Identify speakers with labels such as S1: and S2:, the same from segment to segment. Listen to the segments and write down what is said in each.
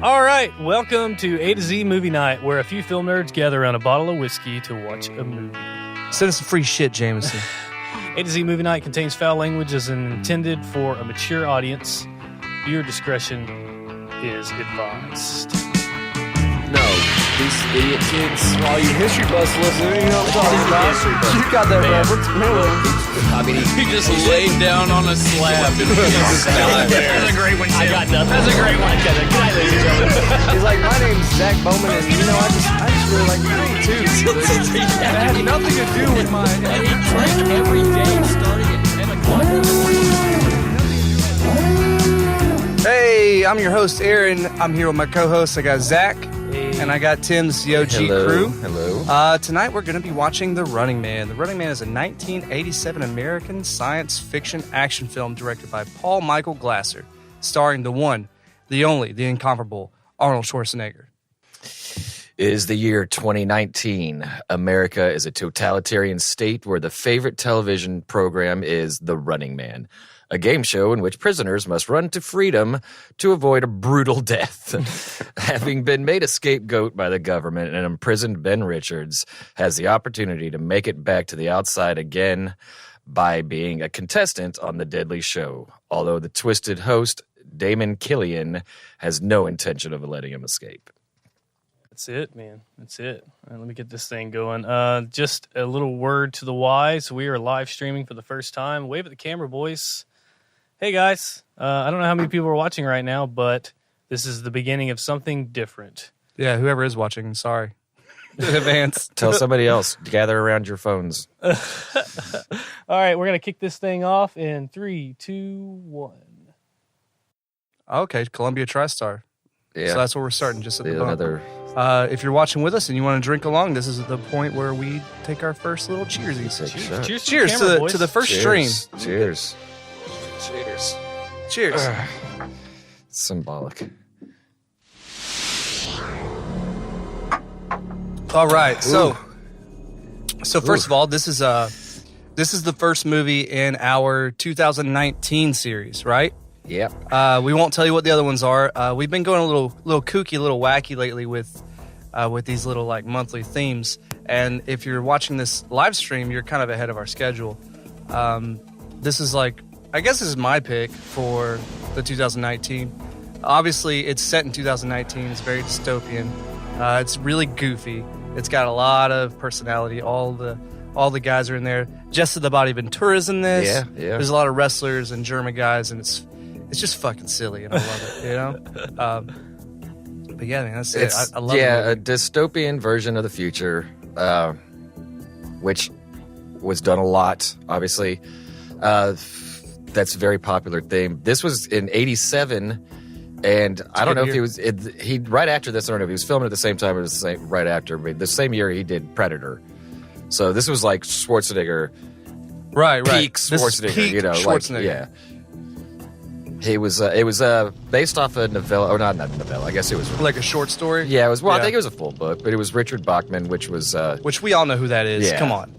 S1: All right, welcome to A to Z Movie Night, where a few film nerds gather around a bottle of whiskey to watch a movie.
S2: Send us some free shit, Jameson.
S1: A to Z Movie Night contains foul language as intended for a mature audience. Viewer discretion is advised.
S3: No, these idiot kids. All you history buffs listening, you know what I'm talking about. You got that reference. I mean, he just laid down on a slab and just died there.
S1: That's a great one, Tim.
S3: I got nothing.
S1: That's a great one. Good night, ladies and gentlemen.
S2: He's like, my name's Zach Bowman, and you know, I just really like movie too. It had nothing to do with my.
S3: And he drank every day starting at 10 o'clock in the morning.
S2: Hey, I'm your host, Aaron. I'm here with my co-host. I got Zach, and I got Tim, the COG crew.
S3: Hello.
S2: Tonight we're going to be watching The Running Man. The Running Man is a 1987 American science fiction action film directed by Paul Michael Glaser, starring the one, the only, the incomparable Arnold Schwarzenegger.
S4: It is the year 2019. America is a totalitarian state where the favorite television program is The Running Man, a game show in which prisoners must run to freedom to avoid a brutal death. Having been made a scapegoat by the government, an imprisoned Ben Richards has the opportunity to make it back to the outside again by being a contestant on the deadly show, although the twisted host, Damon Killian, has no intention of letting him escape.
S1: That's it, man. That's it. All right, let me get this thing going. Just a little word to the wise. We are live streaming for the first time. Wave at the camera, boys. Hey, guys. I don't know how many people are watching right now, but this is the beginning of something different.
S2: Yeah, whoever is watching, sorry. In advance.
S4: Tell somebody else. Gather around your phones.
S1: All right, we're going to kick this thing off in 3, 2, 1.
S2: Okay, Columbia TriStar.
S4: Yeah.
S2: So that's where we're starting, just at the bump.
S4: Another.
S2: If you're watching with us and you want to drink along, this is the point where we take our first little cheersies.
S4: Take a shot.
S1: Cheers,
S2: Cheers
S1: to the, camera,
S2: to the first stream.
S4: Cheers.
S2: Cheers.
S4: Symbolic.
S2: All right, so first of all, this is the first movie in our 2019 series, right?
S4: Yep.
S2: We won't tell you what the other ones are. We've been going a little kooky, a little wacky lately with these little like monthly themes. And if you're watching this live stream, you're kind of ahead of our schedule. This is I guess this is my pick for the 2019. Obviously, it's set in 2019. It's very dystopian. It's really goofy. It's got a lot of personality. All the guys are in there. Jesse the Body Ventura's in this.
S4: Yeah.
S2: There's a lot of wrestlers and German guys, and it's just fucking silly, and I love it. You know. But yeah, man, that's it. I love it.
S4: Yeah, a dystopian version of the future, which was done a lot. Obviously, that's a very popular theme. This was in '87. And I don't know if he right after this, I don't know if he was filming at the same time or right after, but the same year he did Predator. So this was like Schwarzenegger,
S2: right.
S4: Peak Schwarzenegger,
S2: peak Schwarzenegger.
S4: Yeah. It was based off a novella, or not novella. I guess it was
S2: like a short story.
S4: Yeah, it was. Well, I think it was a full book, but it was Richard Bachman, which
S2: we all know who that is.
S4: Yeah.
S2: Come on,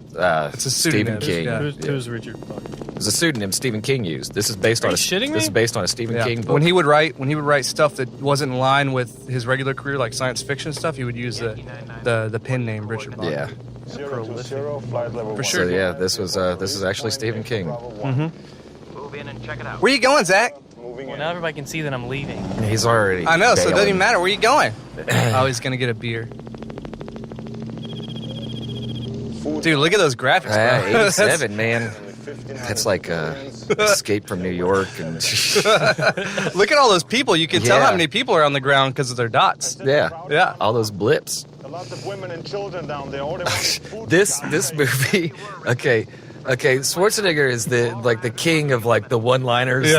S2: it's a
S4: Stephen
S2: pseudonym.
S4: King.
S2: Yeah.
S1: Who's Richard Bachman?
S4: It was a pseudonym Stephen King used. This is based on.
S1: shitting me?
S4: This is based on a Stephen King book.
S2: When he would write stuff that wasn't in line with his regular career, like science fiction stuff, he would use the pen name Richard Bachman.
S4: Yeah.
S2: For sure.
S4: So yeah, this is actually Stephen King.
S2: Mm-hmm.
S5: Move in and check it out.
S2: Where you going, Zach?
S1: Well, now everybody can see that I'm leaving.
S4: He's already.
S2: I know, so it doesn't
S4: bailing.
S2: even matter. Where you going? Oh, he's gonna get a beer. Dude, look at those graphics, bro.
S4: 87, man. That's like Escape from New York. And
S2: Look at all those people. You can tell
S4: Yeah.
S2: how many people are on the ground because of their dots.
S4: yeah, all those blips.
S6: A lot of women and children down there. All they want is food.
S4: This movie, okay. Schwarzenegger is the king of like the one-liners,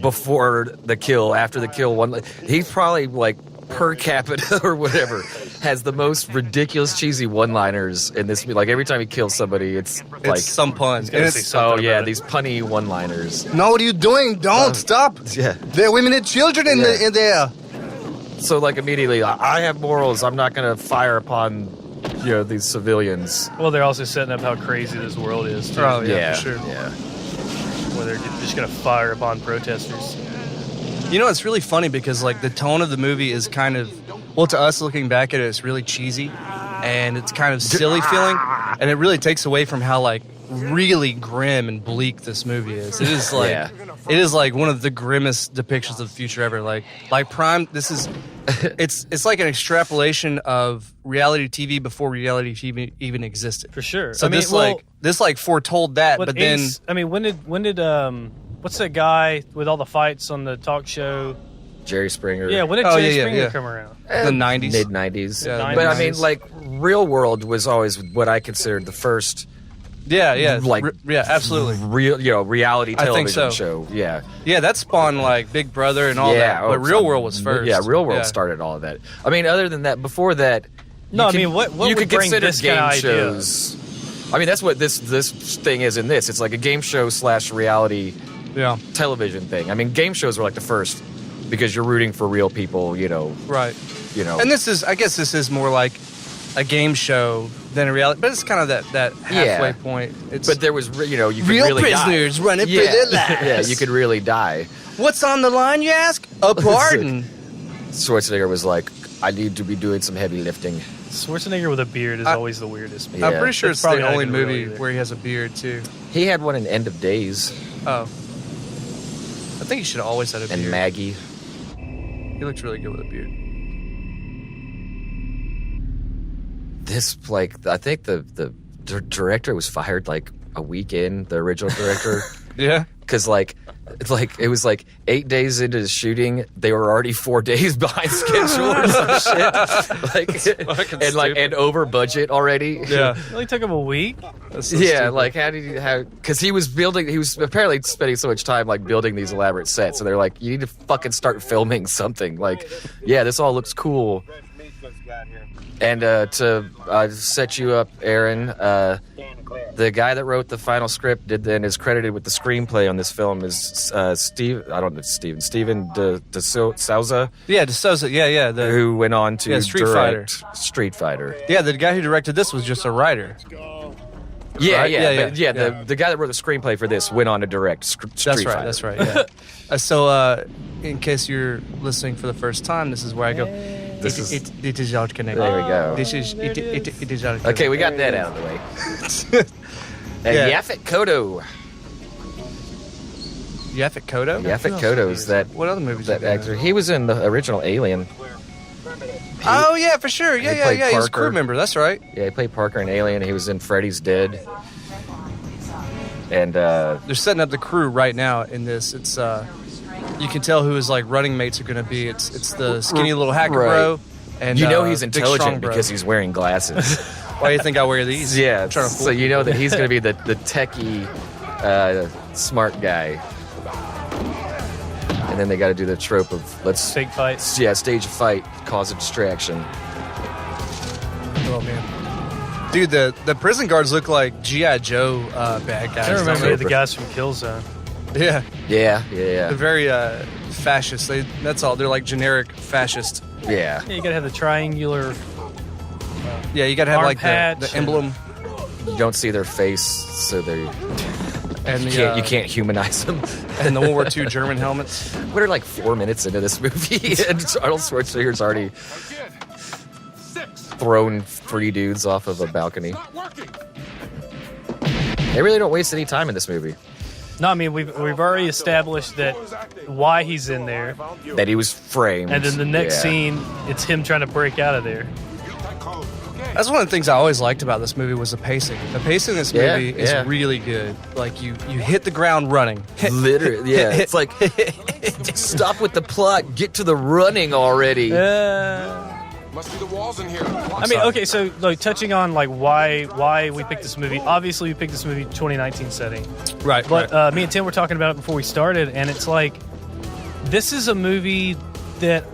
S4: before the kill, after the kill. He's probably like per capita or whatever has the most ridiculous cheesy one-liners in this movie. Like every time he kills somebody, it's like
S2: some pun.
S1: These
S4: punny one-liners.
S2: No, what are you doing? Don't stop.
S4: Yeah.
S2: There are women and children in there.
S4: So like immediately, I have morals. I'm not going to fire upon these civilians.
S1: Well, they're also setting up how crazy this world is, too.
S2: Oh, yeah, for sure.
S4: Yeah.
S1: Where they're just going to fire upon protesters.
S2: You know, it's really funny because like the tone of the movie is kind of, well, to us looking back at it, it's really cheesy and it's kind of silly feeling, and it really takes away from how like really grim and bleak this movie is. It is like it is like one of the grimmest depictions of the future ever. Like Prime, this is it's like an extrapolation of reality TV before reality TV even existed.
S1: For sure.
S2: So this foretold that, but then
S1: when did what's that guy with all the fights on the talk show?
S4: Jerry Springer.
S1: Yeah, when did Jerry Springer come around?
S2: The 90s.
S4: Mid-90s.
S2: Yeah,
S4: but I mean, like, Real World was always what I considered the first...
S2: absolutely.
S4: Reality television
S2: so.
S4: show. Yeah.
S2: Yeah, that spawned, like, Big Brother and all that. But Real World was first.
S4: Yeah, Real World started all of that. I mean, other than that, before that...
S1: what
S4: you
S1: would
S4: could
S1: bring
S4: consider
S1: this
S4: game
S1: kind of
S4: shows. I mean, that's what this thing is in this. It's like a game show / reality television thing. I mean, game shows were like the first because you're rooting for real people,
S2: Right.
S4: And
S2: I guess this is more like a game show than a reality, but it's kind of that halfway point.
S4: But there was, you could
S2: real
S4: really
S2: prisoners
S4: die.
S2: running for their lives.
S4: Yeah, you could really die.
S2: What's on the line, you ask? A pardon.
S4: Schwarzenegger was like, I need to be doing some heavy lifting.
S1: Schwarzenegger with a beard is always the weirdest.
S4: Yeah.
S2: I'm pretty sure it's
S1: probably
S2: the
S1: not
S2: only
S1: even real
S2: movie
S1: either.
S2: where he has a beard, too.
S4: He had one in End of Days.
S2: Oh. I think he should have always had a beard.
S4: And Maggie.
S2: He looks really good with a beard.
S4: This, I think the director was fired like a week in, the original director.
S2: Yeah.
S4: Because it was like 8 days into the shooting, they were already 4 days behind schedule or some shit. And over budget already.
S2: Yeah.
S1: It only took him a week.
S2: That's so
S4: Yeah,
S2: stupid.
S4: because he was apparently spending so much time building these elaborate sets, so they're like, you need to fucking start filming something. This all looks cool. And to set you up, Aaron, the guy that wrote the final script and is credited with the screenplay on this film is Steven De Souza.
S2: Yeah, De Souza. Yeah.
S4: Who went on to
S2: Street
S4: Street Fighter.
S2: Yeah, the guy who directed this was just a writer.
S4: Yeah,
S2: Right?
S4: yeah. The guy that wrote the screenplay for this went on to direct Street Fighter.
S2: That's right. Yeah. So, in case you're listening for the first time, this is where I go.
S4: This is-
S2: It is out connected.
S4: There we go.
S2: It is out.
S4: Okay, we got that out of the way.
S2: Yeah.
S4: Yaphet Kotto.
S2: Yaphet Kotto?
S4: Yaphet Kotto is that
S2: What other movies?
S4: that
S2: have you
S4: actor.
S2: done?
S4: He was in the original Alien.
S2: Oh yeah, for sure.
S4: He
S2: Yeah.
S4: played
S2: He's a
S4: Parker.
S2: crew member. That's right.
S4: Yeah, he played Parker in Alien. He was in Freddy's Dead. And
S2: They're setting up the crew right now in this. It's you can tell who his running mates are going to be. It's the skinny little hacker
S4: Right.
S2: bro, and
S4: he's
S2: Big Strong
S4: intelligent
S2: bro.
S4: because he's wearing glasses.
S2: Why do you think I wear these?
S4: Yeah,
S2: I'm trying to fool
S4: so you know that he's going to be the techie, smart guy. And then they got to do the trope of let's
S1: Fake fights.
S4: stage a fight, cause a distraction.
S2: Oh man, dude, the prison guards look like G.I. Joe bad guys.
S1: I
S2: don't
S1: remember
S2: they?
S1: the guys from Killzone.
S2: Yeah,
S4: Yeah.
S2: they're very fascist. That's all. They're like generic fascist.
S4: Yeah.
S1: Yeah, you gotta have the triangular.
S2: Yeah, you got to have
S1: Arm
S2: like
S1: patch
S2: the
S1: and-
S2: emblem
S4: You don't see their face, so
S2: and
S4: you can't humanize them.
S2: and the World War II German helmets.
S4: We're like 4 minutes into this movie, and Arnold Schwarzenegger's already thrown 3 dudes off of a balcony. They really don't waste any time in this movie.
S1: No, I mean we've already established that why he's in there,
S4: That he was framed.
S1: and then the next
S4: Yeah.
S1: scene, it's him trying to break out of there.
S2: That's one of the things I always liked about this movie was the pacing. The pacing in this
S4: Yeah,
S2: movie is
S4: yeah.
S2: really good. Like you hit the ground running.
S4: Literally, yeah. It's like, stop with the plot, get to the running already.
S5: Must be the walls in here.
S1: I mean, okay, so touching on why we picked this movie. Obviously, we picked this movie 2019 setting,
S2: Right.
S1: but me and Tim were talking about it before we started, and it's like this is a movie that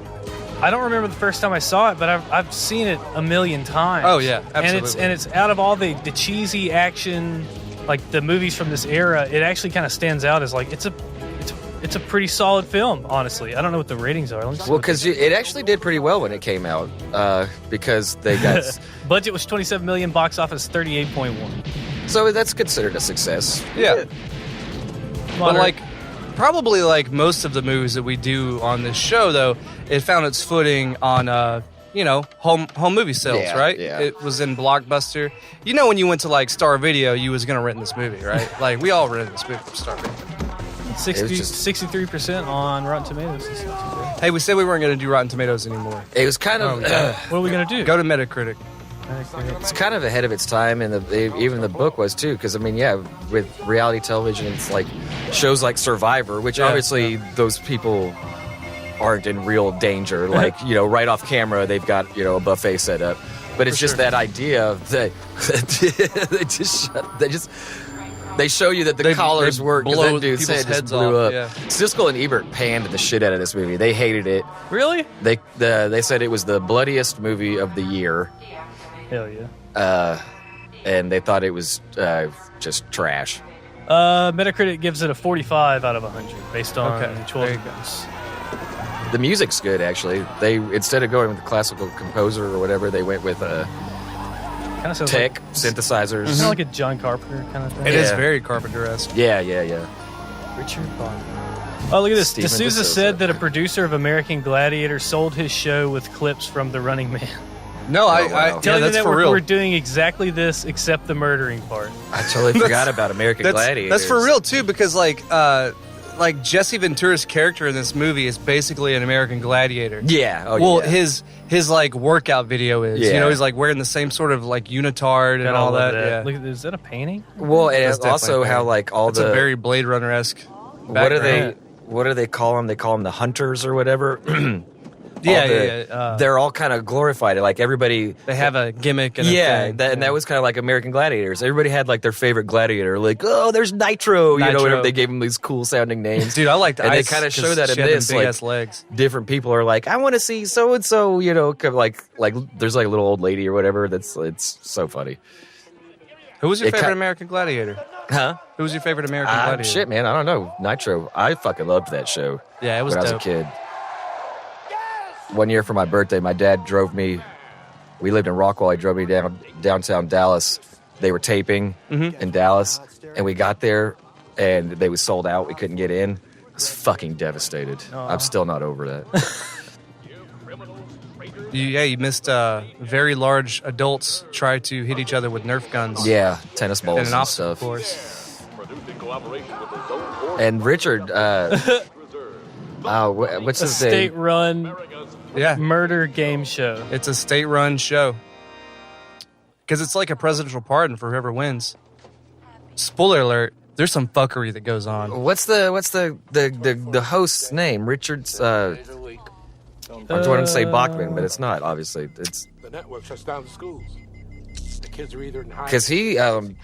S1: I don't remember the first time I saw it, but I've seen it a million times.
S2: Oh, yeah, absolutely.
S1: And it's out of all the cheesy action, like the movies from this era, it actually kind of stands out as like it's a pretty solid film. Honestly, I don't know what the ratings are. Let me see
S4: Well,
S1: what
S4: because it actually did pretty well when it came out, because they got...
S1: budget was 27 million, box office 38.1.
S4: So that's considered a success.
S2: Yeah. But
S1: Moderate.
S2: like probably like most of the movies that we do on this show, though, it found its footing on, home movie sales,
S4: Yeah,
S2: right?
S4: yeah.
S2: It was in Blockbuster. You know, when you went to like Star Video, you was gonna rent this movie, right? Like we all rented this movie from Star Video.
S1: 63% on Rotten Tomatoes. That's not too bad.
S2: Hey, we said we weren't gonna do Rotten Tomatoes anymore.
S4: It was kind of
S1: What are we gonna do?
S2: Go to Metacritic.
S4: it's kind of ahead of its time, and even the book was too. Because I mean, yeah, with reality television, it's like shows like Survivor, which obviously those people aren't in real danger. Like right off camera, they've got a buffet set up, but it's just that idea of that they show you that the collars work. 'Cause
S2: blow
S4: that dude's
S2: people's
S4: head just
S2: heads
S4: blew
S2: off,
S4: up.
S2: yeah.
S4: Siskel and Ebert panned the shit out of this movie. They hated it.
S1: Really?
S4: They said it was the bloodiest movie of the year.
S1: Hell yeah.
S4: And they thought it was just trash.
S1: Metacritic gives it a 45 out of 100 based on
S2: Okay,
S1: 12
S2: there you go.
S1: reviews.
S4: The music's good, actually. They instead of going with the classical composer or whatever, they went with
S1: Kind of sounds
S4: tech
S1: like,
S4: synthesizers.
S1: kind of like a John Carpenter kind of thing.
S2: It is
S4: Yeah.
S2: very Carpenter-esque.
S4: Yeah.
S1: Richard Bond. Oh, look at this.
S4: Steven
S1: D'Souza
S4: D'Souza.
S1: said that a producer of American Gladiator sold his show with clips from The Running Man.
S2: No,
S4: wow.
S2: yeah,
S1: Telling
S2: that's
S1: you that
S2: for real.
S1: we're doing exactly this except the murdering part.
S4: I totally forgot about American Gladiators.
S2: That's for real too, because like Jesse Ventura's character in this movie is basically an American Gladiator.
S4: Yeah. Oh,
S2: Well,
S4: yeah.
S2: his like workout video is.
S4: Yeah.
S2: He's like wearing the same sort of like unitard and
S1: God, I
S2: all
S1: love
S2: that. Yeah.
S1: Look at this. Is that a painting?
S4: Well, and
S2: That's
S4: it's also
S2: definitely
S4: how
S2: fair.
S4: like all
S2: It's
S4: the
S2: a very Blade Runner-esque.
S4: what do they
S2: background.
S4: what do they call them? They call them the hunters or whatever.
S2: Yeah.
S4: They're all kind of glorified. Like everybody.
S2: They have a gimmick and a
S4: Yeah,
S2: thing.
S4: and that was kind of like American Gladiators. Everybody had like their favorite gladiator. Like, oh, there's Nitro.
S2: Nitro.
S4: Whatever. They gave them these cool sounding names.
S2: Dude, I like the
S4: And they
S2: ice
S4: kinda show
S2: 'cause
S4: that in
S2: she had them
S4: this,
S2: big
S4: like-
S2: ass legs.
S4: Different people are like, I want to see so and so. Like there's like a little old lady or whatever. It's so funny.
S2: Who was your
S4: It
S2: favorite
S4: ki-
S2: American Gladiator?
S4: Huh?
S2: Who was your favorite American Gladiator?
S4: Shit, man. I don't know. Nitro. I fucking loved that show.
S2: Yeah, it was
S4: when I
S2: dope.
S4: was a kid. One year for my birthday, my dad drove me. We lived in Rockwall. He drove me downtown Dallas. They were taping in Dallas, and we got there, and they was sold out. We couldn't get in. I was fucking devastated. I'm still not over that.
S2: You missed very large adults try to hit each other with Nerf guns.
S4: Yeah, tennis balls
S2: And an
S4: and
S2: obstacle
S4: stuff.
S2: course.
S4: And Richard, what's
S1: A
S4: his name?
S1: state-run
S2: Yeah.
S1: murder game show.
S2: It's a state-run show. Because it's like a presidential pardon for whoever wins. Spoiler alert, there's some fuckery that goes on.
S4: What's the host's name? Richard's. I was wanting to say Bachman, but it's not. Obviously, it's
S5: The network shuts down the schools. The kids are either in high
S4: because he
S5: training,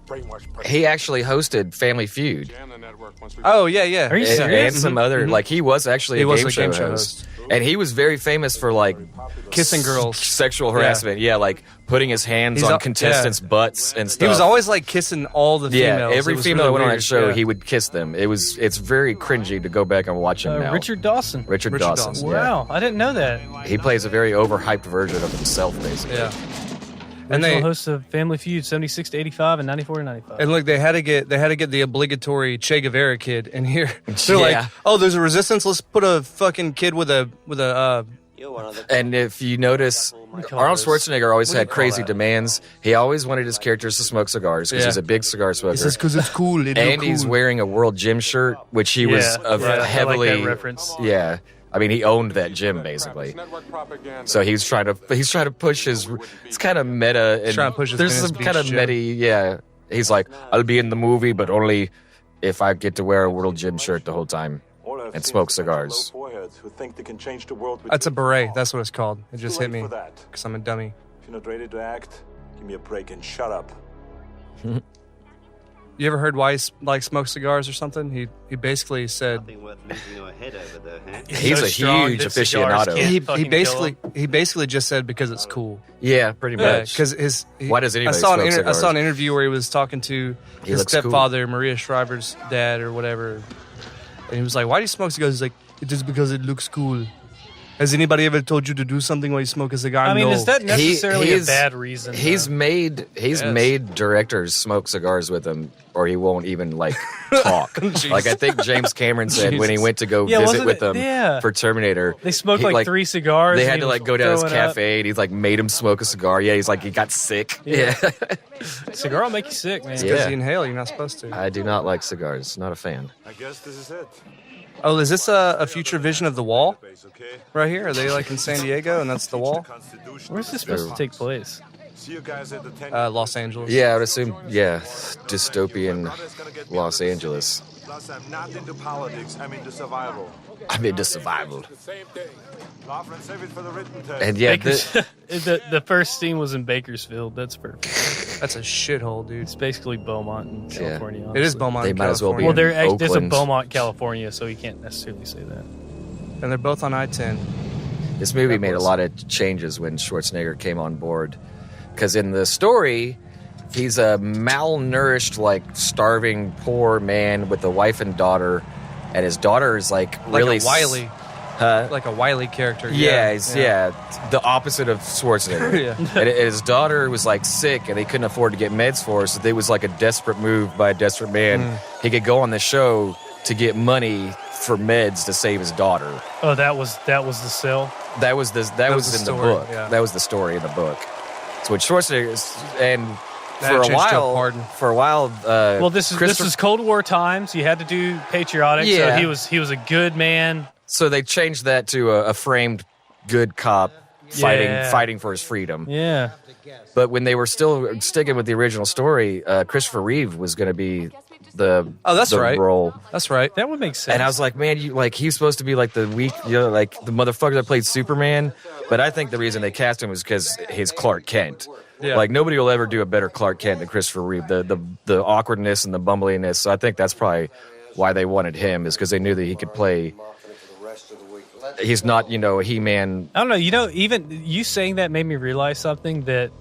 S5: brainwashed
S4: he actually hosted Family Feud
S5: jam the network once we
S2: Oh, yeah.
S1: Are you
S4: and,
S1: serious?
S4: and some other like he was actually
S2: He
S4: a
S2: was
S4: game,
S2: a
S4: show
S2: game show
S4: host. And he was very famous for like
S2: Kissing girls.
S4: sexual harassment. Yeah, like putting his hands on contestants' butts and stuff.
S2: He was always like kissing all the
S4: yeah,
S2: females.
S4: every
S2: It was
S4: female
S2: really
S4: that went on
S2: weird.
S4: that show,
S2: Yeah.
S4: he would kiss them. It's very cringy to go back and watch him now.
S1: Richard Dawson.
S4: Richard Dawson. Yeah.
S1: Wow, I didn't know that.
S4: He plays a very overhyped version of himself, basically.
S2: Yeah. And
S1: Original
S2: they
S1: hosts of Family Feud, 76 to 85 and 94 to 95.
S2: and look, they had to get the obligatory Che Guevara kid in here. They're
S4: Yeah.
S2: like, oh, there's a resistance. Let's put a fucking kid with a
S4: And if you notice,
S1: call
S4: Arnold
S1: those?
S4: Schwarzenegger always
S1: What do you
S4: had
S1: call
S4: crazy
S1: that?
S4: demands. He always wanted his characters to smoke cigars because
S2: Yeah.
S4: he's a big cigar smoker.
S2: because it's cool.
S4: And he's wearing a World Gym shirt, which he was heavily.
S1: I like that reference.
S4: Yeah, I mean, he owned that gym basically.
S5: network propaganda.
S4: So he's trying to push his. It's kind of meta. And
S2: trying to push his
S4: there's
S2: Venice
S4: some
S2: Beach
S4: kind of
S2: gym.
S4: meta. Yeah, he's like, I'll be in the movie, but only if I get to wear a World Gym shirt the whole time and smoke cigars.
S6: Who think they can change the world with
S2: That's a
S6: good
S2: beret.
S6: thoughts.
S2: That's what it's called. It just
S6: Too
S2: hit
S6: late
S2: me
S6: for that.
S2: because I'm a dummy.
S6: If you're not ready to act, give me a break and shut up.
S2: You ever heard why he like smokes cigars or something? He basically said
S4: He's
S1: So
S4: a
S1: strong
S4: huge
S1: that cigars
S4: aficionado.
S1: can't
S2: he
S1: fucking
S2: basically basically just said because it's cool.
S4: Yeah, pretty much.
S2: Because
S4: Why does anybody
S2: I saw
S4: smoke
S2: I
S4: cigars?
S2: saw an interview where he was talking to
S4: He
S2: his
S4: looks cool.
S2: stepfather, Maria Shriver's dad or whatever, and he was like, "Why do you smoke cigars?" He's like, "It is because it looks cool." Has anybody ever told you to do something while you smoke a cigar?
S1: I mean,
S2: No.
S1: is that necessarily
S4: he's-
S1: a bad reason?
S4: He's made directors smoke cigars with him, or he won't even like talk. Like I think James Cameron said when he went to go visit
S1: wasn't
S4: with
S1: it-
S4: them
S1: yeah.
S4: for Terminator.
S1: They smoked
S4: he,
S1: like 3 cigars.
S4: They
S1: and
S4: had
S1: he
S4: to
S1: was
S4: like go down to his
S1: throwing up.
S4: cafe, and he's like made him smoke a cigar. Yeah, he's like he got sick. Yeah,
S1: Cigar will make you sick, man.
S4: Yeah.
S2: Because you inhale, you're not supposed to.
S4: I do not like cigars. Not a fan.
S6: I guess this is it.
S2: Oh, is this a future vision of the wall
S6: Base, okay?
S2: right here? Are they like in San Diego and that's the wall?
S1: Where's this supposed to take place?
S6: See you guys at the 10.
S2: Los Angeles.
S4: Yeah, I would assume. Yeah, dystopian Los Angeles.
S6: Plus, I'm not into politics. I'm into survival.
S4: I'm into survival.
S5: Same thing.
S6: Laughran, save it for the written test.
S4: And yeah,
S1: The first scene was in Bakersfield. That's perfect.
S2: That's a shithole, dude.
S1: It's basically Beaumont in California.
S2: It is
S1: honestly.
S2: Beaumont.
S4: They might as well be
S1: Well,
S2: California.
S1: there's a
S4: Oakland.
S1: Beaumont, California, so you can't necessarily say that.
S2: And they're both on I-10.
S4: This movie made a lot of changes when Schwarzenegger came on board. Because in the story, he's a malnourished, like starving, poor man with a wife and daughter, and his daughter is like really
S2: Like a wily. Like a wily character.
S4: Yeah, the opposite of Schwarzenegger.
S2: Yeah.
S4: And his daughter was like sick, and they couldn't afford to get meds for her, so it was like a desperate move by a desperate man. He could go on the show to get money for meds to save his daughter.
S1: Oh, that was the sell.
S4: That was
S2: was
S4: in
S2: the
S4: the
S2: story,
S4: book.
S2: yeah.
S4: That was the story in the book. So when Schwarzenegger and
S2: That
S4: for a
S2: changed to a
S4: while,
S2: pardon.
S1: Well, this is Cold War times. You had to do patriotic.
S4: Yeah.
S1: So he was a good man.
S4: So they changed that to a framed good cop
S1: Yeah.
S4: fighting for his freedom.
S1: Yeah.
S4: But when they were still sticking with the original story, Christopher Reeve was going to be the
S2: that's
S4: the
S2: right.
S4: role.
S2: That's right.
S1: That would make sense.
S4: And I was like, man, he's supposed to be like the weak, like the motherfucker that played Superman. But I think the reason they cast him was because he's Clark Kent.
S2: Yeah.
S4: Like nobody will ever do a better Clark Kent than Christopher Reeve. The awkwardness and the bumbliness. So I think that's probably why they wanted him, is because they knew that he could play. He's not, a He-Man.
S1: I don't know. Even you saying that made me realize something that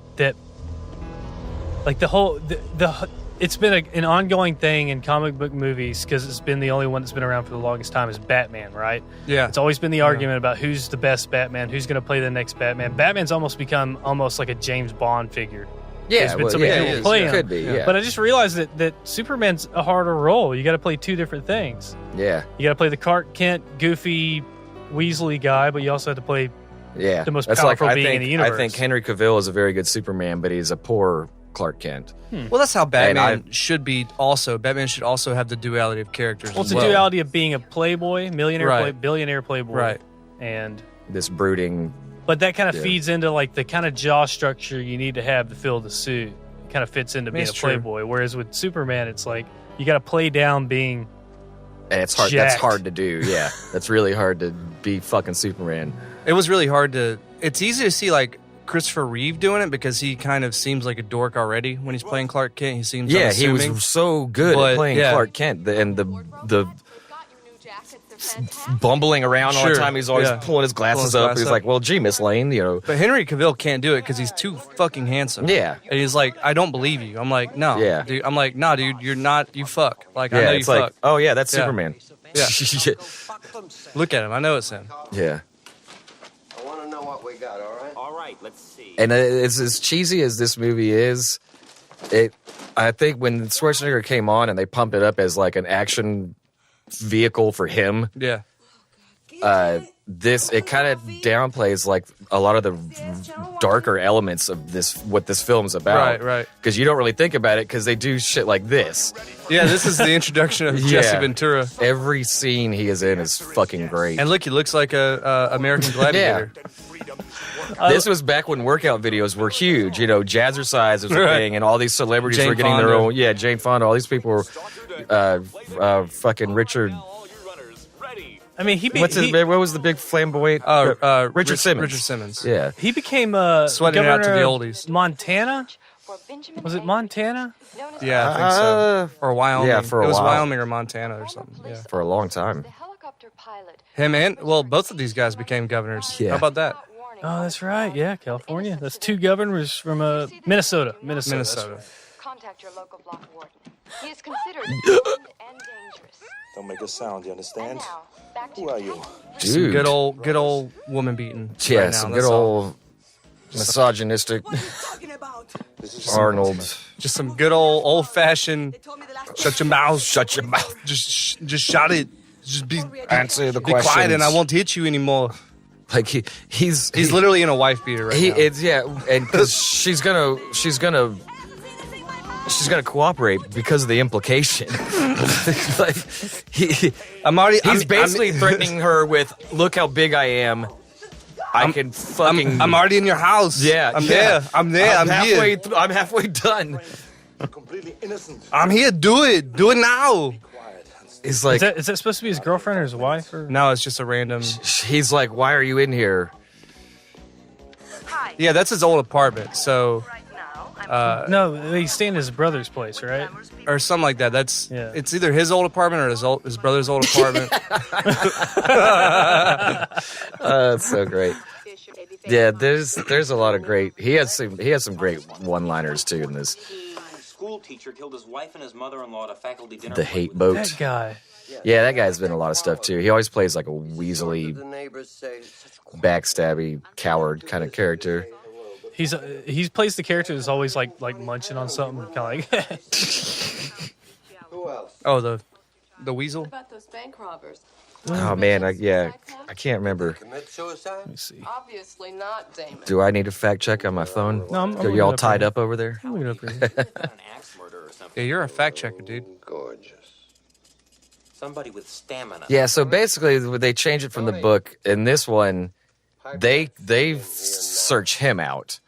S1: like the whole it's been an ongoing thing in comic book movies, because it's been the only one that's been around for the longest time, is Batman, right?
S2: Yeah.
S1: It's always been the argument about who's the best Batman, who's going to play the next Batman. Batman's almost become like a James Bond figure. There's been so many people
S2: is.
S1: play him.
S4: Could be, yeah.
S1: But I just realized that Superman's a harder role. You got to play 2 different things.
S4: Yeah,
S1: You got to play the Clark Kent, goofy, Weasley guy, but you also have to play
S4: yeah.
S1: the most
S4: That's
S1: powerful
S4: I
S1: being
S4: think,
S1: in the universe.
S4: I think Henry Cavill is a very good Superman, but he's a poor Clark Kent.
S2: Well, that's how Batman
S4: I-
S2: should be also. Batman should also have the duality of characters.
S1: Well, it's
S2: as
S1: a duality of being a playboy, millionaire,
S2: Right.
S1: billionaire playboy,
S2: Right.
S1: and
S4: This brooding.
S1: but that kind of
S4: Yeah.
S1: feeds into like the kind of jaw structure you need to have to fill the suit. It kind of fits into being
S2: It's
S1: a
S2: true.
S1: playboy. Whereas with Superman, it's like you got to play down being.
S4: And it's hard. That's
S1: Jacked.
S4: hard to do. Yeah, that's really hard to be fucking Superman.
S2: It was really hard to. It's easy to see like Christopher Reeve doing it because he kind of seems like a dork already when he's playing Clark Kent. He seems
S4: Yeah, he
S2: unassuming.
S4: was so good
S2: But,
S4: at playing
S2: yeah.
S4: Clark Kent, and the bumbling around all the
S2: Sure,
S4: time. He's always
S2: yeah.
S4: pulling his glasses
S2: Pulling his
S4: up.
S2: glasses
S4: He's
S2: up.
S4: like, "Well, gee, Miss Lane,
S2: But Henry Cavill can't do it because he's too fucking handsome.
S4: Yeah.
S2: And he's like, I don't believe you. I'm like, no.
S4: Yeah.
S2: Dude. I'm like, nah, dude, you're not. You fuck. Like, I
S4: yeah,
S2: know you
S4: it's like,
S2: fuck.
S4: oh yeah, that's
S2: Yeah.
S4: Superman.
S2: Yeah.
S4: yeah,
S2: Look at him. I know it's him.
S4: yeah.
S7: I want to know what we got, all right?
S3: All right, let's see.
S4: And as cheesy as this movie is, I think when Schwarzenegger came on and they pumped it up as like an action vehicle for him,
S2: Yeah.
S4: it kind of downplays like a lot of the darker elements of what this film's about.
S2: Right.
S4: Because you don't really think about it because they do shit like this.
S2: Yeah, this is the introduction of Jesse
S4: Yeah.
S2: Ventura.
S4: Every scene he is in is fucking great.
S2: And look, he looks like a American Gladiator.
S4: This was back when workout videos were huge. Jazzercise was a
S2: Right.
S4: thing, and all these celebrities
S2: Jane
S4: were getting their
S2: Fonda.
S4: own. Yeah, Jane Fonda. All these people were fucking Richard.
S1: I mean,
S4: What was the big flamboyant? Richard Simmons.
S2: Richard Simmons.
S4: Yeah.
S1: he became
S2: Sweating it out to
S1: governor
S2: the
S1: of
S2: oldies.
S1: Montana. Was it Montana?
S2: Yeah, I think so. Or Wyoming.
S4: yeah, for a
S2: It was
S4: while.
S2: Wyoming or Montana or something. Yeah.
S4: For a long time.
S2: Him and, both of these guys became governors.
S4: Yeah.
S2: How about that?
S1: Oh, that's right. Yeah, California. That's 2 governors from Minnesota.
S2: Minnesota.
S8: Contact your local block warden. He is considered violent and dangerous.
S6: Don't make a sound, you
S8: And
S6: understand?
S8: now, back to
S6: Who are you?
S4: Dude.
S2: Good old woman beating.
S4: Yeah,
S2: right now,
S4: some
S2: that's
S4: good
S2: all.
S4: old misogynistic Arnold.
S2: Just some good old fashioned. Shut your mouth.
S4: Shut your mouth.
S2: Just shout it. Just
S4: Answer the
S2: be
S4: questions.
S2: quiet, and I won't hit you anymore.
S4: Like he's
S2: Literally in a wife beater right now.
S4: It's and because she's gonna cooperate because of the implication. Like he's basically threatening her with, "Look how big I am.
S2: I'm already in your house.
S4: Yeah,
S2: I'm there. I'm
S4: halfway.
S2: here.
S4: I'm halfway done."
S6: Completely innocent.
S2: I'm here. Do it now.
S4: He's like,
S1: is that supposed to be his girlfriend or his wife? Or?
S2: No, it's just a random.
S4: he's like, "Why are you in here?"
S2: Yeah, that's his old apartment. So,
S1: No, he's staying at his brother's place, right?
S2: or something like that.
S1: Yeah.
S2: It's either his old apartment or his brother's old apartment.
S4: That's so great. Yeah, there's a lot of great. He has some great one-liners too in this.
S9: School teacher killed his wife and his mother-in-law at a faculty dinner.
S4: The hate boat.
S1: That guy.
S4: Yeah, that guy's been in a lot of stuff too. He always plays like a weaselly, backstabby, coward kind of character.
S1: He plays the character that's always like munching on something, kind of like.
S7: Who else?
S2: Oh, the weasel.
S8: What about those bank robbers?
S4: Oh man, I can't remember.
S7: Commit suicide?
S1: Let me see.
S8: Obviously not, Damon.
S4: Do I need to fact check on my phone?
S1: No, I'm
S4: Are
S1: looking
S4: you all
S1: it up
S4: tied
S1: right
S4: up over there?
S1: now. Look it up here.
S9: An axe murder or something.
S2: Yeah, you're a fact checker, dude.
S7: Gorgeous.
S9: Somebody with stamina.
S4: Yeah. So basically, they change it from the book. In this one, they search him out.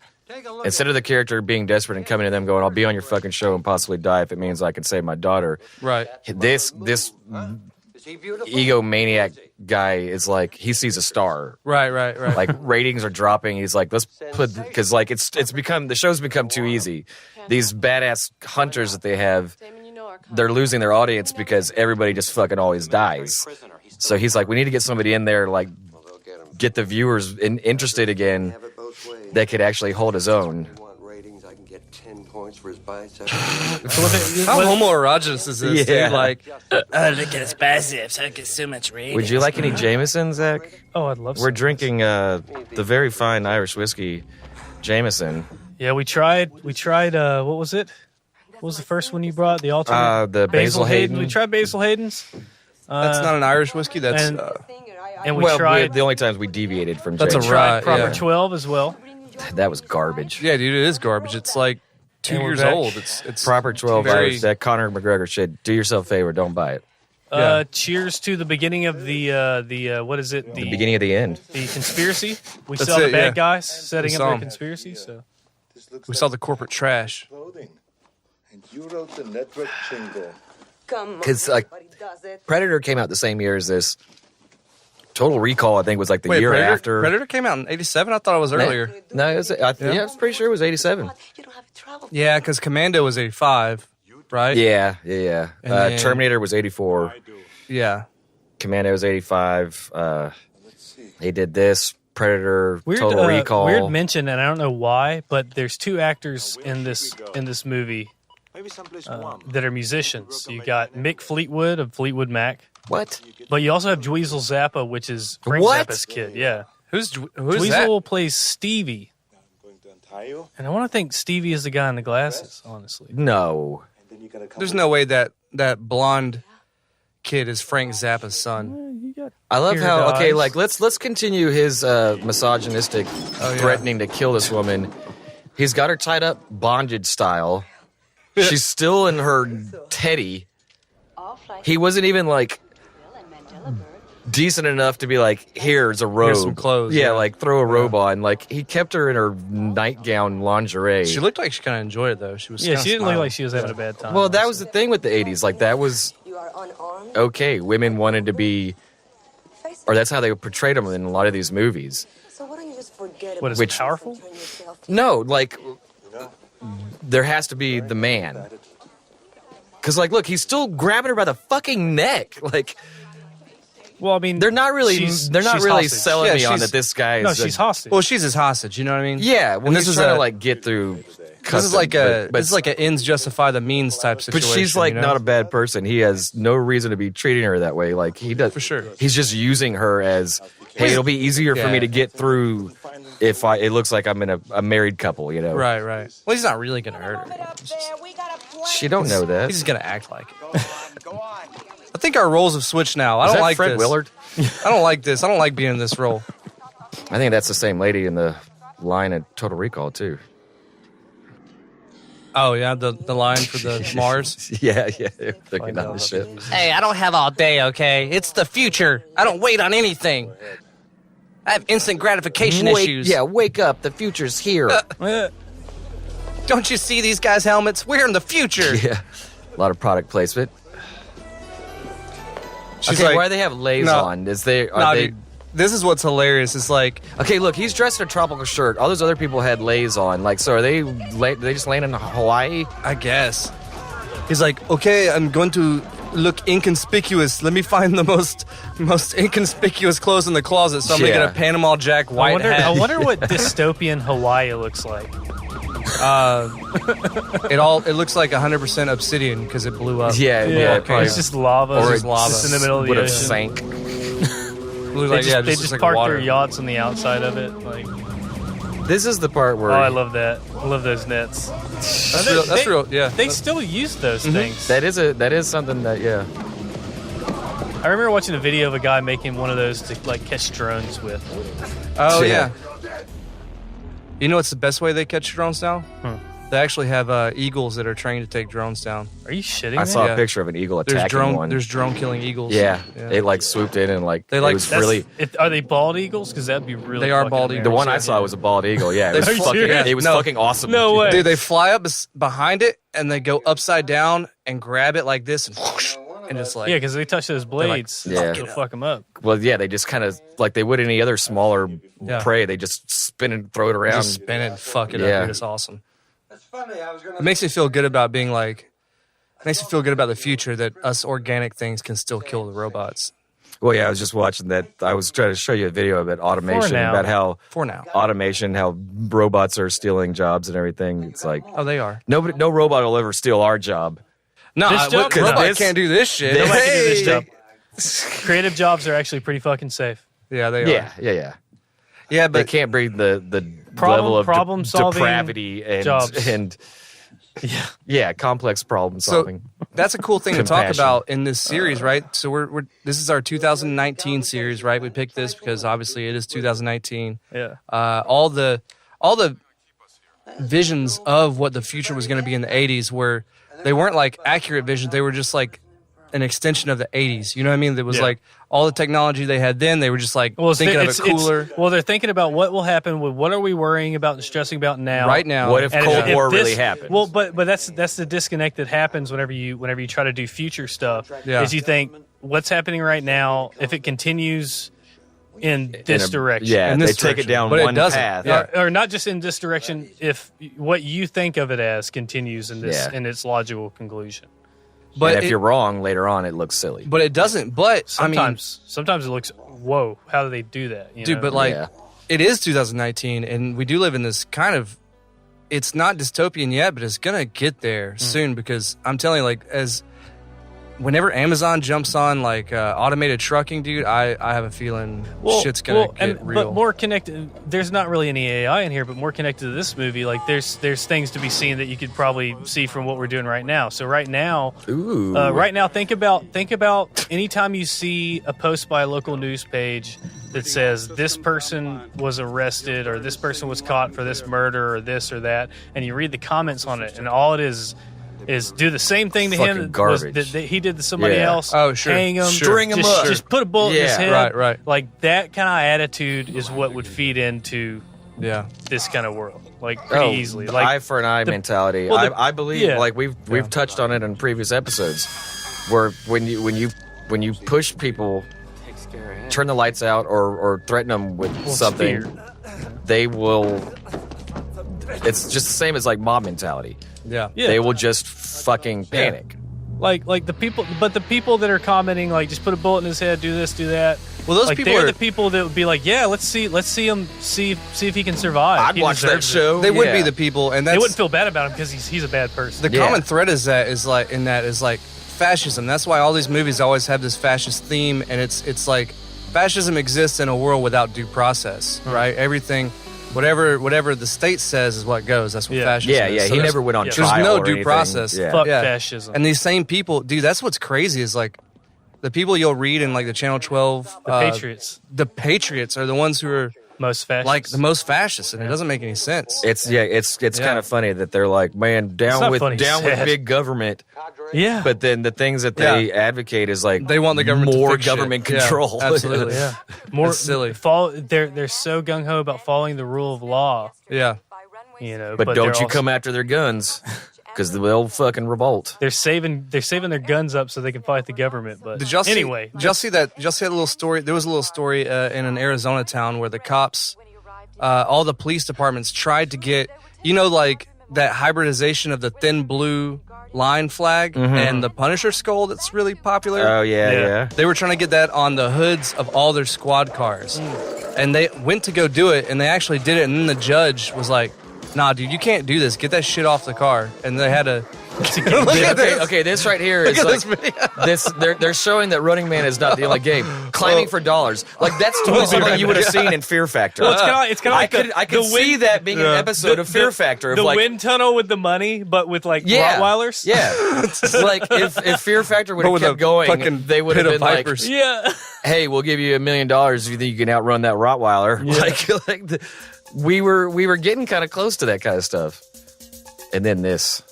S4: Instead of the character being desperate and coming to them going, "I'll be on your fucking show and possibly die if it means I can save my daughter."
S2: Right.
S4: This
S7: Is he beautiful?
S4: egomaniac guy is like, he sees a star.
S2: Right.
S4: Like ratings are dropping. He's like, let's put, because like it's become, the show's become too easy. These badass hunters that they have,
S8: Damon, you know our
S4: they're losing their audience because everybody just fucking always dies. So he's like, we need to get somebody in there, like get the viewers interested again,
S7: Have it both ways.
S4: that could actually hold his own.
S7: You want ratings? I can get 10 points for his bicep.
S2: How homoerogenous is this,
S4: Yeah.
S2: dude? Like,
S10: look at his biceps. I get so much rating.
S4: Would you like any Jameson, Zach?
S1: Oh, I'd love.
S4: We're
S1: some.
S4: drinking the very fine Irish whiskey, Jameson.
S1: Yeah, we tried. What was it? What was the first one you brought? The alternate.
S4: The Basil Hayden.
S1: We tried Basil Hayden's.
S2: that's not an Irish whiskey. That's
S1: And we
S4: Well,
S1: tried.
S4: the only times we deviated from
S2: That's a
S4: Jameson.
S2: rye.
S1: tried Proper
S2: yeah.
S1: 12 as well.
S4: That was garbage.
S2: yeah, dude. It is garbage. It's like 2
S1: And we're
S2: years
S1: back.
S2: old. It's
S4: Proper 12
S2: very-
S4: Irish. That Conor McGregor shit. Do yourself a favor. Don't buy it.
S2: Yeah.
S1: Cheers to the beginning of the what is it?
S4: The beginning of the end.
S1: The conspiracy. We
S2: That's
S1: saw the
S2: it,
S1: bad
S2: yeah.
S1: guys setting
S2: We
S1: up
S2: saw
S1: their
S2: 'em.
S1: conspiracy. So
S2: We saw the corporate trash.
S6: Clothing. And you wrote the network jingle.
S8: Come on.
S4: Because like
S8: Everybody does it.
S4: Predator came out the same year as this. Total Recall, I think, was like the year
S2: Predator,
S4: after.
S2: Predator came out in '87. I thought it was earlier.
S4: No, it was, I was pretty sure it was 87.
S8: You don't have to travel.
S2: Yeah, because Commando was '85, right?
S4: Yeah.
S2: And then-
S4: Terminator was 84.
S2: Yeah.
S4: Commando was 85. He did this. Predator,
S1: weird,
S4: Total Recall.
S1: weird mention, and I don't know why, but there's two actors in this movie
S6: Maybe someplace warm.
S1: that are musicians. You got Mick Fleetwood of Fleetwood Mac,
S4: What?
S1: but you also have Dweezil Zappa, which is Frank
S4: What?
S1: Zappa's kid. Yeah,
S2: Who's
S1: Dweezil
S2: that?
S1: plays Stevie,
S6: I'm going to untie you.
S1: and I want to think Stevie is the guy in the glasses. Honestly,
S4: No.
S6: And then you're going to come
S2: There's no way that blonde kid is Frank Zappa's son.
S4: I love
S1: Here
S4: how
S1: dies.
S4: like let's continue his misogynistic threatening to kill this woman. He's got her tied up bondage style. She's still in her teddy. He wasn't even like decent enough to be like, here's a robe.
S2: Here's some clothes,
S4: Yeah,
S2: yeah.
S4: like throw a robe on. Like he kept her in her nightgown lingerie.
S2: She looked like she kind of enjoyed it though. She was.
S1: yeah,
S2: kinda
S1: she didn't look
S2: smiling.
S1: like she was having a bad time.
S4: Well, that was the thing with the 80s. Like that was
S8: You are unarmed.
S4: okay. Women wanted to be, or that's how they portrayed them in a lot of these movies.
S8: So why don't you just forget
S1: What
S8: about
S1: is
S4: Which-
S1: powerful?
S8: turn yourself
S4: No, like there has to be the man. Cause like, look, he's still grabbing her by the fucking neck. Like
S1: Well, I mean,
S4: they're not really
S1: she's
S4: selling
S2: Yeah,
S4: me on
S2: she's-
S4: that this guy is.
S1: No,
S4: a-
S1: she's hostage.
S2: Well, she's his hostage. You know what I mean?
S4: Yeah, well,
S2: And
S4: he's
S2: this is
S4: trying
S2: a-
S4: to like get through
S2: This is like an ends justify the means type
S4: But
S2: situation.
S4: she's like
S2: you know?
S4: not a bad person. He has no reason to be treating her that way. Like he does
S2: For sure.
S4: He's just using her as, hey, it'll be easier for me to get through if it looks like I'm in a married couple, you know?
S2: Right. Well, he's not really gonna hurt her.
S4: She don't know that.
S2: He's just gonna act like it. I think our roles have switched now. I
S4: Is
S2: don't
S4: that
S2: like
S4: Fred
S2: this.
S4: Willard?
S2: I don't like this. I don't like being in this role.
S4: I think that's the same lady in the line at Total Recall too.
S2: Oh yeah, the line for the Mars.
S4: Yeah, they're looking on the ship.
S10: Hey, I don't have all day, okay? It's the future. I don't wait on anything. I have instant gratification issues.
S4: Yeah, wake up. The future's here.
S2: Don't you see these guys' helmets? We're in the future.
S4: Yeah, a lot of product placement.
S2: She's
S4: Okay,
S2: like,
S4: why do they have lays
S2: no.
S4: on? Are they?
S2: Dude, this is what's hilarious. It's like,
S4: Okay, look, he's dressed in a tropical shirt. All those other people had lays on. Like, so are they just laying in Hawaii?
S2: I guess. He's like, okay, I'm going to look inconspicuous. Let me find the most inconspicuous clothes in the closet. So I'm making a Panama Jack white hat.
S1: I wonder what dystopian Hawaii looks like.
S2: It looks like 100% obsidian because it blew up.
S4: Yeah, probably.
S1: It's just lava.
S4: Or
S1: It's just in the middle of the
S4: would have
S1: ocean.
S4: sank.
S1: They just
S2: like
S1: park
S2: water.
S1: their yachts on the outside of it. Like,
S4: This is the part where
S1: I love that. I love those nets.
S2: That's real. Yeah.
S1: They still use those things.
S4: that is something that
S1: I remember watching a video of a guy making one of those to like catch drones with.
S2: Oh
S4: Yeah.
S2: yeah. You know what's the best way they catch drones now? They actually have eagles that are trained to take drones down.
S1: Are you shitting me?
S4: I saw
S2: Yeah.
S4: a picture of an eagle
S2: There's
S4: attacking one.
S2: There's drone killing eagles.
S4: Yeah, they like swooped in and like
S2: They
S4: it
S2: like-
S4: was
S1: That's-
S4: really.
S1: Are they bald eagles? Because that'd be really.
S2: They are
S1: fucking
S2: bald
S1: rare.
S4: The one I
S2: Yeah.
S4: saw was a bald eagle. Yeah, it was
S2: Are you
S4: fucking.
S2: serious?
S4: It was
S2: No.
S4: fucking awesome.
S1: No way.
S2: Dude, they fly up behind it and they go upside down and grab it like this and whoosh, and just like
S1: Yeah, because they touch those blades.
S4: Yeah.
S1: They'll fuck them up.
S4: Well, yeah, they just kind of like they would any other smaller
S2: Yeah.
S4: prey. They just spin and throw it around.
S2: just spin it and fuck it
S4: Yeah.
S2: up. Dude, it's awesome.
S7: That's funny. I was gonna.
S2: It makes me feel good about being like. It makes me feel good about the future that us organic things can still kill the robots.
S4: Well, yeah, I was just watching that. I was trying to show you a video about automation,
S1: now.
S4: about how
S2: For now.
S4: automation, how robots are stealing jobs and everything. It's like
S2: Oh, they are.
S4: no robot will ever steal our job.
S2: No,
S1: This job?
S2: because robot
S4: This-
S2: can't do this shit.
S1: Nobody can do this
S2: Hey!
S1: job. Creative jobs are actually pretty fucking safe.
S2: Yeah, they are.
S4: Yeah.
S2: Yeah,
S4: They
S2: but
S4: can't breathe the
S1: Problem-
S4: level of
S1: problem-solving
S4: depravity and
S1: jobs.
S4: and complex problem
S2: so
S4: solving.
S2: that's a cool thing to talk
S4: Compassion.
S2: about in this series, right? So we're this is our 2019 series, right? We picked this because obviously it is 2019.
S1: Yeah.
S2: All the visions of what the future was going to be in the 80s were they weren't like accurate visions. They were just like an extension of the 80s. You know what I mean? There was
S1: Yeah.
S2: like all the technology they had then. They were just like thinking of it cooler
S1: they're thinking about what will happen with what are we worrying about and stressing about now.
S2: right now.
S4: What if
S1: And
S4: Cold War
S1: this-
S4: really happened?
S1: Well, but that's the disconnect that happens whenever you try to do future stuff.
S2: Yeah.
S1: Is you think what's happening right now, if it continues in this direction.
S4: Yeah,
S2: In
S4: they
S2: this
S4: take it
S2: direction.
S4: down
S2: But it
S4: one
S2: doesn't.
S4: path.
S2: Yeah.
S1: Or not just in this direction, if what you think of it as continues in this
S4: Yeah.
S1: in its logical conclusion.
S2: but
S4: and if
S2: it,
S4: you're wrong later on, it looks silly.
S2: but it doesn't. But
S1: Sometimes it looks, whoa, how do they do that? You
S2: dude,
S1: know?
S2: but like
S4: Yeah.
S2: it is 2019 and we do live in this kind of it's not dystopian yet, but it's gonna get there soon because I'm telling you, like as whenever Amazon jumps on like automated trucking, dude, I have a feeling shit's gonna get real.
S1: But more connected. There's not really any AI in here, but more connected to this movie. Like there's things to be seen that you could probably see from what we're doing right now. So right now, think about anytime you see a post by a local news page that says this person was arrested or this person was caught for this murder or this or that, and you read the comments on it, and all it is do the same thing to
S4: Fucking
S1: him
S4: garbage.
S1: that he did to somebody
S4: Yeah.
S1: else.
S2: Oh, sure.
S1: Hang him,
S2: Sure.
S4: String him up.
S1: just put a bullet in his
S4: Yeah.
S1: head.
S2: Right.
S1: Like that kind of attitude is what would feed into
S2: yeah.
S1: this kind of world, like pretty easily. Like
S4: eye for an eye mentality.
S1: well, the-
S4: I believe,
S1: yeah.
S4: like we've touched on it in previous episodes, where when you push people, turn the lights out or threaten them with something,
S1: fear.
S4: they will. It's just the same as like mob mentality.
S2: Yeah.
S1: Yeah.
S4: They will just fucking panic.
S1: like the people, but the people that are commenting like just put a bullet in his head, do this, do that.
S2: Well, those
S1: like
S2: people
S1: they're
S2: are
S1: the people that would be like, yeah, let's see him see if he can survive.
S4: I'd
S1: He
S4: watch that
S1: deserves it.
S4: show.
S2: they would
S4: Yeah.
S2: be the people, and
S1: They
S2: that's
S1: wouldn't feel bad about him because he's a bad person.
S2: the common thread is like fascism. That's why all these movies always have this fascist theme, and it's like fascism exists in a world without due process, right? Everything, whatever the state says is what goes. That's what fascism
S4: Yeah,
S2: is.
S4: yeah.
S2: So
S4: He
S2: there's-
S4: never went on
S1: there's
S4: trial.
S2: There's no
S4: or
S2: due
S4: anything.
S2: process.
S4: Yeah.
S1: Fuck fascism.
S2: And these same people, dude, that's what's crazy is like the people you'll read in like the Channel 12.
S1: The Patriots,
S2: The Patriots are the ones who are
S1: most fascist.
S2: like the most fascist, and it doesn't make any sense.
S4: It's kind of funny that they're like, man, down
S1: not
S4: with
S1: funny,
S4: with
S1: sad.
S4: big government,
S1: yeah,
S4: but then the things that they advocate is like
S2: They want the government to
S4: more
S2: fix shit.
S4: government
S2: Yeah,
S4: control.
S2: absolutely.
S1: yeah, more
S2: It's silly.
S1: They're so gung ho about following the rule of law,
S2: Yeah.
S1: you know.
S4: but
S1: they're
S4: don't you
S1: also-
S4: come after their guns because they'll fucking revolt.
S1: They're saving their guns up so they can fight the government. But
S2: Did y'all see,
S1: anyway,
S2: Did y'all see that little story? There was a little story in an Arizona town where the cops, all the police departments tried to get, like that hybridization of the thin blue line flag and the Punisher skull that's really popular.
S4: Oh yeah.
S2: They were trying to get that on the hoods of all their squad cars. And they went to go do it, and they actually did it, and then the judge was like, nah, dude, you can't do this. Get that shit off the car. And they had to...
S4: Okay, this right here is like this. They're showing that Running Man is not the only game. Climbing for dollars, like that's totally something you would have seen in Fear Factor.
S1: Well, it's kind of like
S4: I could see that being an episode of Fear Factor. Of
S1: the
S4: like,
S1: wind tunnel with the money, but with like
S4: yeah,
S1: Rottweilers.
S4: Yeah, like if Fear Factor would have
S2: with
S4: kept
S2: a
S4: going,
S2: fucking
S4: they would have
S2: pit of
S4: been like,
S2: vipers.
S1: Yeah.
S4: "Hey, we'll give you $1 million if you think you can outrun that Rottweiler." Yeah. We were getting kind of close to that kind of stuff, and then this.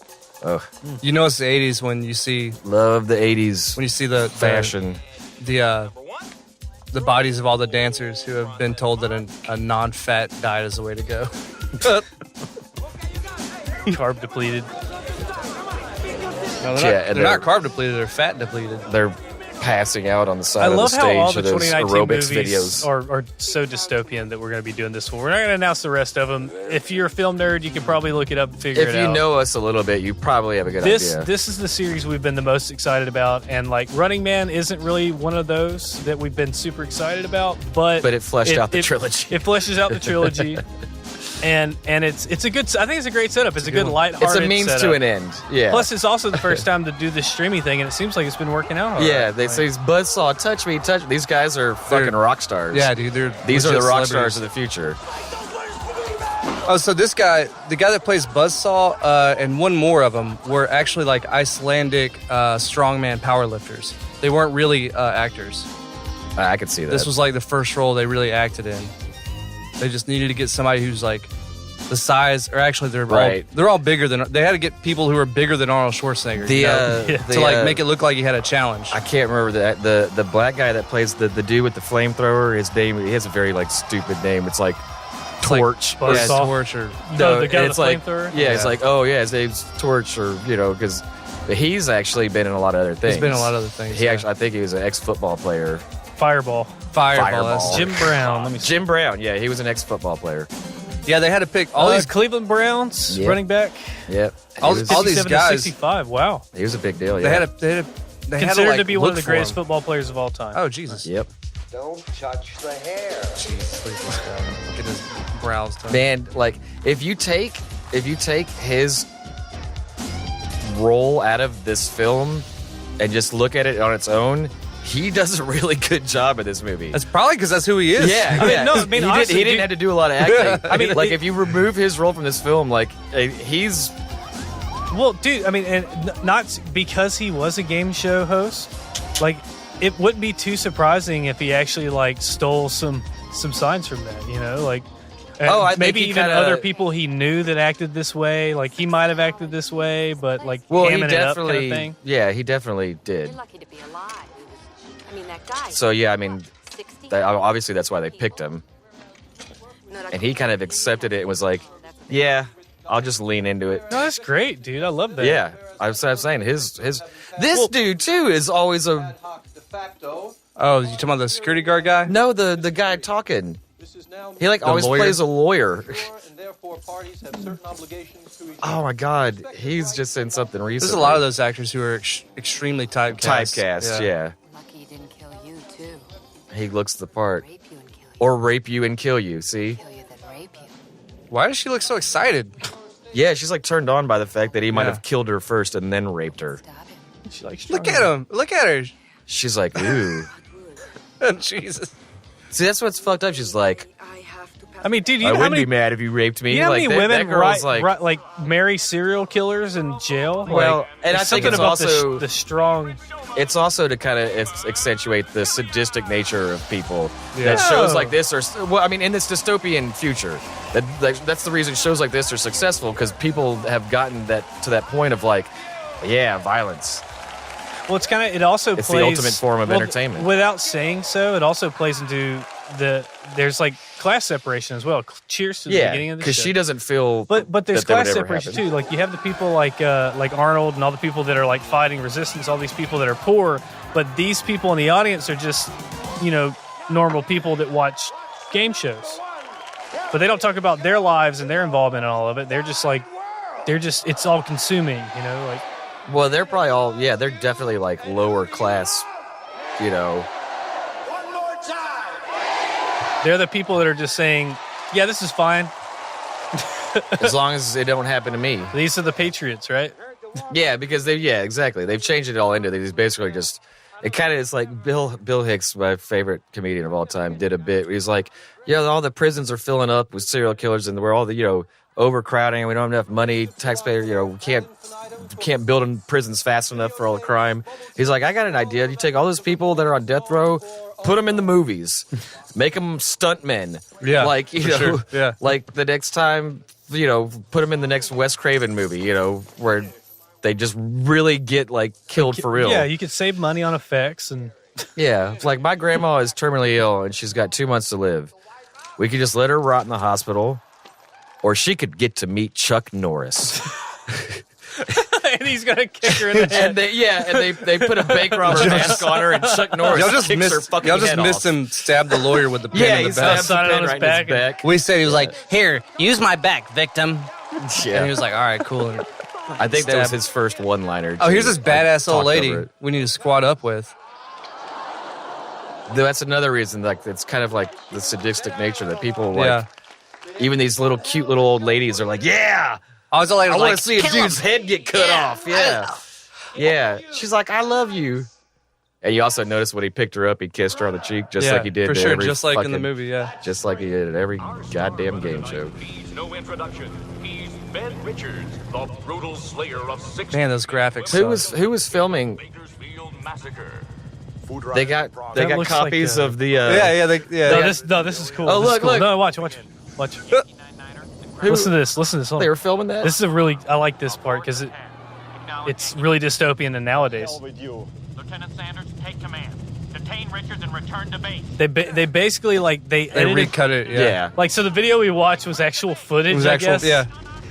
S4: Oh,
S2: You know it's the 80s when you see
S4: love the '80s
S2: when you see the
S4: fashion.
S2: the bodies of all the dancers who have been told that a non-fat diet is the way to go.
S1: Carb depleted.
S2: No,
S4: Yeah,
S2: they're not carb depleted, they're fat depleted.
S4: They're passing out on the side
S1: I
S4: of the
S1: love
S4: stage
S1: how all the
S4: of those
S1: 2019
S4: aerobics
S1: movies
S4: videos.
S1: are so dystopian that we're going to be doing this for. We're not going to announce the rest of them. If you're a film nerd, you can probably look it up and figure it
S4: If
S1: out.
S4: you know us a little bit, you probably have a good idea.
S1: This is the series we've been the most excited about, and like Running Man isn't really one of those that we've been super excited about, but
S4: it fleshed out the trilogy.
S1: It fleshes out the trilogy, and it's a good. I think it's a great setup. It's a good lighthearted.
S4: It's a means
S1: setup.
S4: to an end. Yeah.
S1: Plus, it's also the first time to do this streamy thing, and it seems like it's been working out. all
S4: yeah,
S1: right.
S4: they say Buzzsaw, touch me, touch. These guys are fucking rock stars.
S2: Yeah, dude,
S4: These are the
S2: legit
S4: rock
S2: celebrities.
S4: stars of the future.
S2: Oh, so this guy, the guy that plays Buzzsaw, and one more of them were actually like Icelandic strongman powerlifters. They weren't really actors.
S4: I could see that.
S2: This was like the first role they really acted in. They just needed to get somebody who's like the size, or actually they're all bigger than. They had to get people who are bigger than Arnold Schwarzenegger. to like make it look like he had a challenge.
S4: I can't remember the black guy that plays the dude with the flamethrower. His name, he has a very like stupid name. It's like Torch.
S1: Like
S2: yeah,
S1: Buzzsaw.
S2: Torch or
S1: No, the guy with
S4: it's
S1: the
S4: like,
S1: flamethrower?
S4: Yeah, it's like, oh yeah, his name's Torch, or because he's actually been in a lot of other things.
S2: He's been in a lot of other things.
S4: He
S2: yeah.
S4: actually, I think he was an ex-football player.
S1: Fireball.
S2: Fireball. That's-
S1: Jim Brown. Let me see.
S4: Jim Brown, yeah, he was an ex-football player.
S2: Yeah, they had to pick
S1: All these Cleveland Browns
S4: Yep.
S1: running back.
S4: Yep.
S2: All
S4: He was,
S2: these
S1: 57 to
S2: guys-
S1: 65. Wow.
S4: he was a big deal. Yeah.
S2: They had to
S1: Considered
S2: like,
S1: to be one of
S2: look
S1: the
S2: for
S1: greatest
S2: him.
S1: football players of all time.
S2: Oh Jesus!
S4: Yep.
S7: Don't touch the hair.
S2: Jeez, look at this guy. Look at his brows. Done.
S4: Man, like if you take his role out of this film and just look at it on its own, he does a really good job in this movie.
S2: That's probably because that's who he is.
S4: Yeah,
S1: I mean,
S4: yeah.
S1: no, I mean, honestly,
S4: he didn't
S1: dude-
S4: have to do a lot of acting.
S1: I mean,
S4: like if you remove his role from this film, like he's
S1: Well, dude, I mean, and not because he was a game show host. Like, it wouldn't be too surprising if he actually like stole some signs from that. You know, like.
S4: Oh, I think
S1: maybe
S4: he
S1: even
S4: kinda-
S1: other people he knew that acted this way. Like he might have acted this way, but like
S4: well, he
S1: hamming it up kind
S4: definitely
S1: of thing.
S4: yeah, he definitely did.
S8: You're lucky to be alive. I mean, that guy.
S4: So yeah, I mean,
S8: 60?
S4: obviously that's why they picked him, and he kind of accepted it and was like, yeah, I'll just lean into it.
S1: No, that's great, dude. I love that.
S4: Yeah, I'm saying his this dude too is always a
S2: Oh, you talking about the security guard guy?
S4: no the guy talking. He like always
S2: lawyer?
S4: plays a lawyer. Oh my god, he's just in something recently.
S2: There's a lot of those actors who are extremely typecast.
S4: typecast. Yeah.
S8: Lucky he didn't kill you, too.
S4: He looks the part.
S8: Rape you and kill you.
S4: Or rape you and kill you, see?
S8: Kill you, then rape you.
S2: Why does she look so excited?
S4: Yeah, she's like turned on by the fact that he might
S2: Yeah.
S4: have killed her first and then raped her.
S8: Stab him.
S1: She likes
S2: Look at him. Look at her.
S4: She's like, ooh.
S2: Jesus.
S4: See, that's what's fucked up. She's like,
S1: I mean, dude, you
S4: I
S1: know how
S4: wouldn't
S1: many,
S4: be mad if you raped me.
S1: you know how
S4: like,
S1: many
S4: that
S1: women
S4: girl's
S1: like marry serial killers in jail?
S4: Well,
S1: like,
S4: and I
S1: there's
S4: think
S1: something
S4: it's
S1: about
S4: also-
S1: the strong.
S4: It's also to kind of accentuate the sadistic nature of people.
S2: Yeah.
S4: That shows like this are, well, I mean, in this dystopian future, that's the reason shows like this are successful, because people have gotten to that point of like, yeah, violence.
S1: Well, it's kind of. It also
S4: It's the
S1: plays
S4: ultimate form of entertainment.
S1: Without saying so, it also plays into there's like class separation as well. Cheers to the
S4: Yeah,
S1: beginning of the show.
S4: because she doesn't feel.
S1: But there's
S4: that that would
S1: class
S4: ever
S1: separation
S4: happen.
S1: too. Like you have the people like Arnold and all the people that are like fighting resistance. All these people that are poor, but these people in the audience are just normal people that watch game shows. But they don't talk about their lives and their involvement in all of it. They're just it's all consuming. Like.
S4: Well, they're probably all. Yeah, they're definitely like lower class.
S1: They're the people that are just saying, yeah, this is fine.
S4: As long as it don't happen to me.
S1: These are the patriots, right?
S4: Yeah, because exactly. They've changed it all into these basically just. It kind of is like Bill Hicks, my favorite comedian of all time, did a bit. He's like, all the prisons are filling up with serial killers, and we're all overcrowding, and we don't have enough money. Taxpayer, we can't build in prisons fast enough for all the crime. He's like, I got an idea. You take all those people that are on death row, put them in the movies, make them stuntmen.
S2: Yeah,
S4: like
S2: sure. Yeah.
S4: like the next time, put them in the next Wes Craven movie. Where they just really get like killed for real.
S1: Yeah, you could save money on effects and.
S4: Yeah, it's like my grandma is terminally ill and she's got 2 months to live. We could just let her rot in the hospital, or she could get to meet Chuck Norris.
S1: And he's gonna kick her in the head.
S4: And they put a bank robber mask on her, and Chuck Norris kicks her fucking head
S2: missed
S4: off.
S2: him stab the lawyer with the pen in
S4: he
S2: the back.
S4: stabs the pen
S1: on his
S4: right
S1: back
S4: in his back.
S2: We said
S10: He was like, here, use my back, victim.
S4: Yeah.
S10: And he was like, all right, cool. And
S4: I think that was
S10: stab.
S4: his first one-liner.
S2: Oh, here's
S4: too.
S2: this badass
S4: I
S2: old
S4: talked
S2: lady
S4: over it.
S2: we need to squat up with.
S4: That's another reason, like, it's kind of like the sadistic nature that people like.
S2: Yeah.
S4: Even these little cute little old ladies are like, yeah,
S10: I was like,
S4: I want to see a
S10: kill
S4: dude's
S10: him.
S4: head get cut off. Yeah. Yeah. She's like, I love you. And you also notice when he picked her up, he kissed her on the cheek, just
S2: Yeah,
S4: like he did
S2: for
S4: to
S2: sure,
S4: every
S2: just like in the
S4: fucking-
S2: movie, yeah.
S4: Just like he did at every goddamn game show.
S11: No introduction. He's Ben Richards, the brutal slayer of 6
S2: Man, those graphics.
S4: Who was filming?
S11: Bakersfield Massacre.
S4: They got
S1: looks
S4: copies
S1: like,
S4: of the.
S2: Yeah.
S1: This is cool.
S4: Oh,
S1: This is
S4: look,
S1: cool.
S4: look.
S1: No, watch. Listen to this.
S4: They were filming that.
S1: This is I like this part because it's really dystopian and nowadays.
S11: Lieutenant Sanders, take command. Detain Richards and return to base.
S1: They basically
S2: They
S1: edited,
S2: recut it, yeah.
S4: Yeah.
S1: so the video we watched was actual footage.
S2: It was
S1: I
S2: actual,
S1: guess.
S2: yeah.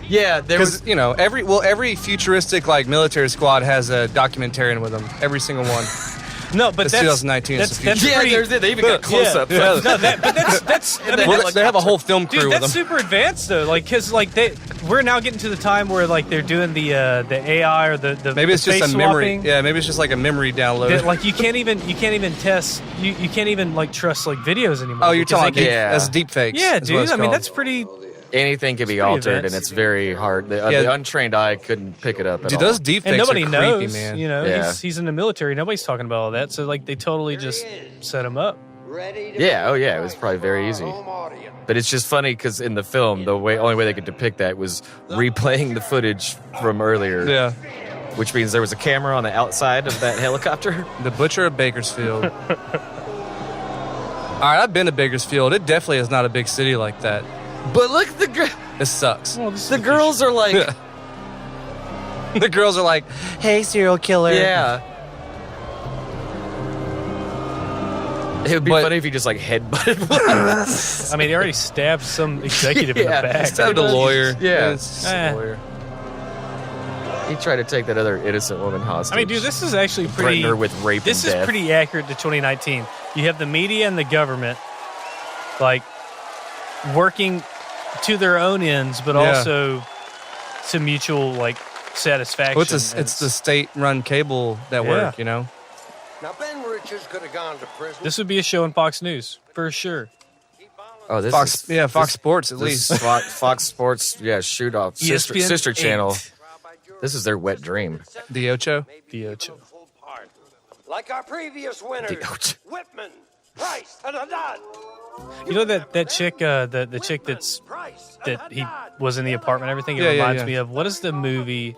S4: Yeah, there was.
S2: Because, every futuristic, military squad has a documentarian with them. Every single one.
S1: No, but
S2: It's
S1: that's
S2: 2019, it's
S1: That's,
S2: the
S1: that's
S2: future.
S4: Yeah,
S1: pretty,
S4: there's it. They even got close up.
S2: Yeah.
S1: No, that's. I mean,
S2: Well, they have a whole film crew
S1: dude,
S2: with
S1: that's
S2: them.
S1: super advanced though. Because we're now getting to the time where they're doing the AI or the
S2: Maybe it's
S1: the
S2: just
S1: face
S2: a memory.
S1: swapping.
S2: Yeah, maybe it's just like a memory download.
S1: That, you can't even test. You can't even trust videos anymore.
S2: Oh, you're
S1: because
S2: talking
S1: they
S2: about
S1: can-
S4: Yeah.
S2: that's deep fakes.
S1: Yeah,
S2: is what
S1: dude.
S2: it's
S1: I mean,
S2: called.
S1: that's pretty.
S4: Anything can be
S1: pretty
S4: altered,
S1: advanced.
S4: and it's very hard. The untrained eye couldn't pick it up at
S2: Dude,
S4: all.
S2: those deep
S1: And
S2: fakes
S1: nobody
S2: are
S1: knows.
S2: creepy, man.
S4: Yeah.
S1: He's in the military. Nobody's talking about all that. So they totally just set him up.
S7: Ready to
S4: Yeah, it was probably very easy. But it's just funny because in the film, only way they could depict that was replaying the footage from earlier.
S2: Yeah.
S4: Which means there was a camera on the outside of that helicopter.
S2: The Butcher of Bakersfield. All right, I've been to Bakersfield. It definitely is not a big city like that.
S4: But look,
S2: This sucks.
S4: the girls are like,
S2: The girls are like, hey, serial killer.
S4: yeah. It would be
S2: But-
S4: funny if he just headbutted one.
S1: I mean, he already stabbed some executive in
S4: Yeah,
S1: the back.
S2: Stabbed a lawyer.
S4: Yeah.
S2: It's just a lawyer.
S4: He tried to take that other innocent woman hostage.
S1: I mean, dude, this is actually pretty.
S4: Threatened her with rape
S1: This
S4: and
S1: is
S4: death.
S1: pretty accurate to 2019. You have the media and the government, working to their own ends, but
S2: Yeah.
S1: also to mutual satisfaction.
S2: Well, it's the state-run cable network,
S1: Yeah.
S7: Now, Ben
S5: Richards could have gone to prison.
S1: This would be a show on Fox News for sure.
S4: Oh, this
S2: Fox,
S4: is,
S2: yeah, Fox
S4: this-
S2: Sports at
S4: this
S2: least.
S4: Fox Sports, yeah, shoot off sister,
S1: ESPN
S4: sister
S1: 8.
S4: channel. This is their wet dream.
S2: The Ocho.
S1: The Ocho.
S5: Like our previous winners,
S4: The Ocho.
S5: Whitman, Price, and Haddad.
S1: You know that chick, the chick that he was in the apartment and everything? It
S2: Yeah,
S1: reminds
S2: yeah.
S1: me of, what is the movie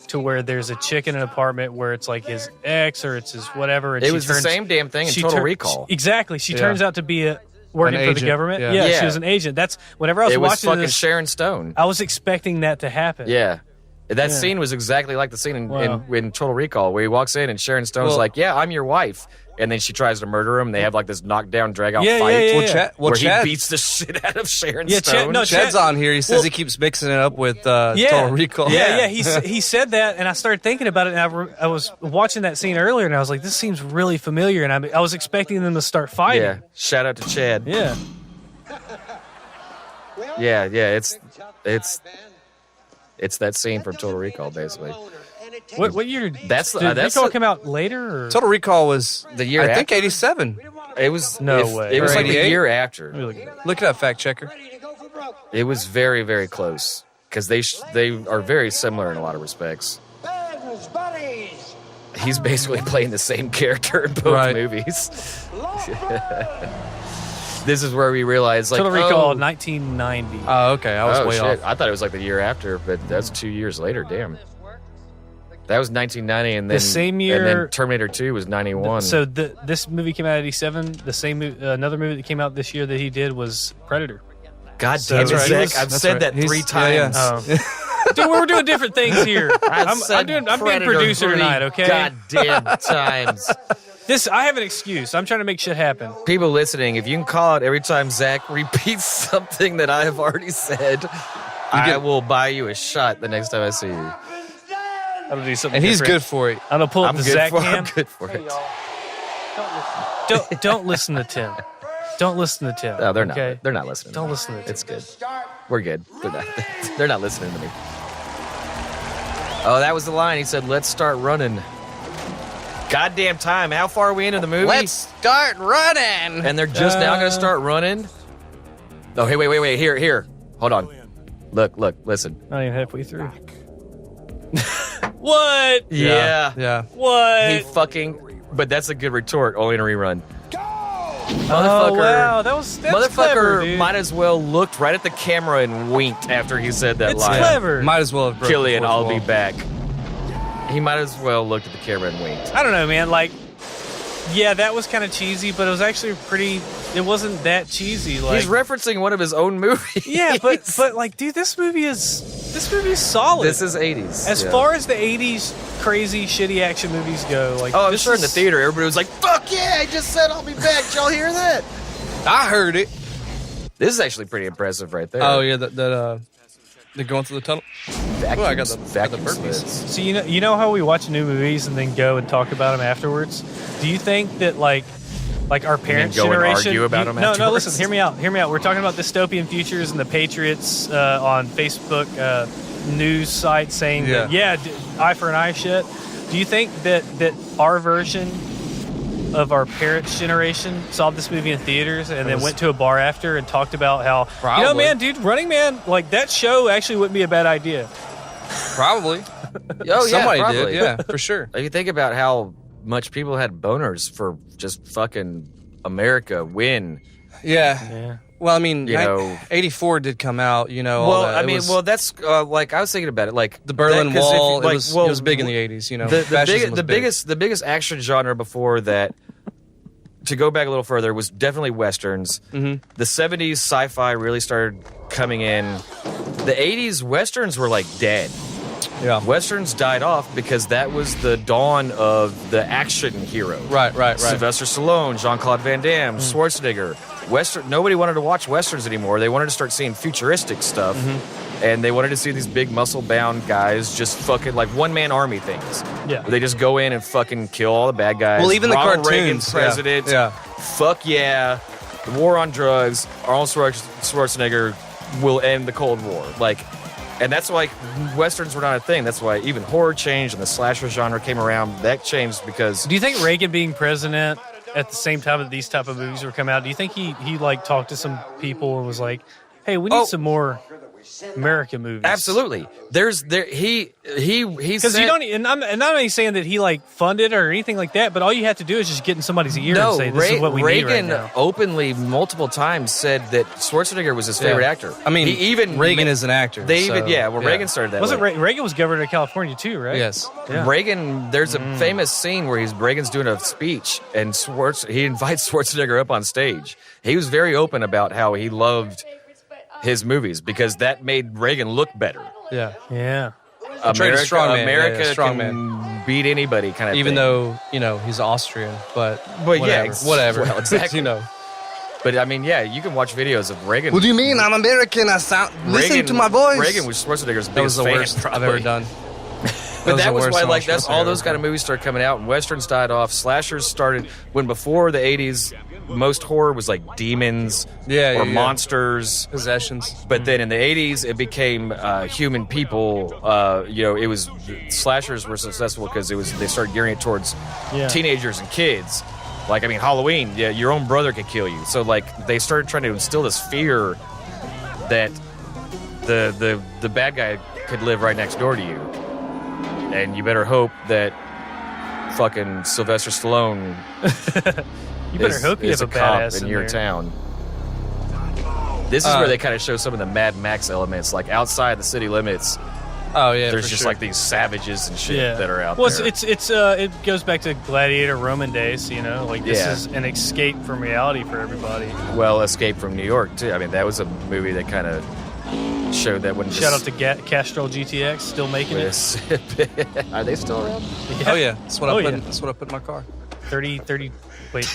S1: to where there's a chick in an apartment where it's like his ex or it's his whatever? And
S4: It
S1: she
S4: was the
S1: turns-
S4: same damn thing in
S1: she
S4: Total
S1: tur-
S4: Recall.
S1: Exactly. She
S2: Yeah.
S1: turns out to be working
S2: An
S1: for the
S2: agent,
S1: government.
S2: yeah.
S1: Yeah,
S4: Yeah.
S1: she was an agent. That's whenever I was
S4: It was
S1: watching
S4: fucking
S1: this,
S4: Sharon Stone.
S1: I was expecting that to happen.
S4: Yeah. That
S1: Yeah.
S4: scene was exactly like the scene in,
S1: Wow.
S4: in Total Recall, where he walks in and Sharon Stone's
S2: Well-
S4: like, "Yeah, I'm your wife," and then she tries to murder him. And they have like this knockdown, drag out
S1: Yeah,
S4: fight
S1: yeah, yeah,
S2: Well,
S1: yeah.
S2: Chad,
S4: where
S2: Chad,
S4: he beats the shit out of Sharon
S1: Yeah,
S4: Stone.
S2: Chad's on here. He says
S1: Well-
S2: he keeps mixing it up with Total Recall.
S1: Yeah. He said that, and I started thinking about it, and I was watching that scene earlier, and I was like, this seems really familiar, and I was expecting them to start fighting.
S4: Yeah, shout out to Chad.
S1: Yeah.
S4: Yeah, it's that scene from Total Recall, basically.
S1: What year?
S4: That's
S1: did
S4: that's
S1: Recall
S4: the-
S1: come out later? Or?
S2: Total Recall was
S4: The year
S2: I think
S4: after?
S2: 87.
S4: It was
S1: No way.
S4: It was
S2: Or
S4: like the
S2: 88?
S4: year after.
S2: Look it up, fact checker.
S4: It was very, very close because they are very similar in a lot of respects.
S5: Bands, buddies.
S4: He's basically playing the same character in both
S2: Right.
S4: movies. This is where we realize, like,
S1: Total Recall,
S4: oh,
S1: 1990.
S2: Oh, okay. I was
S4: oh,
S2: way
S4: shit.
S2: off.
S4: I thought it was like the year after, but that's 2 years later. Damn. That was 1990, and then
S1: The same year-
S4: and then Terminator 2 was 91.
S1: So this movie came out in 87. The same another movie that came out this year that he did was Predator.
S4: God
S1: So
S4: damn it,
S1: that's
S4: Zach!
S1: right.
S4: I've
S2: That's
S4: said
S2: right.
S4: that
S2: He's-
S4: 3
S2: yeah,
S4: times.
S2: yeah.
S1: Dude, we're doing different things here. I'm
S4: said
S1: being
S4: Predator
S1: producer
S4: 3
S1: tonight, okay?
S4: Goddamn times.
S1: I have an excuse. I'm trying to make shit happen.
S4: People listening, if you can call out every time Zach repeats something that I have already said, I will buy you a shot the next time I see you.
S1: I'm gonna do something.
S2: And he's
S1: different.
S2: good for it.
S1: I'm gonna pull up
S4: I'm
S1: the
S4: good
S1: Zach
S4: for
S1: cam.
S4: I'm good for it.
S1: Don't listen to Tim. Don't listen to Tim.
S4: No, they're
S1: okay?
S4: not. They're not listening.
S1: Don't listen to Tim.
S4: It's good. We're good. They're not listening to me. Oh, that was the line. He said, "Let's start running." Goddamn time. How far are we into the movie?
S10: Let's start running.
S4: And they're just now going to start running? Oh, hey, wait. Here. Hold on. Look, listen.
S1: Not even halfway through. What?
S4: Yeah.
S2: Yeah.
S1: What?
S4: He fucking... But that's a good retort, only in a rerun.
S1: Oh, wow. That's
S4: Motherfucker
S1: clever, dude.
S4: might as well looked right at the camera and winked after he said that
S1: It's
S4: line.
S1: clever.
S2: Might as well have broken the
S4: Killian,
S2: fourth
S4: I'll
S2: wall.
S4: be back. He might as well looked at the camera and winked.
S1: I don't know, man. Like, yeah, that was kind of cheesy, but it was actually pretty. It wasn't that cheesy. Like,
S4: He's referencing one of his own movies.
S1: yeah, but like, dude, this movie is solid.
S4: This is 80s.
S1: As
S4: yeah.
S1: far as the 80s crazy shitty action movies go, like,
S4: Oh, I'm
S1: this
S4: sure in the
S1: is-
S4: theater, everybody was like, "Fuck yeah! I just said I'll be back." Did y'all hear that?
S2: I heard it.
S4: This is actually pretty impressive, right there.
S2: Oh, yeah. They're going through the tunnel.
S4: vacuum,
S2: Oh, I got the
S4: vacuum
S2: burpees.
S4: slits.
S1: So you know how we watch new movies and then go and talk about them afterwards? Do you think that like our parents'
S4: go and
S1: generation
S4: argue about them
S1: No,
S4: afterwards?
S1: listen, hear me out. We're talking about dystopian futures and the Patriots on Facebook news sites saying that eye for an eye shit. Do you think that our version of our parents' generation saw this movie in theaters and then went to a bar after and talked about how,
S2: Probably.
S1: you know, man, dude, Running Man, like that show actually wouldn't be a bad idea.
S2: Probably.
S4: Oh, yeah,
S2: Somebody
S4: probably.
S2: did. Yeah, for sure.
S4: If you think about how much people had boners for just fucking America win.
S2: Yeah. Well, I mean,
S4: You know-
S2: 84 did come out, you know. all
S4: Well,
S2: that.
S4: I
S2: It
S4: mean,
S2: was
S4: that's like I was thinking about it, like
S2: the Berlin
S4: that- 'cause if you-
S2: Wall.
S4: like,
S2: it
S4: well,
S2: was big in the 80s, you know.
S4: The
S2: Fascism was big.
S4: biggest action genre before that. To go back a little further, was definitely westerns.
S2: Mhm.
S4: The 70s sci-fi really started coming in. The 80s westerns were like dead.
S2: Yeah.
S4: Westerns died off because that was the dawn of the action hero.
S2: Right.
S4: Sylvester Stallone, Jean-Claude Van Damme, Schwarzenegger. Nobody wanted to watch westerns anymore. They wanted to start seeing futuristic stuff, and they wanted to see these big muscle-bound guys just fucking like one-man army things.
S1: Yeah.
S4: Where they just go in and fucking kill all the bad guys.
S2: Well, even the
S4: Ronald Reagan,
S2: cartoons,
S4: president.
S2: yeah.
S4: Fuck yeah. The war on drugs. Arnold Schwarzenegger will end the Cold War. Like, And that's why Westerns were not a thing. That's why even horror changed and the slasher genre came around. That changed because...
S1: Do you think Reagan being president at the same time that these type of movies were coming out, do you think he like talked to some people and was like, hey, we need some more American movies?
S4: Absolutely. He
S1: because you don't, and I'm not only saying that he like funded or anything like that, but all you have to do is just get in somebody's ear and say this is what we need right now.
S4: Reagan openly multiple times said that Schwarzenegger was his favorite actor.
S2: I mean, Reagan is an actor.
S4: Reagan started that.
S1: Reagan was governor of California too, right?
S2: Yes.
S1: Yeah.
S4: Reagan. There's a famous scene where Reagan's doing a speech and he invites Schwarzenegger up on stage. He was very open about how he loved his movies because that made Reagan look better.
S2: Yeah.
S1: Yeah.
S4: America
S2: strong
S4: can
S2: man.
S4: beat anybody, kind of
S2: even
S4: thing.
S2: though he's Austrian, but whatever.
S4: Well, exactly. But I mean, you can watch videos of Reagan.
S2: What do you mean? I'm American. Listen to my voice.
S4: Reagan was Schwarzenegger's biggest fan.
S2: That was the worst I've ever done.
S4: But that was why, like, all those kind of movies started coming out, and westerns died off. Slashers started when before the '80s. Most horror was like demons or monsters,
S2: possessions.
S4: But then in the '80s, it became human people. It was slashers were successful because they started gearing it towards teenagers and kids. Like, I mean, Halloween, your own brother could kill you. So like they started trying to instill this fear that the bad guy could live right next door to you. And you better hope that fucking Sylvester Stallone
S1: you better hope you
S4: is
S1: have
S4: a
S1: a
S4: cop
S1: badass
S4: in your town. This is where they kind of show some of the Mad Max elements, like outside the city limits.
S2: Oh yeah,
S4: there's just like these savages and shit that are out
S1: there.
S4: Well,
S1: it goes back to Gladiator Roman days, like this is an escape from reality for everybody.
S4: Well, Escape from New York too. I mean, that was a movie that kind of showed that when
S1: shout out to Castrol GTX still making
S4: it. Are they still around?
S2: Yeah. Oh yeah, that's what I put in my car.
S1: 30 wait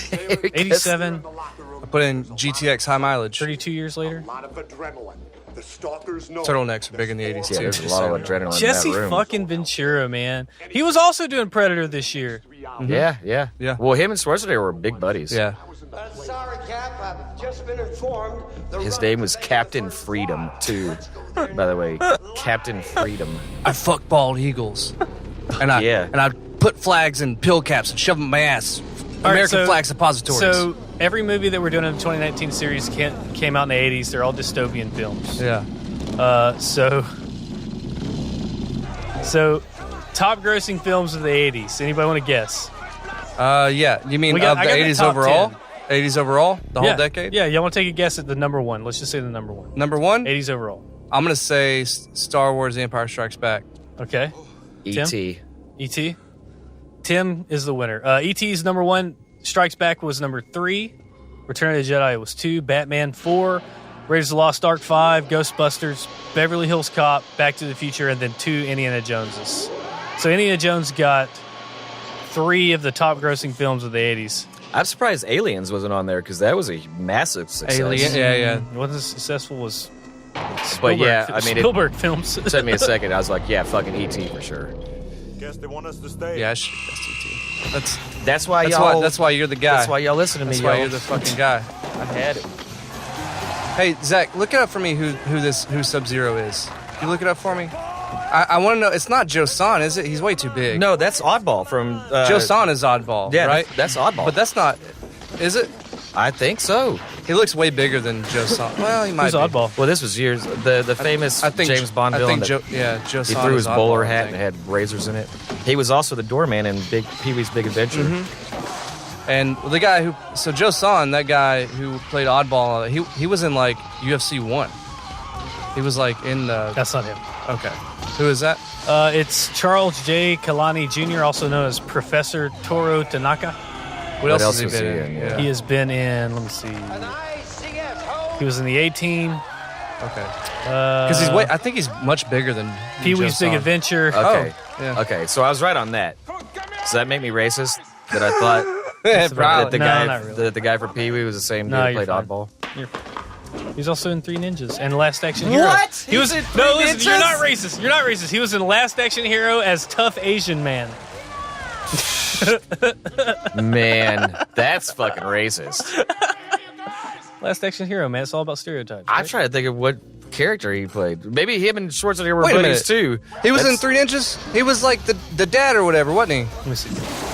S1: 87.
S2: I put in GTX high mileage.
S1: 32 years later.
S6: A lot of adrenaline. The stalkers know.
S2: Turtlenecks were big in the 80s too.
S4: There's a lot of adrenaline
S1: Jesse
S4: in that room.
S1: fucking Ventura, man. He was also doing Predator this year.
S4: Mm-hmm. Yeah. Well, him and Schwarzenegger were big buddies.
S2: Yeah.
S7: Sorry, Cap. I've just been informed.
S4: His name was Captain Freedom, too. By the way, Captain Freedom.
S2: I fuck bald eagles, and I put flags in pill caps and shove them in my ass. American flag suppositories.
S1: So every movie that we're doing in the 2019 series came out in the 80s. They're all dystopian films.
S2: Yeah.
S1: So top grossing films of the 80s. Anybody want to guess?
S2: Yeah. You mean of the 80s overall?
S1: 10.
S2: 80s overall? The whole decade?
S1: Yeah, y'all want to take a guess at the number one. Let's just say the number one.
S2: Number one?
S1: 80s overall.
S2: I'm going to say Star Wars The Empire Strikes Back.
S1: Okay.
S4: E.T.
S1: E.T.? Tim is the winner. E.T.'s number one. Strikes Back was number 3. Return of the Jedi was 2. Batman 4. Raiders of the Lost Ark 5. Ghostbusters. Beverly Hills Cop. Back to the Future. And then 2 Indiana Joneses. So Indiana Jones got 3 of the top grossing films of the 80s.
S4: I'm surprised Aliens wasn't on there because that was a massive success.
S2: Yeah.
S1: Wasn't as successful was
S4: Spielberg
S1: films.
S4: It took me a second. I was like, yeah, fucking E.T. for sure.
S5: Guess they want us to stay.
S2: Yeah, I should guess E.T.
S4: That's why y'all.
S2: That's why you're the guy.
S4: That's why y'all listen to me.
S2: That's why you're the fucking guy.
S4: I had it.
S2: Hey Zach, look it up for me. Who Sub-Zero is? Can you look it up for me? I want to know. It's not Joe Son, is it? He's way too big.
S4: No, that's Oddball from.
S2: Joe Son is Oddball. Yeah, right.
S4: That's Oddball.
S2: But that's not. Is it?
S4: I think so.
S2: He looks way bigger than Joe Son. Well, he might.
S1: Who's
S2: be.
S1: Oddball?
S4: Well, this was years. The famous James Bond villain.
S2: Joe
S4: He
S2: Son
S4: threw his
S2: Oddball,
S4: bowler hat and it had razors in it. He was also the doorman in Pee-wee's Big Adventure.
S2: Mm-hmm. And the guy Joe Son, that guy who played Oddball, he was in like UFC 1. He was like in the.
S1: That's not him.
S2: Okay. Who is that?
S1: It's Charles J. Kalani Jr., also known as Professor Toru Tanaka.
S2: What else has he been in?
S1: Yeah. He has been in, let me see. He was in the A-Team.
S2: Okay. Because I think he's much bigger than
S1: Pee-wee's Big Adventure.
S4: Okay.
S2: Oh, yeah.
S4: Okay, so I was right on that. Does that make me racist? That I thought
S2: that
S4: the guy for Pee-wee was the same dude who played Oddball?
S1: He's also in 3 Ninjas and Last Action Hero.
S4: What?
S1: He was in no, listen, Ninjas? You're not racist. You're not racist. He was in Last Action Hero as Tough Asian Man.
S4: Man, that's fucking racist.
S1: Last Action Hero, man. It's all about stereotypes.
S4: I'm trying to think of character he played. Maybe him and Schwarzenegger were
S2: Wait a
S4: buddies too.
S2: He was in 3 Ninjas? He was like the dad or whatever, wasn't he?
S1: Let me see.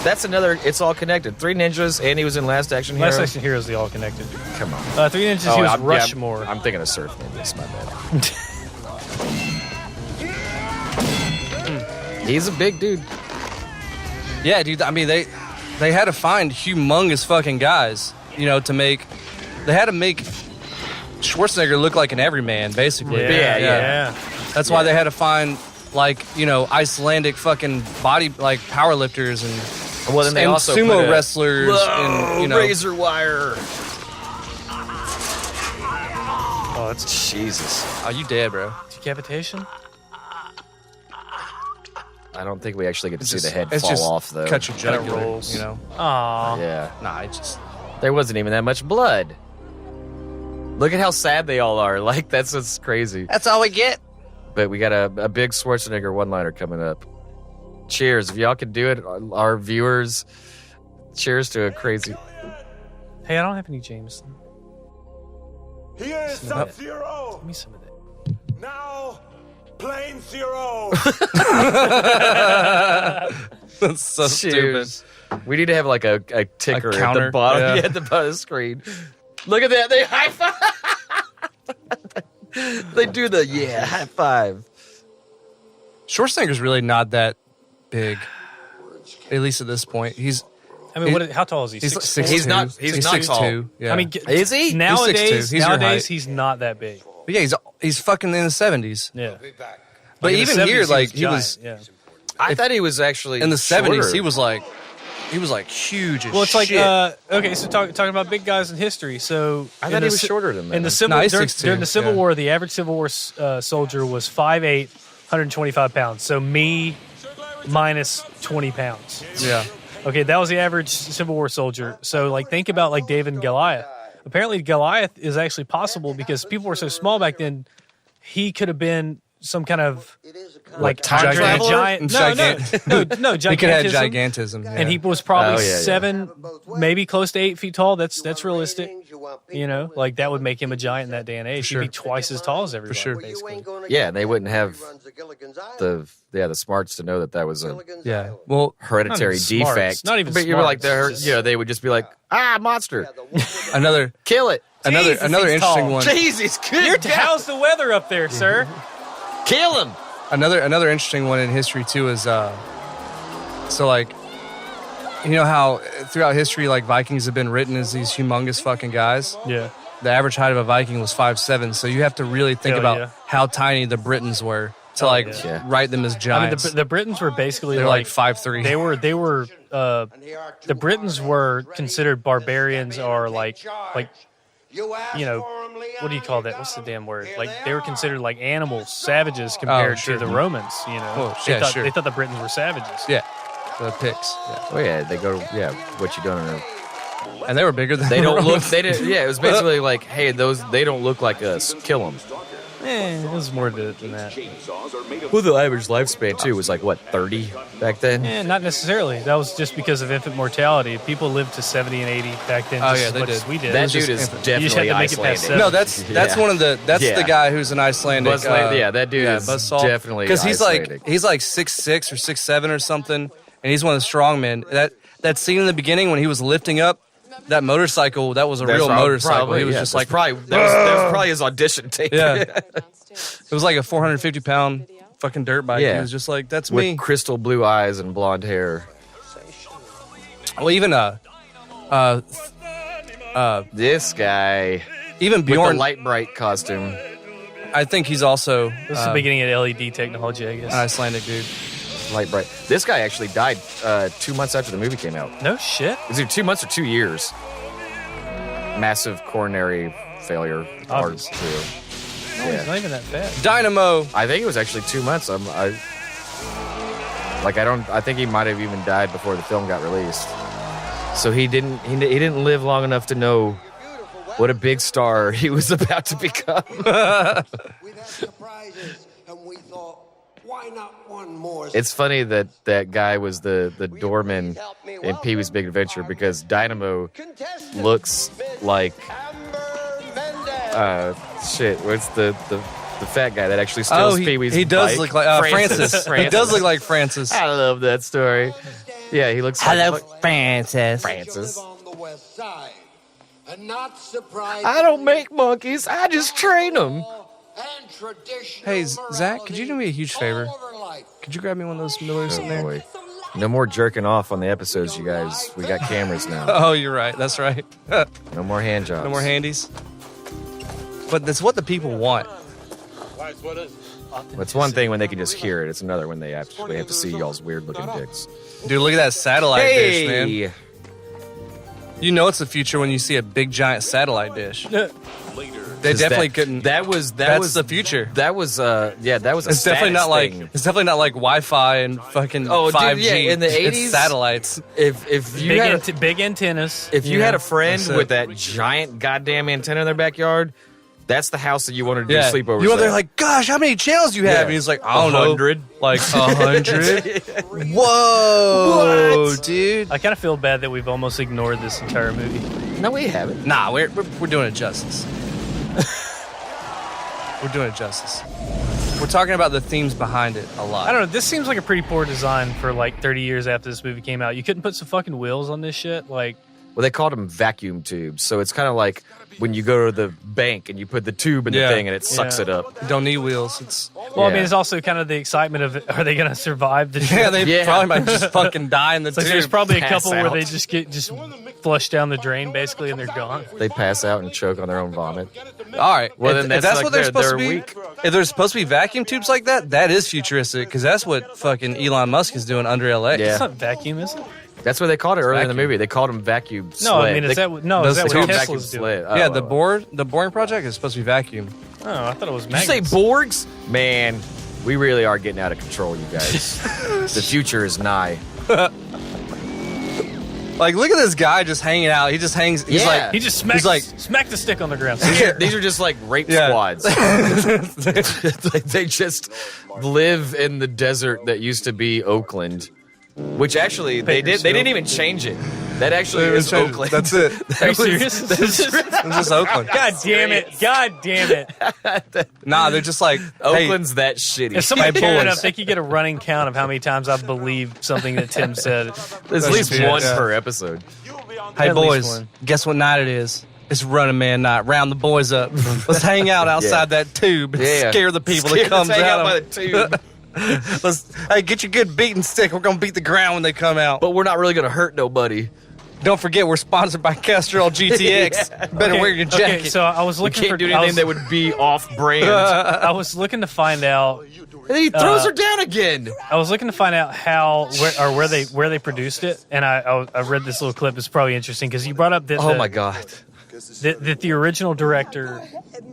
S4: That's another. It's all connected. 3 Ninjas, and he was in Last Action Hero.
S1: Last Action Heroes, they all connected.
S4: Come on.
S1: 3 Ninjas, he was Rushmore.
S4: I'm thinking of Surf Ninjas. My bad. He's a big dude.
S2: Yeah, dude. I mean, they had to find humongous fucking guys, to make. They had to make Schwarzenegger look like an everyman, basically.
S1: Yeah.
S2: That's why they had to find Icelandic fucking powerlifters and
S4: then they also
S2: sumo
S4: put
S2: wrestlers and
S4: razor wire.
S1: Oh, it's
S4: Jesus.
S2: Oh, you dead, bro?
S1: decapitation.
S4: I don't think we actually get to see the head
S2: it's
S4: fall
S2: just
S4: off though.
S2: Cut your jugular,
S1: rolls.
S4: Aw. Yeah.
S2: Nah, it just
S4: there wasn't even that much blood. Look at how sad they all are. Like that's what's crazy.
S10: That's all we get.
S4: But we got a big Schwarzenegger one-liner coming up. Cheers. If y'all can do it, our viewers, cheers to a crazy...
S1: Hey, I don't have any Jameson.
S6: Here is Sub-Zero.
S1: Give me some of that.
S6: Now, Plane Zero.
S2: that's so
S4: Cheers.
S2: stupid.
S4: We need to have like a ticker at
S2: counter,
S4: the bottom,
S2: yeah.
S4: at the bottom of the screen. Look at that. They high five. They do the high five.
S2: Schwarzenegger's really not that big, at least at this point.
S1: How tall is he?
S2: He's
S1: 6'4"?
S4: He's not
S2: 6'2". Yeah.
S1: I mean,
S4: is he?
S1: Nowadays,
S2: 6'2". He's your height.
S1: he's not that big.
S2: But yeah, he's fucking in the 70s.
S1: Yeah.
S2: But
S1: in the
S2: even
S1: 70s,
S2: here, like he
S1: giant,
S2: was
S1: yeah.
S4: I thought he was actually
S2: in the 70s.
S4: shorter.
S2: He was like huge as
S1: Well, it's like
S2: shit.
S1: okay. So talking about big guys in history. So
S4: I thought he was shorter than that.
S1: In the Civil
S2: No, he's
S1: during,
S2: 6'2",
S1: during the Civil
S2: yeah.
S1: War, the average Civil War soldier was 5'8", 125 pounds. So me minus 20 pounds.
S2: Yeah.
S1: Okay, that was the average Civil War soldier. So like think about like David and Goliath. Apparently Goliath is actually possible because people were so small back then. He could have been some kind of like
S4: time traveler?
S1: giant. No, gigantism.
S2: He could have gigantism. Yeah.
S1: And he was probably
S4: yeah.
S1: 7, maybe close to 8 feet tall. That's realistic. Like that would make him a giant in that day and age.
S2: sure.
S1: He'd be twice as tall as everybody.
S2: For sure.
S1: Basically.
S4: Yeah, and they wouldn't have the smarts to know that was a
S2: Yeah. Well,
S4: hereditary
S1: Not even smarts.
S4: defect.
S1: Not even
S4: But you were like
S1: smarts.
S4: they would just be like, monster,
S2: another
S4: kill it.
S2: another
S1: Jesus,
S2: another
S1: he's
S2: interesting
S1: tall.
S2: one.
S4: Jesus, good.
S1: How's the weather up there, sir?
S4: Kill him.
S2: Another interesting one in history too is so like how throughout history like Vikings have been written as these humongous fucking guys.
S1: Yeah.
S2: The average height of a Viking was 5'7", so you have to really think
S1: Hell
S2: about
S1: yeah.
S2: how tiny the Britons were to
S4: yeah.
S2: write them as
S1: I mean,
S2: giants.
S1: the Britons were basically
S2: They're like 5'3".
S1: They were the Britons were considered barbarians or like what do you call that? What's the damn word? Like they were considered like animals, savages compared
S2: sure.
S1: to the Romans.
S2: Oh,
S1: they
S2: yeah,
S1: thought
S2: sure.
S1: they thought the Britons were savages.
S2: Yeah, the Picts. Yeah.
S4: Oh yeah, they go. Yeah, what you doing?
S2: And they were bigger than
S4: They
S2: the
S4: don't look.
S2: Romans.
S4: They didn't. Yeah, it was basically like, hey, they don't look like us. Kill them.
S1: It was more to it than that.
S4: Well, the average lifespan too was like what 30 back then.
S1: Not necessarily. That was just because of infant mortality. People lived to 70 and 80 back then.
S2: Oh,
S1: just
S2: yeah,
S1: as
S2: they
S1: much
S2: did.
S1: as we did.
S4: That
S1: It was
S4: dude
S1: just
S4: is
S1: infant. You just had
S4: definitely
S1: to make it past
S4: Icelandic.
S1: 70.
S2: No, that's
S4: Yeah.
S2: one of the
S4: Yeah.
S2: the guy who's an Icelandic.
S4: Buzz Lightyear, that dude is
S2: Buzzsaw.
S4: definitely
S2: because he's like
S4: Icelandic.
S2: 6'6" or 6'7" or something, and he's one of the strong men. That scene in the beginning when he was lifting up that motorcycle, that was a real motorcycle.
S4: Probably,
S2: he was
S4: yeah,
S2: just
S4: that's
S2: like,
S4: that was probably his audition tape.
S2: yeah, it was like a 450-pound fucking dirt bike.
S4: Yeah.
S2: He was just like, that's
S4: with
S2: me.
S4: crystal blue eyes and blonde hair.
S2: Well, even
S4: This guy,
S2: even
S4: with
S2: Bjorn,
S4: the light bright costume.
S2: I think he's also
S1: This is the beginning of LED technology, I guess.
S2: an Icelandic dude.
S4: Light bright. This guy actually died 2 months after the movie came out.
S1: No shit.
S4: Is it 2 months or 2 years? Massive coronary failure. Heart
S1: Obviously.
S4: too.
S1: No, he's not even that bad.
S2: Dynamo.
S4: I think it was actually 2 months. I think he might have even died before the film got released. So he didn't live long enough to know what a big star he was about to become.
S7: We've had surprises, and we thought, why not one more?
S4: It's funny that guy was the doorman in Pee-wee's Big Adventure because Dynamo looks like shit. What's the The fat guy that actually steals Pee-wee's
S2: he does
S4: bike.
S2: look like Francis. He does look like Francis.
S4: I love that story. Yeah, he looks
S10: Hello,
S4: like
S10: Francis.
S7: Live on the west side. And not surprised.
S4: I don't make monkeys. I just train them.
S7: And traditional
S2: Hey, Zach, could you do me a huge favor? Could you grab me one of those Millers in there?
S4: Boy. No more jerking off on the episodes, you guys. We got cameras now.
S2: Oh, you're right. That's right.
S4: No more hand jobs.
S2: No more handies. But that's what the people want.
S4: It's one thing when they can just hear it. It's another when they actually have to see y'all's weird-looking dicks.
S2: Dude, look at that satellite dish, man.
S4: Hey!
S2: You know it's the future when you see a big giant satellite dish. They definitely couldn't.
S4: That's
S2: the future.
S4: That was that was a
S2: It's definitely not like
S4: thing.
S2: it's definitely not like Wi-Fi and fucking 5G.
S4: Dude, yeah, in the 80s,
S2: it's satellites.
S4: If you had
S1: big antennas.
S4: if you had a friend
S2: That's it.
S4: with that giant goddamn antenna in their backyard, that's the house that you wanted to do sleepovers.
S2: You were there
S4: at.
S2: like, gosh, how many channels do you have?
S4: Yeah.
S2: And he's like, I don't know.
S4: 100.
S2: Like 100. Whoa,
S4: What?
S2: dude.
S1: I kind of feel bad that we've almost ignored this entire movie.
S4: No, we haven't.
S2: Nah, we're doing it justice. We're doing it justice. We're talking about the themes behind it a lot.
S1: I don't know. This seems like a pretty poor design for like 30 years after this movie came out. You couldn't put some fucking wheels on this shit. Like,
S4: Well, they called them vacuum tubes, so it's kind of like when you go to the bank and you put the tube in the
S2: Yeah.
S4: thing and it sucks
S1: Yeah.
S4: it up.
S2: You don't need wheels. It's
S1: well, I mean,
S4: Yeah.
S1: it's also kind of the excitement of are they going to survive the shit?
S2: yeah, they probably might just fucking die in the
S1: Like,
S2: tube.
S1: there's probably a
S4: pass
S1: couple where
S4: out.
S1: they just get flushed down the drain basically and they're gone.
S4: They pass out and choke on their own vomit.
S2: All right.
S4: Well,
S2: if,
S4: then
S2: if
S4: that's
S2: that's
S4: like
S2: what they're supposed to
S4: they're
S2: be.
S4: weak.
S2: If there's supposed to be vacuum tubes like that, that is futuristic because that's what fucking Elon Musk is doing under LA.
S4: Yeah.
S1: It's not vacuum, is it?
S4: That's what they called it earlier in the
S2: Vacuum.
S4: movthey called them vacuum sled.
S1: No, I mean, is that what
S2: those
S1: Tesla's
S4: vacuum
S1: doing?
S4: sled?
S2: Yeah,
S4: Oh,
S2: the boring project is supposed to be vacuum.
S1: Oh, I thought it was
S4: Did you say
S1: magnets.
S4: Borgs? Man, we really are getting out of control, you guys. The future is nigh.
S2: Like, look at this guy just hanging out. He just hangs. He's
S4: Yeah.
S2: like,
S1: He just smacked,
S2: He's like-
S1: smacked the stick on the ground.
S4: These are just like rape
S2: Yeah.
S4: squads. They just live in the desert that used to be Oakland, which actually they didn't even change it. That actually is Oakland.
S2: That's it.
S1: Are you serious?
S2: It's just Oakland.
S1: God damn it. God damn it.
S2: Nah, they're just like hey,
S4: Oakland's that shitty.
S1: If somebody
S2: Hey,
S1: cared
S2: boys.
S1: enough, they could get a running count of how many times I've believed something that Tim said.
S4: There's at least
S2: Yeah.
S4: one
S2: Yeah.
S4: per episode.
S2: Hey
S1: At least
S2: boys,
S1: one.
S2: guess what night it is? It's Running Man night. Round the boys up. Let's hang out outside that tube and
S4: Yeah.
S2: scare the people
S4: Let's
S2: that comes
S4: hang
S2: out.
S4: out by
S2: of
S4: the tube.
S2: Hey, get your good beating stick. We're gonna beat the ground when they come out.
S4: But we're not really gonna hurt nobody.
S2: Don't forget, we're sponsored by Castrol GTX. Better wear your jacket.
S1: Okay, so I was
S4: You
S1: looking
S4: can't
S1: for
S4: do anything that would be off brand.
S1: I was looking to find out.
S4: And then he throws her down again.
S1: I was looking to find out where they produced it, and I read this little clip. It's probably interesting because you brought up that
S4: Oh my god.
S1: that the original director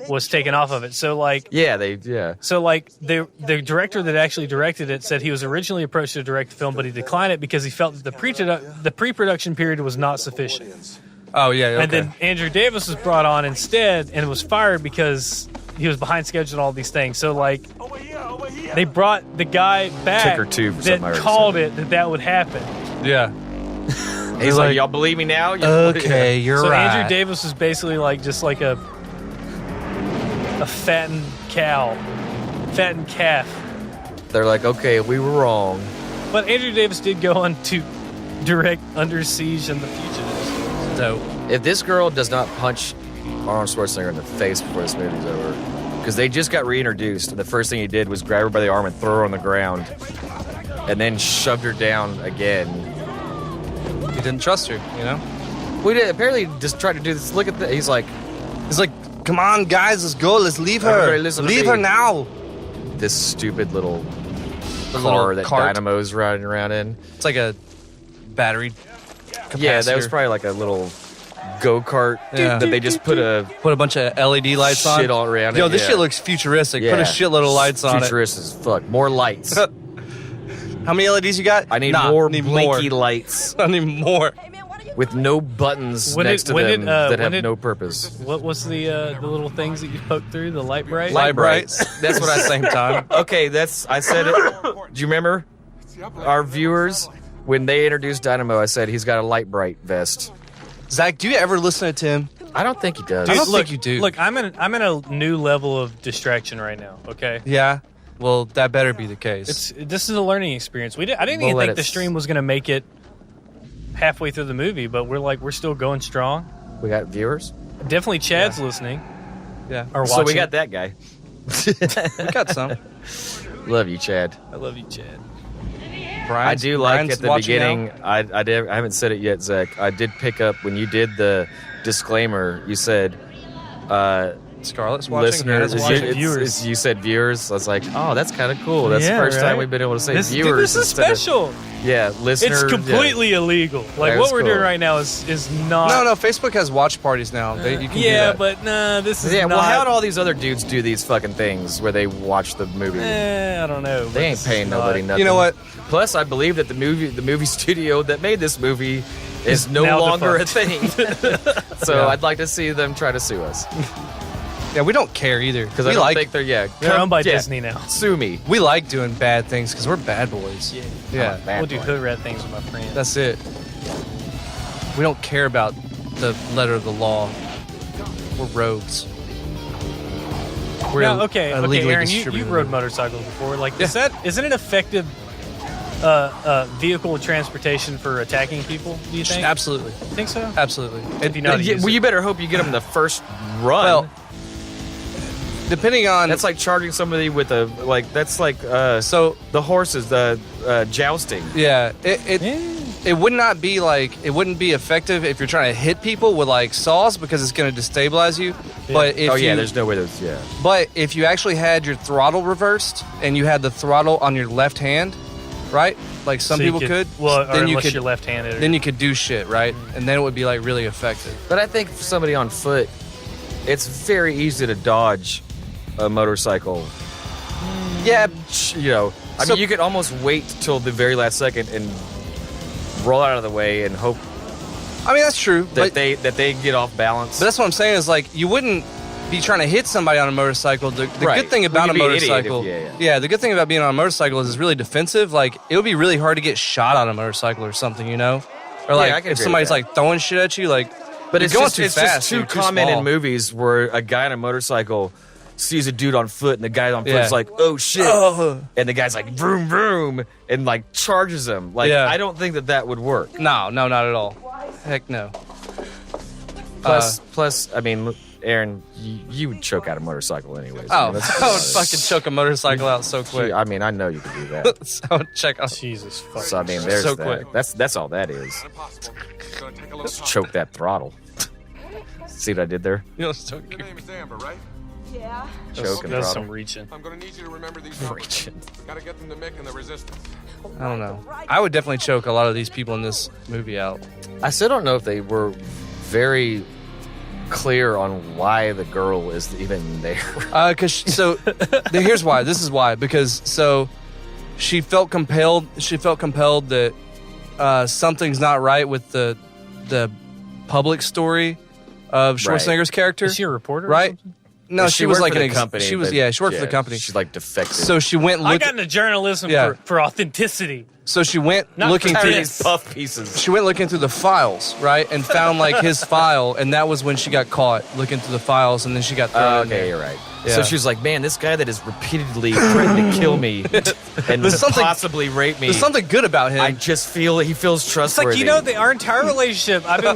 S1: was taken off of it. So like
S4: Yeah.
S1: So, like, the director that actually directed it said he was originally approached to direct the film, but he declined it because he felt that the pre-production period was not sufficient.
S2: Oh yeah. Okay.
S1: And then Andrew Davis was brought on instead and was fired because he was behind schedule and all these things. So, like, they brought the guy back
S4: Took her tube or
S1: that
S4: something, I already
S1: called it that would happen.
S2: yeah.
S4: He's like, y'all believe me now?
S2: Okay, you're
S1: So
S2: right.
S1: Andrew Davis was basically like just like a fattened calf.
S4: They're like, okay, we were wrong.
S1: But Andrew Davis did go on to direct Under Siege and The Fugitives. So
S4: If this girl does not punch Arnold Schwarzenegger in the face before this movie's over, because they just got reintroduced, and the first thing he did was grab her by the arm and throw her on the ground, and then shoved her down again.
S2: He didn't trust her, you know?
S4: We did apparently just tried to do this. Look at that. He's like,
S2: come on, guys, let's go. Let's leave her.
S4: Everybody listen to
S2: Leave
S4: me.
S2: her now.
S4: this stupid little
S2: The
S4: car
S2: little
S4: that
S2: cart.
S4: Dynamo's riding around in.
S2: It's like a battery capacitor.
S4: Yeah, that was probably like a little go-kart
S2: Yeah.
S4: that they just put a
S2: bunch of LED lights on.
S4: shit all around
S2: Yo,
S4: it.
S2: this
S4: yeah.
S2: shit looks futuristic.
S4: Yeah.
S2: Put a shitload of lights on
S4: Futuristic as fuck. More lights.
S2: it. How many LEDs you got?
S4: I need
S2: Nah,
S4: more
S2: need
S4: blinky lights
S2: I need more.
S4: with no buttons next to them that have no purpose.
S1: What was the little things that you poked through? The light bright?
S2: Light brights.
S4: That's what I
S2: Same time.
S4: Okay, I said it. Do you remember our viewers when they introduced Dynamo? I said he's got a light bright vest.
S2: Zach, do you ever listen to Tim?
S4: I don't think he does.
S2: I don't think you do.
S1: Look, I'm in a new level of distraction right now. Okay.
S2: Yeah. Well, that better be the case.
S1: This is a learning experience. I didn't
S4: We'll
S1: even
S4: let
S1: think
S4: it
S1: the stream was going to make it halfway through the movie, but we're still going strong.
S4: We got viewers.
S1: Definitely, Chad's listening.
S2: Yeah.
S1: Or watching.
S4: So we got that guy.
S2: We got some.
S4: Love you, Chad.
S1: I love you, Chad.
S4: I do like
S2: Brian's
S4: at the
S2: watching
S4: beginning.
S2: now.
S4: I haven't said it yet, Zach. I did pick up when you did the disclaimer. You said
S2: Scarlett's watching.
S4: listeners.
S2: Hannah's watching.
S1: Viewers.
S4: You said viewers. I was like, oh, that's kind of cool. That's
S1: Yeah,
S4: the first
S1: right?
S4: time we've been able to say
S1: This
S4: viewers.
S1: is
S4: instead of-
S1: special.
S4: listeners.
S1: It's completely illegal. Like
S4: That
S1: what
S4: is
S1: we're doing
S4: cool.
S1: right now is not.
S2: No. Facebook has watch parties now. You can do
S1: Yeah,
S2: that.
S1: but nah, this is
S4: Yeah,
S1: not.
S4: well, how'd all these other dudes do these fucking things where they watch the movie?
S1: I don't know. but
S4: They ain't
S1: this
S4: paying
S1: is
S4: nobody
S1: not-
S4: nothing.
S2: You know what?
S4: Plus, I believe that the movie studio that made this movie is no
S1: now
S4: longer a
S1: defunct.
S4: thing. So
S2: Yeah.
S4: I'd like to see them try to sue us
S2: Yeah, we don't care either.
S4: because
S2: We
S4: I don't
S2: like
S4: think they're
S1: They're owned by Disney now.
S4: Sue me.
S2: we like doing bad things because we're bad boys. Yeah.
S4: Bad
S1: We'll do
S4: boy.
S1: hood rat things with my friends.
S2: That's it. We don't care about the letter of the law. We're rogues. We're
S1: Now, okay,
S2: illegally
S1: Aaron, you
S2: distributing
S1: rode
S2: them.
S1: motorcycles before. Like,
S2: Yeah.
S1: is it an effective vehicle of transportation for attacking people? Do you think?
S2: Absolutely.
S1: You think so?
S2: Absolutely.
S1: If you know how to use
S4: Well,
S1: it.
S4: you better hope you get them the first run.
S2: Well, depending on
S4: that's like charging somebody with a that's like
S2: so
S4: the horses jousting.
S2: yeah, it would not be it wouldn't be effective if you're trying to hit people with like saws because it's going to destabilize you. But if
S4: there's no way
S2: But if you actually had your throttle reversed and you had the throttle on your left hand, right? Like some
S1: So you
S2: people could.
S1: Well, or
S2: then you
S1: unless
S2: could.
S1: you're left-handed.
S2: Then you could do shit, right? And then it would be like really effective.
S4: But I think for somebody on foot, it's very easy to dodge a motorcycle.
S2: Yeah,
S4: You know, I
S2: So-
S4: mean, you could almost wait till the very last second and roll out of the way and hope
S2: I mean that's true.
S4: that
S2: But
S4: they get off balance.
S2: that's what I'm saying is like you wouldn't be trying to hit somebody on a motorcycle. The
S4: Right.
S2: good thing
S4: Well,
S2: about a
S4: you'd be an idiot
S2: motorcycle,
S4: if-
S2: the good thing about being on a motorcycle is it's really defensive. Like it would be really hard to get shot on a motorcycle or something, you know, or like
S4: I can
S2: if
S4: agree
S2: somebody's
S4: with that.
S2: like throwing shit at you, like
S4: But
S2: you're
S4: it's
S2: going
S4: just,
S2: too
S4: it's
S2: fast.
S4: just too
S2: you're
S4: common
S2: small.
S4: in movies where a guy on a motorcycle sees a dude on foot and the guy on foot
S2: Yeah.
S4: is like, oh shit.
S2: Ugh.
S4: And the guy's like, vroom, vroom, and like charges him. Like,
S2: Yeah.
S4: I don't think that would work.
S2: No, not at all. Heck no.
S4: Plus, I mean, Aaron, you would choke out a motorcycle anyways.
S2: Oh,
S4: I mean, that's-
S2: I would fucking choke a motorcycle out so quick.
S4: I mean, I know you could do that.
S2: So I would check out.
S1: Jesus fuck.
S4: So I mean, there's
S2: So
S4: that.
S2: quick.
S4: That's all that is. Just choke that throttle. See what I did there?
S2: You know, so
S5: Your name is Amber, right?
S8: Yeah.
S4: Choke and
S1: That's
S4: throttle.
S1: some reaching.
S5: I'm gonna need you to remember these numbers.
S4: Reaching.
S5: Gotta get them to Mick and the Resistance.
S2: I don't know. I would definitely choke a lot of these people in this movie out.
S4: I still don't know if they were very clear on why the girl is even there.
S2: Here's why. This is why. Because so she felt compelled. She felt compelled that something's not right with the public story of Schwarzenegger's character.
S1: Is she a reporter? Or
S2: right?
S1: something?
S2: No, she was
S4: worked
S2: like
S4: for
S2: an
S4: the company.
S2: She was
S4: but-
S2: she worked for the company.
S4: She's like defective.
S2: So she went.
S1: I got into journalism
S2: Yeah.
S1: for authenticity.
S2: So she went
S1: Not
S2: looking
S1: for
S2: through
S1: this.
S4: these puff pieces.
S2: She went looking through the files, right, and found like his file, and that was when she got caught looking through the files, and then she got thrown in
S4: Okay,
S2: there.
S4: you're right.
S2: Yeah.
S4: So she was like, "Man, this guy that has repeatedly threatened to kill me and
S2: There's something-
S4: possibly rape me.
S2: There's something good about him.
S4: I just feel he feels
S1: It's
S4: trustworthy."
S1: like, our entire relationship, I've been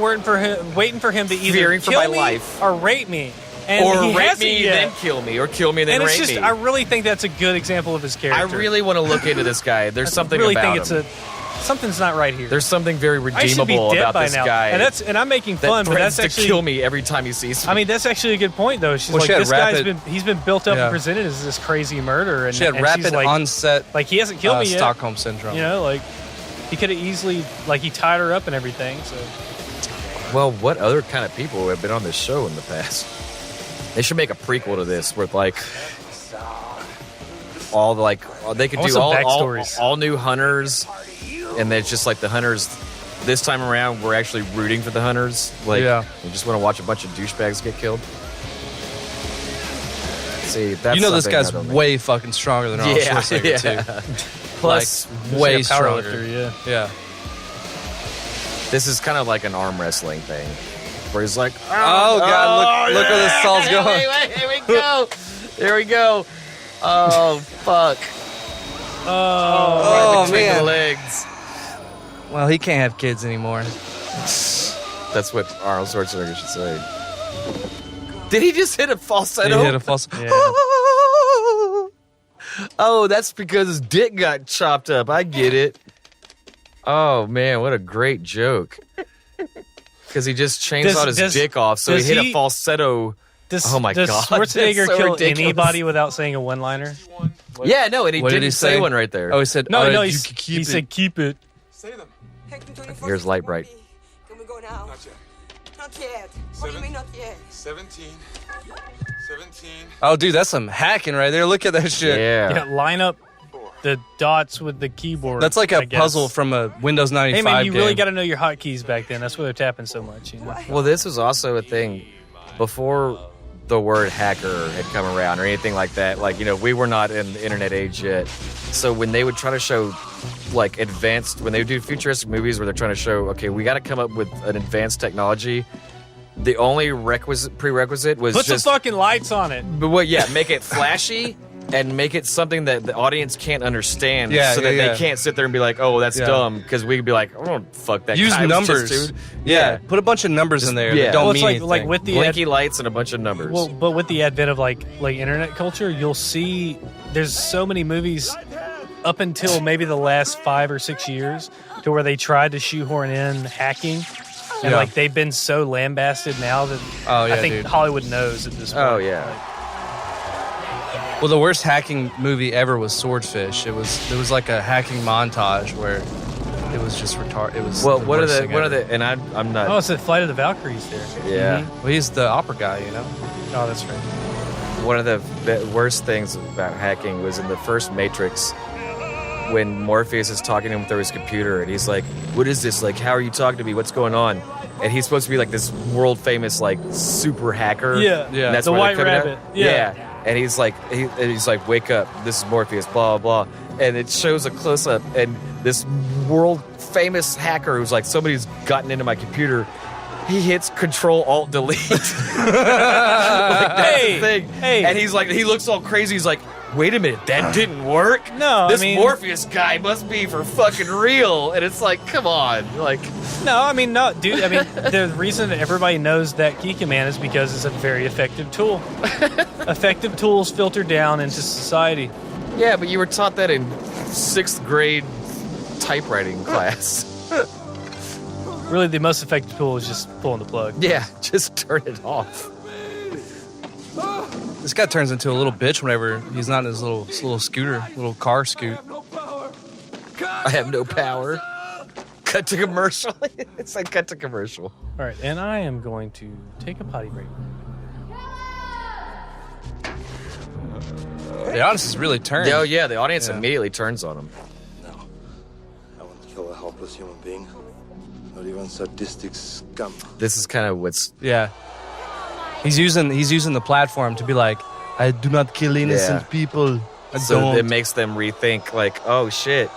S1: waiting for him to either
S4: Fearing for
S1: kill
S4: my
S1: me
S4: life.
S1: or rape me. And
S4: or
S1: he
S4: rape
S1: hasn't
S4: me
S1: yet.
S4: then kill me, or kill me and then
S1: And it's
S4: rape
S1: just,
S4: me.
S1: I really think that's a good example of his
S4: I
S1: character.
S4: really want to look into this guy. There's something
S1: I really
S4: about
S1: think
S4: him.
S1: something's not right here.
S4: There's something very
S1: I should be
S4: redeemable
S1: dead
S4: about
S1: by
S4: this
S1: now.
S4: guy.
S1: And I'm making
S4: that
S1: fun, but
S4: threatens
S1: that's
S4: to
S1: actually
S4: kill me every time he sees me.
S1: I mean, that's actually a good point, though. She's
S2: Well,
S1: like,
S2: she had
S1: this guy's
S2: rapid-
S1: he's been built up
S2: Yeah.
S1: and presented as this crazy murderer, and
S2: she had
S1: and
S2: rapid
S1: she's like,
S2: onset
S1: like he hasn't killed me yet.
S2: Stockholm syndrome.
S1: You know, like he could have easily, like he tied her up and everything. So
S4: well, what other kind of people have been on this show in the past? They should make a prequel to this with like all the they could
S1: I want
S4: do
S1: some
S4: all
S1: backstories.
S4: new hunters, and then it's just like the hunters. This time around, we're actually rooting for the hunters. Like,
S2: Yeah.
S4: we just want to watch a bunch of douchebags get killed. See, that's
S2: You know this
S4: something I
S2: guy's
S4: don't think-
S2: way fucking stronger than Arnold Schwarzenegger too.
S4: Plus,
S2: Way
S1: She's like a power
S2: stronger.
S1: lifter, yeah.
S2: Yeah.
S4: this is kind of like an arm wrestling thing. where he's like,
S2: oh God, look where this song's going.
S4: Wait, here we go. Here we go. Oh, fuck.
S2: Oh,
S4: right between
S2: man.
S4: the legs.
S2: Well, he can't have kids anymore.
S4: That's what Arnold Schwarzenegger should say. Did he just hit a falsetto?
S2: He hit a falsetto.
S1: Yeah.
S4: Oh, that's because his dick got chopped up. I get it. Oh, man, what a great joke. Because he just chainsawed his dick off, so he hit a falsetto. Oh, my
S1: does
S4: God.
S1: Schwarzenegger
S4: That's so
S1: kill
S4: ridiculous.
S1: anybody without saying a one-liner?
S4: Yeah, no, and he
S2: What did
S4: didn't
S2: he
S4: say
S2: say?
S4: one right there.
S2: Oh, he said,
S1: No,
S2: you can keep
S1: he
S2: it.
S1: said keep it.
S5: Say them.
S4: Here's Lightbright.
S7: Can we go now?
S5: Not yet.
S7: Not yet. What do you mean not yet?
S5: 17. 17.
S2: Oh, dude, that's some hacking right there. Look at that shit.
S1: Yeah, line up the dots with the keyboard.
S2: That's like
S1: I
S2: a
S1: guess.
S2: puzzle from a Windows 95
S1: Hey man, you really
S2: game.
S1: got to know your hotkeys back then. That's why they're tapping so much. You know?
S4: Well, this was also a thing before the word hacker had come around or anything like that. Like, you know, we were not in the internet age yet. So when they would try to show, like, advanced, when they would do futuristic movies where they're trying to show, okay, we got to come up with an advanced technology, the only prerequisite was
S1: Put
S4: just...
S1: some fucking lights on it.
S4: But what? Yeah, make it flashy and make it something that the audience can't understand,
S2: Yeah,
S4: so that
S2: yeah.
S4: they can't sit there and be like, "Oh, that's
S2: Yeah.
S4: dumb," because we could be like, "Oh, fuck that."
S2: Use
S4: guy was
S2: numbers.
S4: just dude."
S2: Yeah, put a bunch of numbers in there
S4: yeah.
S2: that don't
S1: Well, it's
S2: mean
S1: like
S2: anything.
S1: with the
S4: Blinky lights and a bunch of numbers.
S1: Well, but with the advent of like internet culture, you'll see there's so many movies up until maybe the last 5 or 6 years to where they tried to shoehorn in hacking, and
S2: Yeah.
S1: like they've been so lambasted now that
S2: Oh, yeah,
S1: I think
S2: dude.
S1: Hollywood knows at this point.
S4: Oh, yeah.
S2: Well, the worst hacking movie ever was Swordfish. It was like a hacking montage where it was just retarded. It was
S4: Well,
S2: the
S4: what are
S2: worst
S4: the
S2: thing
S4: what are
S2: ever.
S4: the? And I'm not.
S1: Oh, it's the Flight of the Valkyries there.
S4: Yeah.
S2: Well, he's the opera guy, you know.
S1: Oh, that's right.
S4: One of the worst things about hacking was in the first Matrix when Morpheus is talking to him through his computer, and he's like, "What is this? Like, how are you talking to me? What's going on?" And he's supposed to be like this world famous like super hacker.
S1: Yeah.
S2: Yeah.
S4: And that's
S1: The
S4: where
S1: White
S4: they're coming
S1: Rabbit.
S4: out.
S1: Yeah.
S4: And he's like, wake up! This is Morpheus. Blah blah blah. And it shows a close up, and this world famous hacker who's like, somebody's gotten into my computer. He hits Control Alt Delete. That's
S1: Hey,
S4: the thing.
S1: hey.
S4: And he's like, he looks all crazy. He's like, wait a minute, that didn't work.
S1: No,
S4: this
S1: I mean-
S4: Morpheus guy must be for fucking real. And it's like, come on, like,
S1: No, I mean, no, dude. I mean, the reason that everybody knows that Key Command is because it's a very effective tool. Effective tools filter down into society.
S4: yeah, but you were taught that in 6th grade typewriting class.
S1: Really, the most effective tool is just pulling the plug.
S4: Yeah, just turn it off.
S2: This guy turns into a little bitch whenever he's not in his little scooter, little car scoot.
S4: I have no power. Cut to commercial. It's like cut to commercial.
S1: All right, and I am going to take a potty break.
S2: The audience is really turned.
S4: Oh yeah, the audience
S2: Yeah.
S4: immediately turns on him.
S6: No. I won't kill a helpless human being. Not even sadistic scum.
S4: This is kind of what's
S2: Yeah. He's using the platform to be like, I do not kill innocent
S4: Yeah.
S2: people. I
S4: so
S2: don't.
S4: it makes them rethink like, oh shit.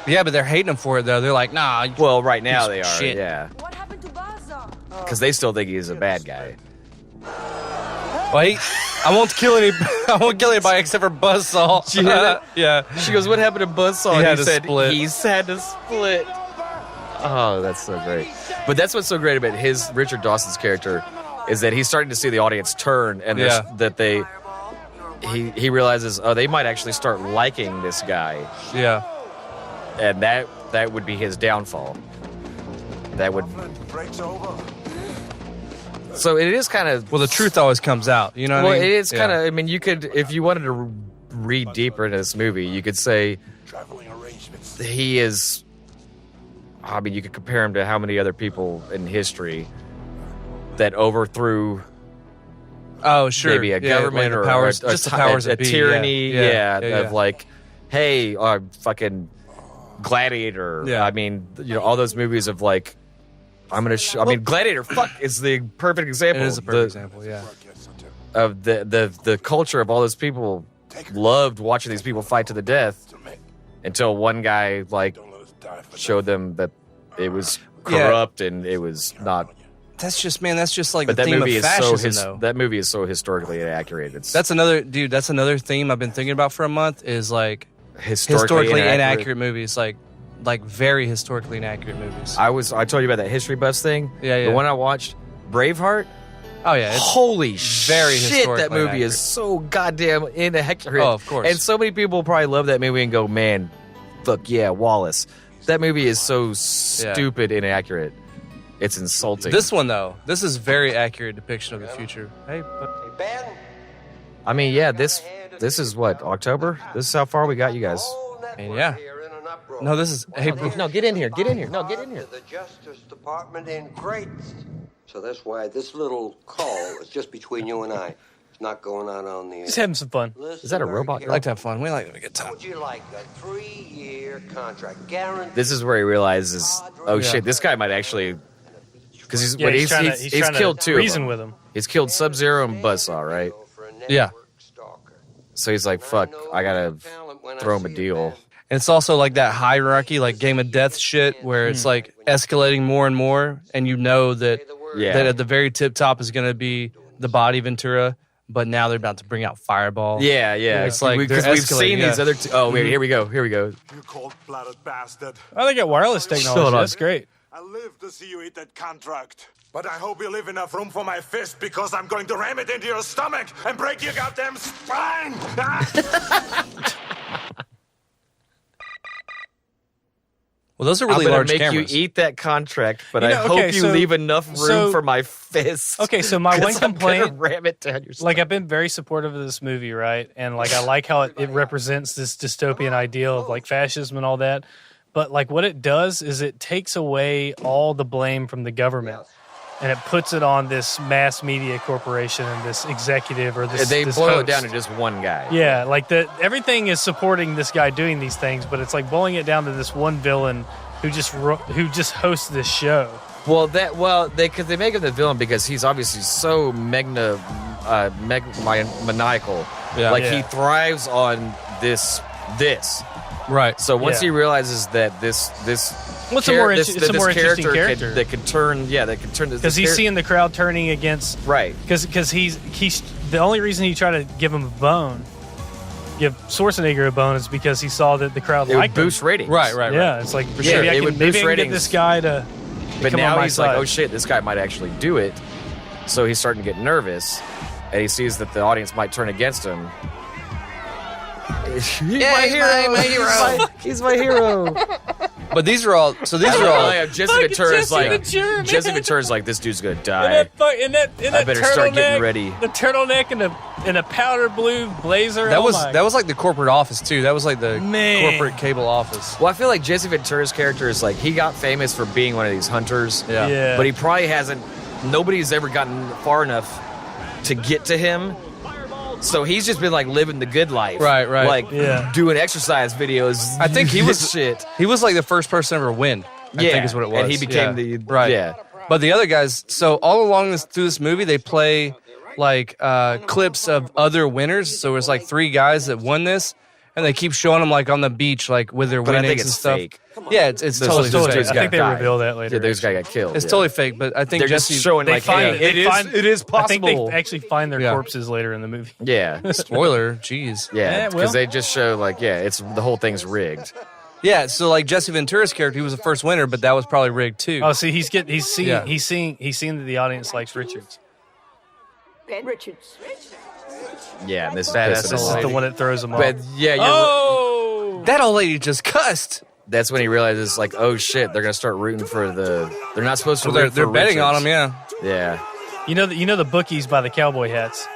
S2: Yeah, but they're hating him for it though. They're like, nah.
S4: Well, right now
S2: Piece
S4: they
S2: of
S4: are,
S2: shit.
S4: yeah,
S8: What happened to Baza?
S4: because they still think he's a bad guy.
S2: Wait, I won't kill anybody except for Buzzsaw.
S4: Did you hear that?
S2: Yeah.
S4: She goes, "What happened to Buzzsaw?"
S2: He
S4: And
S2: had
S4: he
S2: to
S4: said
S2: split.
S4: he's had to split. Oh, that's so great. But that's what's so great about his Richard Dawson's character is that he's starting to see the audience turn, and
S2: Yeah.
S4: that he realizes, oh, they might actually start liking this guy,
S2: Yeah.
S4: and that would be his downfall. That would.
S6: Breaks over.
S4: So it is kind of.
S2: Well, the truth always comes out. You know what
S4: Well,
S2: I mean?
S4: it is
S2: Yeah.
S4: kind of. I mean, you could, if you wanted to read deeper into this movie, you could say
S6: Traveling arrangements.
S4: he is. I mean, you could compare him to how many other people in history that overthrew
S2: Oh, sure.
S4: maybe a
S2: Yeah,
S4: government
S2: like the
S4: or
S2: powers,
S4: a
S2: just the powers
S4: a
S2: that be.
S4: tyranny,
S2: Yeah.
S4: of like, hey, fucking Gladiator.
S2: Yeah.
S4: I mean, you know, all those movies of like, I'm gonna. I mean, Gladiator. Fuck is the perfect example.
S2: It is a perfect example. Yeah.
S4: Of the culture of all those people loved watching these people fight to the death until one guy like showed them that it was corrupt and it was not
S2: that's just like
S4: But
S2: the
S4: that
S2: theme
S4: movie
S2: of
S4: is
S2: fascism, though.
S4: that movie is so historically inaccurate.
S2: That's another theme I've been thinking about for a month is like
S4: historically
S2: inaccurate movies, like very historically inaccurate movies.
S4: I told you about that History Buffs thing.
S2: Yeah.
S4: The one I watched, Braveheart.
S2: Oh yeah,
S4: holy
S2: very
S4: shit! That movie
S2: inaccurate.
S4: is so goddamn inaccurate.
S2: Oh, of course.
S4: And so many people probably love that movie and go, "Man, fuck yeah, Wallace." That movie is so stupid inaccurate. It's insulting.
S2: This one though, this is very accurate depiction of the future. Hey,
S7: Ben.
S4: I mean, yeah. This is what, October. This is how far we got you guys.
S2: And yeah. No, this is. Hey,
S4: no, get in here. Get in here. No, get in here.
S7: The Justice Department in crates. So that's why this little call is just between you and I. It's not going on the air.
S1: Just having some fun.
S4: Is that a robot?
S2: we like to have fun. We like to have a good time.
S7: Would you like a 3-year contract guarantee?
S4: This is where he realizes, oh shit, this guy might actually, because he's killed two.
S1: Reason with him.
S4: He's killed Sub-Zero and Buzzsaw, right?
S2: Yeah.
S4: So he's like, fuck, I gotta throw him a deal.
S2: And it's also like that hierarchy, like Game of Death shit, where it's like escalating more and more, and you know that at the very tip top is going to be the body Ventura, but now they're about to bring out Fireball.
S4: Yeah.
S2: It's like
S4: because we've seen these other two. Oh, wait, here we go.
S5: You cold-blooded bastard.
S1: Oh, they got wireless technology. That's great.
S5: I live to see you eat that contract. But I hope you leave enough room for my fist because I'm going to ram it into your stomach and break your goddamn spine!
S2: Well, those are really large
S4: make
S2: cameras.
S4: you eat that contract, but I hope you leave enough room for my fist.
S1: Okay, so my one complaint,
S4: I'm gonna ram it down your stomach.
S1: like I've been very supportive of this movie, right? And like I like how it represents this dystopian ideal of like fascism and all that. But like what it does is it takes away all the blame from the government. And it puts it on this mass media corporation and this executive or this.
S4: They
S1: this
S4: boil
S1: host.
S4: it down to just one guy.
S1: Yeah, like everything is supporting this guy doing these things, but it's like boiling it down to this one villain who just hosts this show.
S4: Well, they make him the villain because he's obviously so maniacal.
S2: Yeah.
S4: He thrives on this.
S2: Right.
S4: So once he realizes that this
S1: What's a more interesting character
S4: that could turn
S1: because he's seeing the crowd turning against because he's the only reason he tried to give him a bone, give Schwarzenegger a bone is because he saw that the crowd liked him.
S4: Boost ratings.
S2: Right.
S1: Yeah, it's like
S4: Yeah,
S1: maybe I
S4: it
S1: can,
S4: would
S1: maybe
S4: boost
S1: I can
S4: ratings.
S1: get this guy to
S4: But
S1: come on
S4: now
S1: my
S4: he's
S1: side.
S4: like, oh shit, this guy might actually do it. So he's starting to get nervous, and he sees that the audience might turn against him. He's my hero. He's my hero.
S2: But these are all. Jesse
S4: Ventura's like, this dude's gonna die.
S1: In that
S4: I better start getting ready.
S1: The turtleneck and a powder blue blazer.
S2: That was like the corporate office too. That was like the corporate cable office.
S4: Well, I feel like Jesse Ventura's character is like, he got famous for being one of these hunters.
S2: Yeah.
S4: But he probably hasn't. Nobody's ever gotten far enough to get to him. So he's just been like living the good life,
S2: right?
S4: Like doing exercise videos.
S2: I think he was
S4: shit.
S2: He was like the first person to ever win. I think is what it was.
S4: And he became
S2: Yeah. But the other guys. So all along through this movie, they play like clips of other winners. So it's like 3 guys that won this, and they keep showing them like on the beach, like with their winnings
S4: I think it's
S2: and stuff.
S4: fake.
S2: Yeah, it's totally fake.
S1: I think they reveal that later.
S4: Yeah, this guy got killed.
S2: It's totally fake, but I think
S4: they're
S2: Jesse
S4: just showing like, it is possible.
S1: I think they actually find their corpses later in the movie.
S4: Yeah.
S2: Spoiler, jeez.
S4: Yeah, because they just show like, it's the whole thing's rigged.
S2: Yeah, so like Jesse Ventura's character, he was the first winner, but that was probably rigged too.
S1: Oh, see, he's seeing that the audience likes Richards.
S8: Ben Richards.
S4: Yeah, and this
S1: is the one that throws him off.
S4: But yeah,
S2: that old lady just cussed.
S4: That's when he realizes, like, oh shit, they're gonna start rooting for the. They're not supposed to.
S2: Well,
S4: root
S2: they're
S4: for
S2: betting
S4: Richards.
S2: on him, yeah.
S4: Yeah.
S1: You know the bookies by the cowboy hats.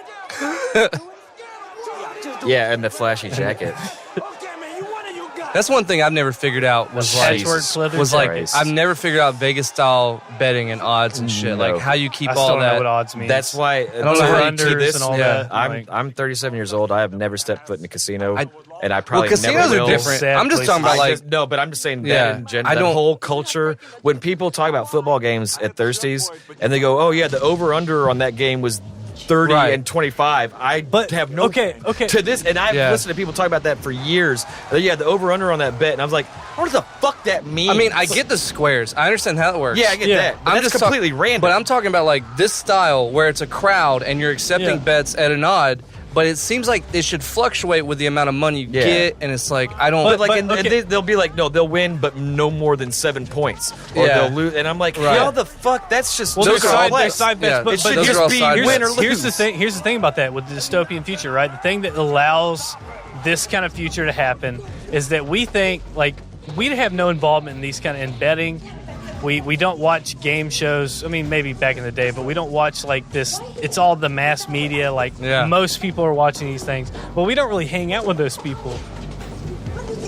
S4: Yeah, and the flashy jacket.
S2: That's one thing I've never figured out was like I've never figured out Vegas style betting and odds and shit. Like how you keep all that.
S1: Know what odds mean.
S4: That's why
S2: I don't know how you keep this
S1: and all that.
S4: I'm 37 years old. I have never stepped foot in a casino, and I probably
S2: casinos
S4: never will.
S2: are different. I'm just talking about like
S4: no, but I'm just saying that in general. The whole culture. When people talk about football games at Thirsties, and they go, "Oh yeah, the over under on that game was 30 and 25. I have no
S1: okay
S4: to this, and I've listened to people talk about that for years. The over/under on that bet, and I was like, what the fuck that means?
S2: I mean, I get the squares. I understand how it works.
S4: Yeah, I get that. But that's completely random.
S2: But I'm talking about like this style where it's a crowd and you're accepting bets at an odd. But it seems like it should fluctuate with the amount of money you get, and it's like I don't.
S4: But like, and they'll be like, no, they'll win, but no more than 7 points, or they'll lose. And I'm like, how the fuck? That's just
S1: those are side bets. But
S4: it should just be win or lose.
S1: Here's the thing. Here's the thing about that with the dystopian future, right? The thing that allows this kind of future to happen is that we think like we have no involvement in these kind of in betting. We don't watch game shows. I mean, maybe back in the day, but we don't watch like this. It's all the mass media. Like most people are watching these things, but we don't really hang out with those people.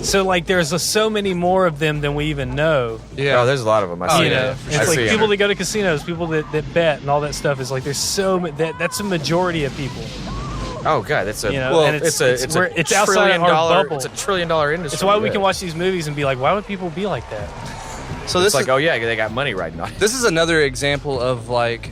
S1: So like, there's so many more of them than we even know.
S4: Yeah, there's a lot of them. I see.
S1: It's like people that go to casinos, people that bet, and all that stuff. Is like there's that's a majority of people.
S4: Oh god, that's a
S1: and it's outside of our bubble.
S4: It's $1 trillion industry.
S1: It's why we can watch these movies and be like, why would people be like that?
S2: So this
S4: is like, oh yeah, they got money right now.
S2: This is another example of like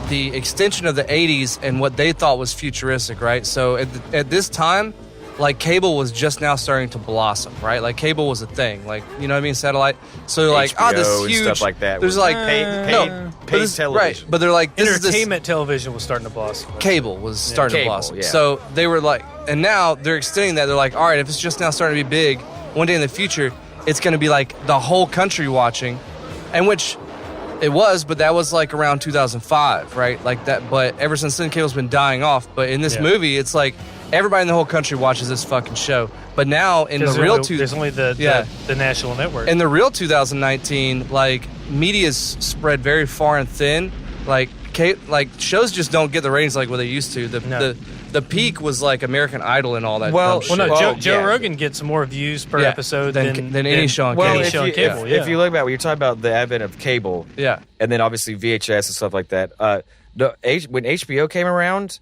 S2: the extension of the 80s and what they thought was futuristic, right? So at this time, like cable was just now starting to blossom, right? Like cable was a thing, like you know what I mean, satellite. So like
S4: HBO
S2: this huge
S4: stuff like that.
S2: There's like
S4: paid television,
S2: right? But they're like
S1: entertainment television was starting to blossom.
S2: Cable was starting to blossom.
S4: Yeah.
S2: So they were like, and now they're extending that. They're like, all right, if it's just now starting to be big, one day in the future, it's going to be like the whole country watching, and which it was, but that was like around 2005, right? Like that. But ever since then, cable's been dying off. But in this movie, it's like everybody in the whole country watches this fucking show. But now in the real
S1: there's only the national network.
S2: In the real 2019, like media's spread very far and thin. Like shows just don't get the ratings like what they used to. The peak was like American Idol and all that.
S1: Joe Rogan gets more views per episode than
S2: any show on cable.
S4: If you look about, when you're talking about the advent of cable, and then obviously VHS and stuff like that. When HBO came around,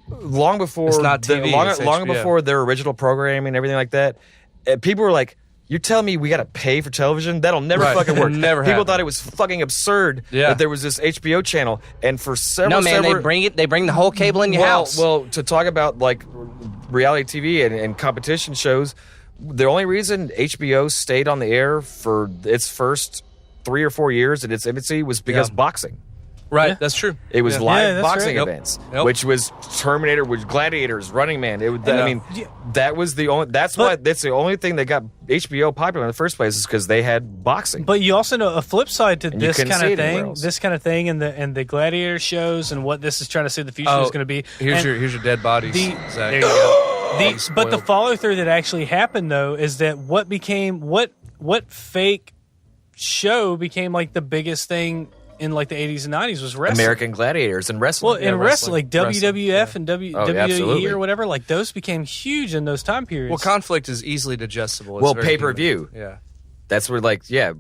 S4: long before
S2: it's not TV,
S4: long before their original programming and everything like that, people were like, "You're telling me we got to pay for television? That'll never fucking work." People thought it was fucking absurd that there was this HBO channel, and for several
S10: they bring the whole cable in your house.
S4: Well, to talk about like reality TV and competition shows, the only reason HBO stayed on the air for its first 3 or 4 years in its infancy was because boxing.
S2: Right, that's true.
S4: It was live boxing events, which was Terminator, which Gladiators, Running Man. That was the only. That's the only thing that got HBO popular in the first place is because they had boxing.
S1: But you also know a flip side to this kind of thing, and the Gladiator shows, and what this is trying to say the future is going to be.
S2: Here's your dead bodies.
S1: There you go. But the follow through that actually happened though is that what fake show became like the biggest thing in like the 80s and 90s was wrestling.
S4: American Gladiators and wrestling.
S1: Well, in wrestling, like WWF and WWE or whatever, like those became huge in those time periods.
S2: Well, conflict is easily digestible.
S4: Well, pay-per-view.
S2: Yeah.
S4: That's where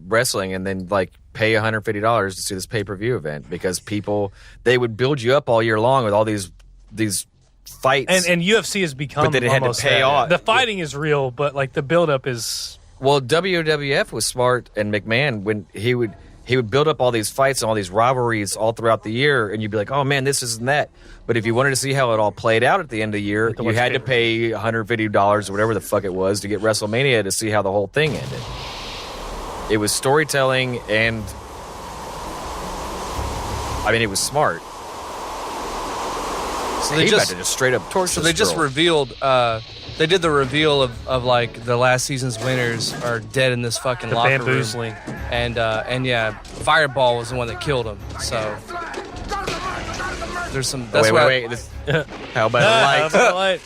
S4: wrestling, and then like pay $150 to see this pay-per-view event because they would build you up all year long with all these fights.
S1: And UFC has become
S4: but then it had to pay off.
S1: The fighting is real, but like the build-up is...
S4: Well, WWF was smart, and McMahon, when he would build up all these fights and all these rivalries all throughout the year, and you'd be like, oh man, this isn't that. But if you wanted to see how it all played out at the end of the year, you had to pay $150 or whatever the fuck it was to get WrestleMania to see how the whole thing ended. It was storytelling, and I mean, it was smart.
S2: So they just
S4: just straight up torture.
S2: So they just revealed. They did the reveal of like the last season's winners are dead in this fucking locker
S1: bamboozling.
S2: room, and yeah, Fireball was the one that killed him. So there's some. That's
S4: wait. How about a light?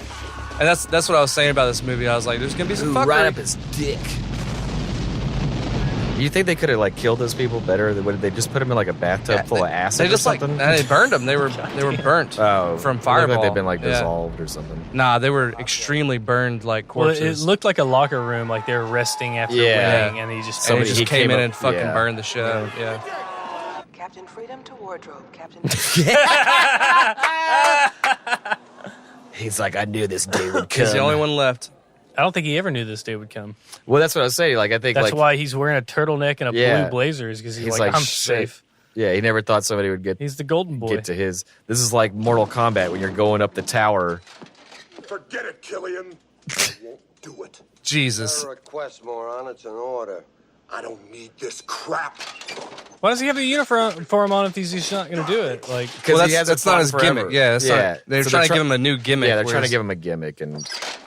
S2: And that's what I was saying about this movie. I was like, there's gonna be some fuckery.
S4: Right up his dick. You think they could have like killed those people better? Would they just put them in like a bathtub full of acid?
S2: They just
S4: or something?
S2: they burned them. They were burnt from Fireball.
S4: Like they've been like dissolved or something.
S2: Nah, they were extremely burned like corpses.
S1: Well, it looked like a locker room, like they were resting after winning, and he just
S2: came in and fucking burned the shit out. Yeah.
S8: Captain Freedom to wardrobe, Captain.
S4: He's like, I knew this day would come.
S2: He's the only one left.
S1: I don't think he ever knew this day would come.
S4: Well, that's what I was saying. Like, I think
S1: that's why he's wearing a turtleneck and a blue blazer, is because he's like, I'm safe.
S4: Yeah, he never thought somebody would
S1: He's the golden boy.
S4: get to his. This is like Mortal Kombat when you're going up the tower.
S5: Forget it, Killian. I won't do it.
S2: Jesus.
S7: A request, moron. It's an order.
S5: I don't need this crap.
S1: Why does he have a uniform on if he's just not going to do it? Like,
S2: Well,
S4: he hasn't
S2: that's not
S4: fought
S2: his
S4: forever.
S2: gimmick. Yeah, that's not, they're
S4: So
S2: trying to give him a new gimmick.
S4: Yeah, they're trying to
S2: whereas-
S4: give him a gimmick, and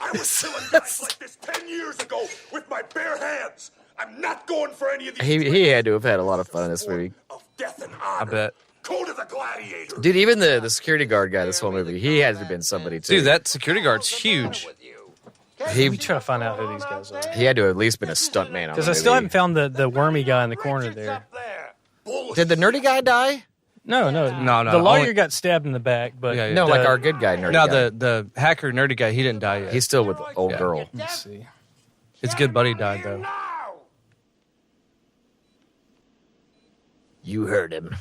S5: I was killing guys like this 10 years ago with my bare hands. I'm not going for any of these.
S4: he had to have had a lot of fun in this movie.
S5: Of death and honor.
S2: I bet.
S5: Code of the Gladiator.
S4: Dude, even the security guard guy this whole movie, he had to have been somebody too.
S2: Dude, that security guard's huge.
S1: we try to find out who these guys are.
S4: He had to have at least been a stuntman on
S1: Because
S4: the
S1: I still
S4: movie.
S1: haven't found the wormy guy in the corner there.
S4: Did the nerdy guy die?
S1: No.
S2: No.
S1: The lawyer
S2: Only-
S1: got stabbed in the back, but
S2: Yeah, yeah.
S4: No,
S1: the-
S4: like our good guy, nerdy
S2: No,
S4: guy.
S2: the hacker nerdy guy, he didn't die yet.
S4: He's still with the old girl.
S1: Let's see.
S2: His good buddy died, though.
S4: You heard him.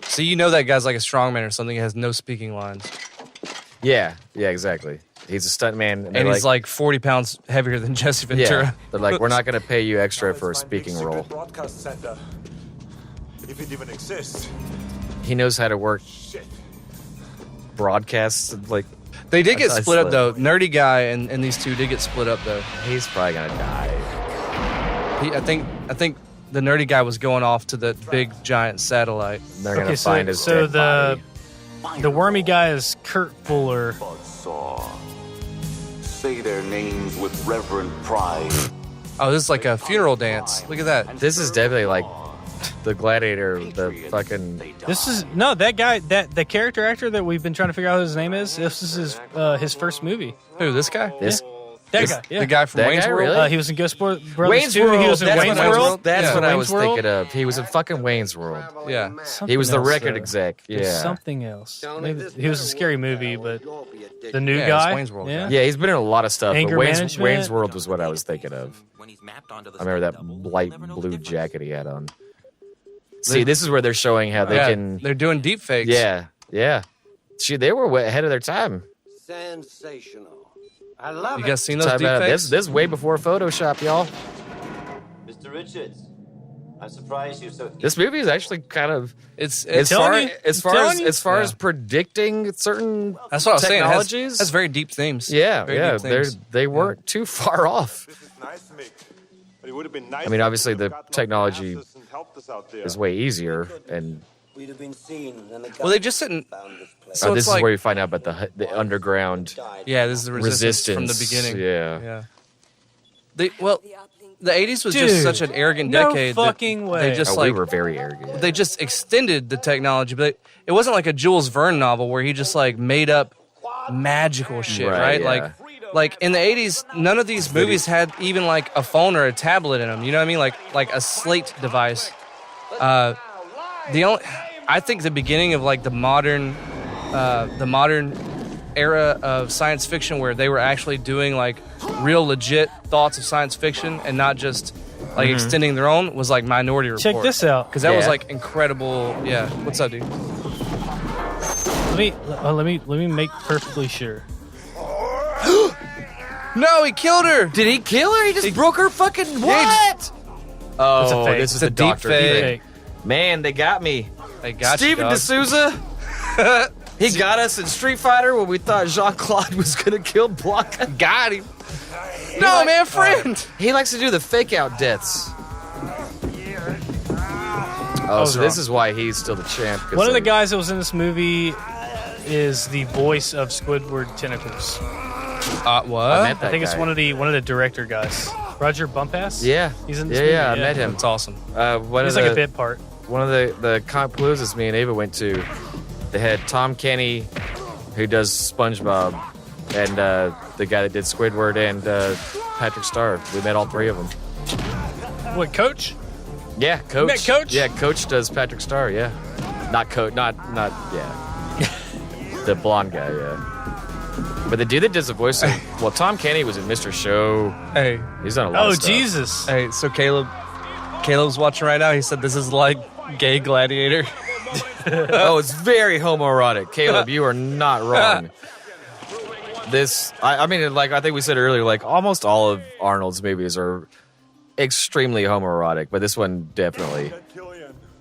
S2: So you know that guy's like a strongman or something. He has no speaking lines.
S4: Yeah, exactly. He's a stuntman,
S2: And he's like 40 pounds heavier than Jesse Ventura.
S4: yeah. They're like, we're not going to pay you extra for a speaking role.
S5: Broadcast center. If it even exists.
S4: He knows how to work
S5: Shit.
S4: broadcasts. Like,
S2: They did get
S4: I
S2: split up,
S4: slept.
S2: though. Nerdy guy and these two did get split up, though.
S4: he's probably going to die.
S2: I think the nerdy guy was going off to the big giant satellite.
S4: They're going to
S1: Okay,
S4: find his dead body.
S1: the wormy guy is Kurt Fuller.
S11: Buzzsaw. Say their names with reverent pride.
S2: Oh, this is like a funeral dance. Look at that.
S4: This is definitely like the Gladiator, the fucking...
S1: This is that guy, the character actor that we've been trying to figure out what his name is. This is his first movie.
S2: Who, this guy?
S4: This,
S1: That guy, yeah.
S2: The guy from
S4: That
S2: Wayne's
S4: guy,
S2: World?
S4: really?
S1: He was in Ghost Brothers
S4: Wayne's
S1: 2.
S4: World.
S1: He was in
S4: That's
S1: Wayne's
S4: what I was,
S1: World.
S4: That's
S1: Yeah.
S4: what I
S1: Wayne's
S4: was
S1: World?
S4: thinking of. He was in fucking Wayne's World.
S2: Yeah.
S1: Something
S4: He was the
S1: else,
S4: record
S1: though.
S4: exec.
S1: There's
S4: Yeah.
S1: something else. Maybe, he was a scary movie, but the new
S2: Yeah, it's
S1: guy.
S2: Wayne's World
S1: yeah.
S2: guy.
S4: Yeah, he's been in a lot of stuff.
S1: Anger
S4: But Wayne's
S1: Management.
S4: World was what I was thinking of. I remember that light blue jacket he had on. See, this is where they're showing how they
S2: Yeah,
S4: can...
S2: they're doing deep fakes.
S4: Yeah. They were way ahead of their time.
S7: Sensational. I love
S2: You
S7: it.
S2: guys seen those
S4: Talk
S2: deep
S4: about
S2: fakes?
S4: this is way before Photoshop, y'all.
S9: Mr. Richards, I'm surprised you're so.
S4: This movie is actually kind of
S2: It's
S4: as far
S1: telling you.
S4: as far
S1: Telling
S4: as
S1: you.
S4: as far
S2: Yeah.
S4: as predicting certain
S2: That's what I was saying. It has,
S4: technologies.
S2: has very deep themes.
S4: yeah,
S2: Very
S4: yeah,
S2: deep themes.
S4: they weren't too far off.
S5: This is nice, Mick. But it would have been nice.
S4: I mean, obviously,
S5: if you
S4: the
S5: got off
S4: technology
S5: your asses and helped us out there.
S4: It's way easier, and
S7: We'd have been seen. And the
S2: Well, they just didn't.
S7: found this place.
S2: So
S4: this
S2: it's
S4: is
S2: like,
S4: where you find out about the underground
S2: yeah, this is the resistance from the
S4: resistance.
S2: beginning.
S4: Yeah.
S2: The 80s was
S1: Dude,
S2: just such an arrogant
S1: no
S2: decade. that
S1: fucking way.
S2: They just
S4: We
S2: like
S4: were very arrogant.
S2: they just extended the technology, but it wasn't like a Jules Verne novel where he just like made up magical shit,
S4: Right,
S2: right?
S4: yeah.
S2: Like in the 80s, none of these movies had even like a phone or a tablet in them. You know what I mean? Like a slate device. I think the beginning of like the modern era of science fiction where they were actually doing like real legit thoughts of science fiction and not just like extending their own was like Minority Report.
S1: Check this out.
S2: Because that was
S4: Yeah.
S2: like incredible. Yeah. What's up, dude?
S1: Let me make perfectly sure.
S2: No, he killed her.
S4: Did he kill her? He just broke her fucking what? Oh,
S1: It's a fake.
S4: this is
S2: It's
S4: the
S2: a deep
S4: doctor.
S2: fake.
S1: Fake.
S4: Man, they got me.
S2: They got
S4: Steven
S2: you, dog.
S4: D'Souza. He got us in Street Fighter when we thought Jean-Claude was gonna kill Blanca.
S2: Got him. No, man, friend.
S4: He likes to do the fake out deaths. Oh, so this is why he's still the champ. 'cause
S1: One of the
S4: they-
S1: guys that was in this movie is the voice of Squidward Tentacles.
S2: What?
S4: I met that
S1: I think it's
S4: guy.
S1: one of the director guys. Roger Bumpass.
S4: Yeah,
S1: he's in this
S4: yeah,
S1: movie.
S4: yeah. I met him.
S2: That's awesome.
S4: One
S1: He's
S4: of
S1: like
S4: the,
S1: a bit part.
S4: One of the Palooza's me and Ava went to. They had Tom Kenny, who does SpongeBob, and the guy that did Squidward, and Patrick Starr. We met all three of them.
S1: What, Coach?
S4: Yeah, Coach.
S1: met Coach?
S4: Yeah, Coach does Patrick Starr. Yeah, not Coach. Not yeah. The blonde guy. Yeah. But the dude that does the voice of, well, Tom Kenny was in Mr. Show.
S2: Hey,
S4: He's done a lot
S1: Oh
S4: of stuff.
S1: Jesus!
S2: hey. So Caleb's watching right now. He said this is like gay Gladiator.
S4: Oh, it's very homoerotic. Caleb, you are not wrong. I mean, like I think we said earlier, like almost all of Arnold's movies are extremely homoerotic, but this one definitely.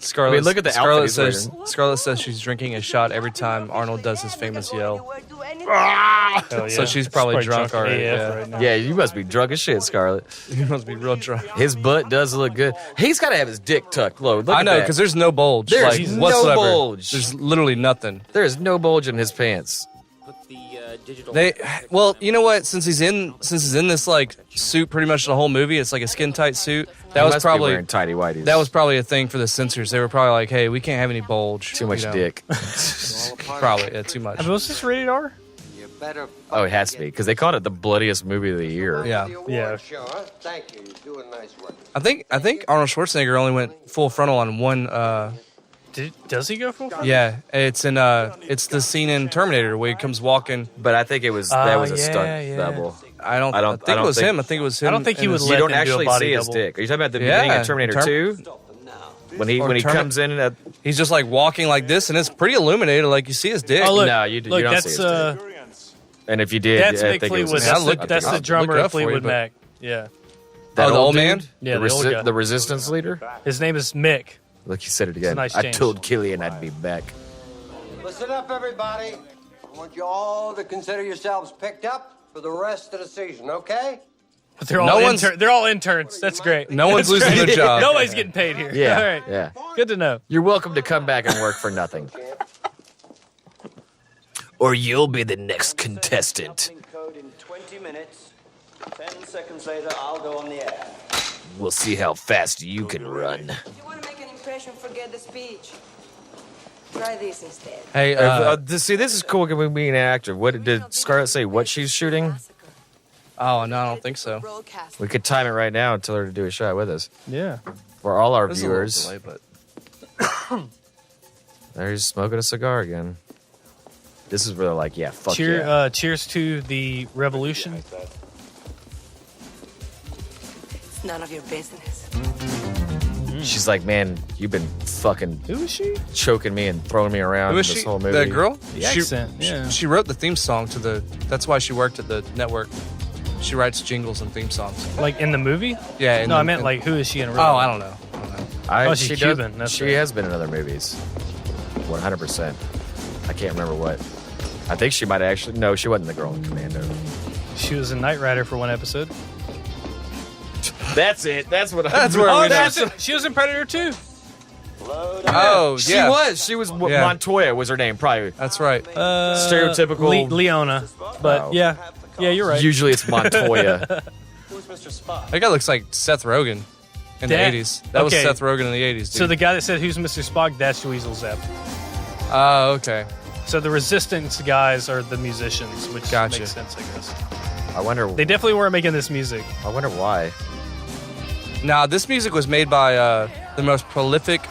S2: Scarlett,
S4: I mean, look at the outfit he's wearing.
S2: Scarlett says she's drinking a shot every time Arnold does his famous yell.
S1: Hell yeah.
S2: So she's probably drunk already.
S1: AF
S2: Yeah.
S1: right now.
S4: Yeah, you must be drunk as shit, Scarlett.
S2: He must be real drunk.
S4: His butt does look good. He's got to have his dick tucked low. Look
S2: I
S4: at
S2: know,
S4: that.
S2: because there's no bulge.
S4: There's
S2: like,
S4: no
S2: whatsoever.
S4: bulge.
S2: There's literally nothing.
S4: There is no bulge in his pants.
S2: Well, you know what? Since he's in this like suit pretty much the whole movie, it's like a skin tight suit. That
S4: He
S2: was
S4: must be
S2: probably
S4: wearing tighty whities.
S2: that was probably a thing for the censors. They were probably like, "Hey, we can't have any bulge.
S4: Too much dick.
S2: Probably, yeah, too much.
S1: I mean, was this rated R?
S4: Oh, it has to be because they called it the bloodiest movie of the year.
S2: Yeah.
S1: Yeah.
S7: Show, huh? Thank you. You're doing nice work.
S2: I think Arnold Schwarzenegger only went full frontal on one.
S1: Does he go full?
S2: Yeah, it's the scene in Terminator where he comes walking.
S4: But I think it was that was a
S1: yeah,
S4: stunt
S1: yeah.
S4: double.
S2: I think it was him. I think it was him.
S1: I don't think he
S2: and
S1: would
S2: his-
S1: let
S4: You don't
S1: them do a
S4: actually
S1: body
S4: see his
S1: double.
S4: dick. Are you talking about the
S2: Yeah,
S4: beginning of Terminator 2? When he comes in at
S2: He's just like walking like this, and it's pretty illuminated. Like you see his dick.
S1: Oh, look,
S4: No, you don't
S1: look,
S4: see
S1: that's
S4: his and if you did,
S1: that's
S4: I
S1: Mick
S4: think it was
S1: Fleetwood.
S2: Yeah,
S1: That's
S2: I'll
S1: the
S2: look
S1: drummer
S2: it
S1: of
S2: up for you,
S1: Fleetwood
S2: but-
S1: Mac. Yeah,
S4: that
S2: the old man?
S4: dude?
S1: Yeah, the old guy.
S4: the resistance leader.
S1: his name is Mick.
S4: Look, he said it again.
S1: nice
S4: I
S1: change.
S4: told Killian I'd be back.
S7: Listen up, everybody. I want you all to consider yourselves picked up for the rest of the season, okay?
S1: But they're all they're all interns. That's great.
S2: No one's
S1: That's
S2: losing
S1: great.
S2: their job.
S1: Nobody's getting paid here.
S4: Yeah,
S1: All right.
S4: yeah.
S1: Good to know.
S4: You're welcome to come back and work for nothing. Or you'll be the next contestant.
S12: Code in 20 minutes. 10 seconds later, I'll go on the air.
S4: We'll see how fast you can run.
S8: If you want to make an impression, forget the speech. Try this instead.
S2: Hey,
S4: See, this is cool. Can we be an actor? What did Scarlett say? What she's shooting?
S2: oh no, I don't think so.
S8: Broadcast.
S4: We could time it right now and tell her to do a shot with us.
S1: Yeah.
S4: For all our
S2: There's a little
S4: viewers.
S2: delay, but
S4: There he's smoking a cigar again. This is where they're like, yeah, fuck yeah.
S1: Cheers to the revolution.
S8: It's none of your business.
S4: She's like, man, you've been fucking
S1: Who is she?
S4: choking me and throwing me around
S2: who is
S4: this
S2: she?
S4: whole movie.
S2: That girl?
S1: The accent, yeah.
S2: She wrote the theme song to the. That's why she worked at the network. She writes jingles and theme songs.
S1: Like in the movie?
S2: Yeah.
S1: No, I meant like who is she in real
S2: Oh,
S1: life?
S2: I don't know.
S1: Oh, she's
S4: she
S1: Cuban, that's
S4: she
S1: right.
S4: has been in other movies. 100%. I can't remember what. I think she might have actually. No, she wasn't the girl in Commando.
S1: She was in Knight Rider for one episode.
S4: That's it. That's what.
S2: That's where
S1: Oh,
S2: we know.
S1: that's it. She was in Predator 2.
S2: Oh,
S4: She
S2: yeah.
S4: was. She was.
S2: Yeah.
S4: Montoya was her name, probably.
S2: That's right.
S4: Stereotypical.
S1: Leona. But
S4: Oh.
S1: yeah, you're right.
S4: Usually it's Montoya.
S12: Who's Mr. Spock?
S2: That guy looks like Seth Rogen in the
S1: That-
S2: 80s. That was
S1: okay.
S2: Seth Rogen in the 80s, dude.
S1: So the guy that said who's Mr. Spock, that's Dweezil Zep.
S2: Oh, okay.
S1: So the Resistance guys are the musicians, which
S2: Gotcha.
S1: makes sense, I guess.
S4: I wonder.
S1: They definitely weren't making this music.
S4: I wonder why.
S2: Now, this music was made by the most prolific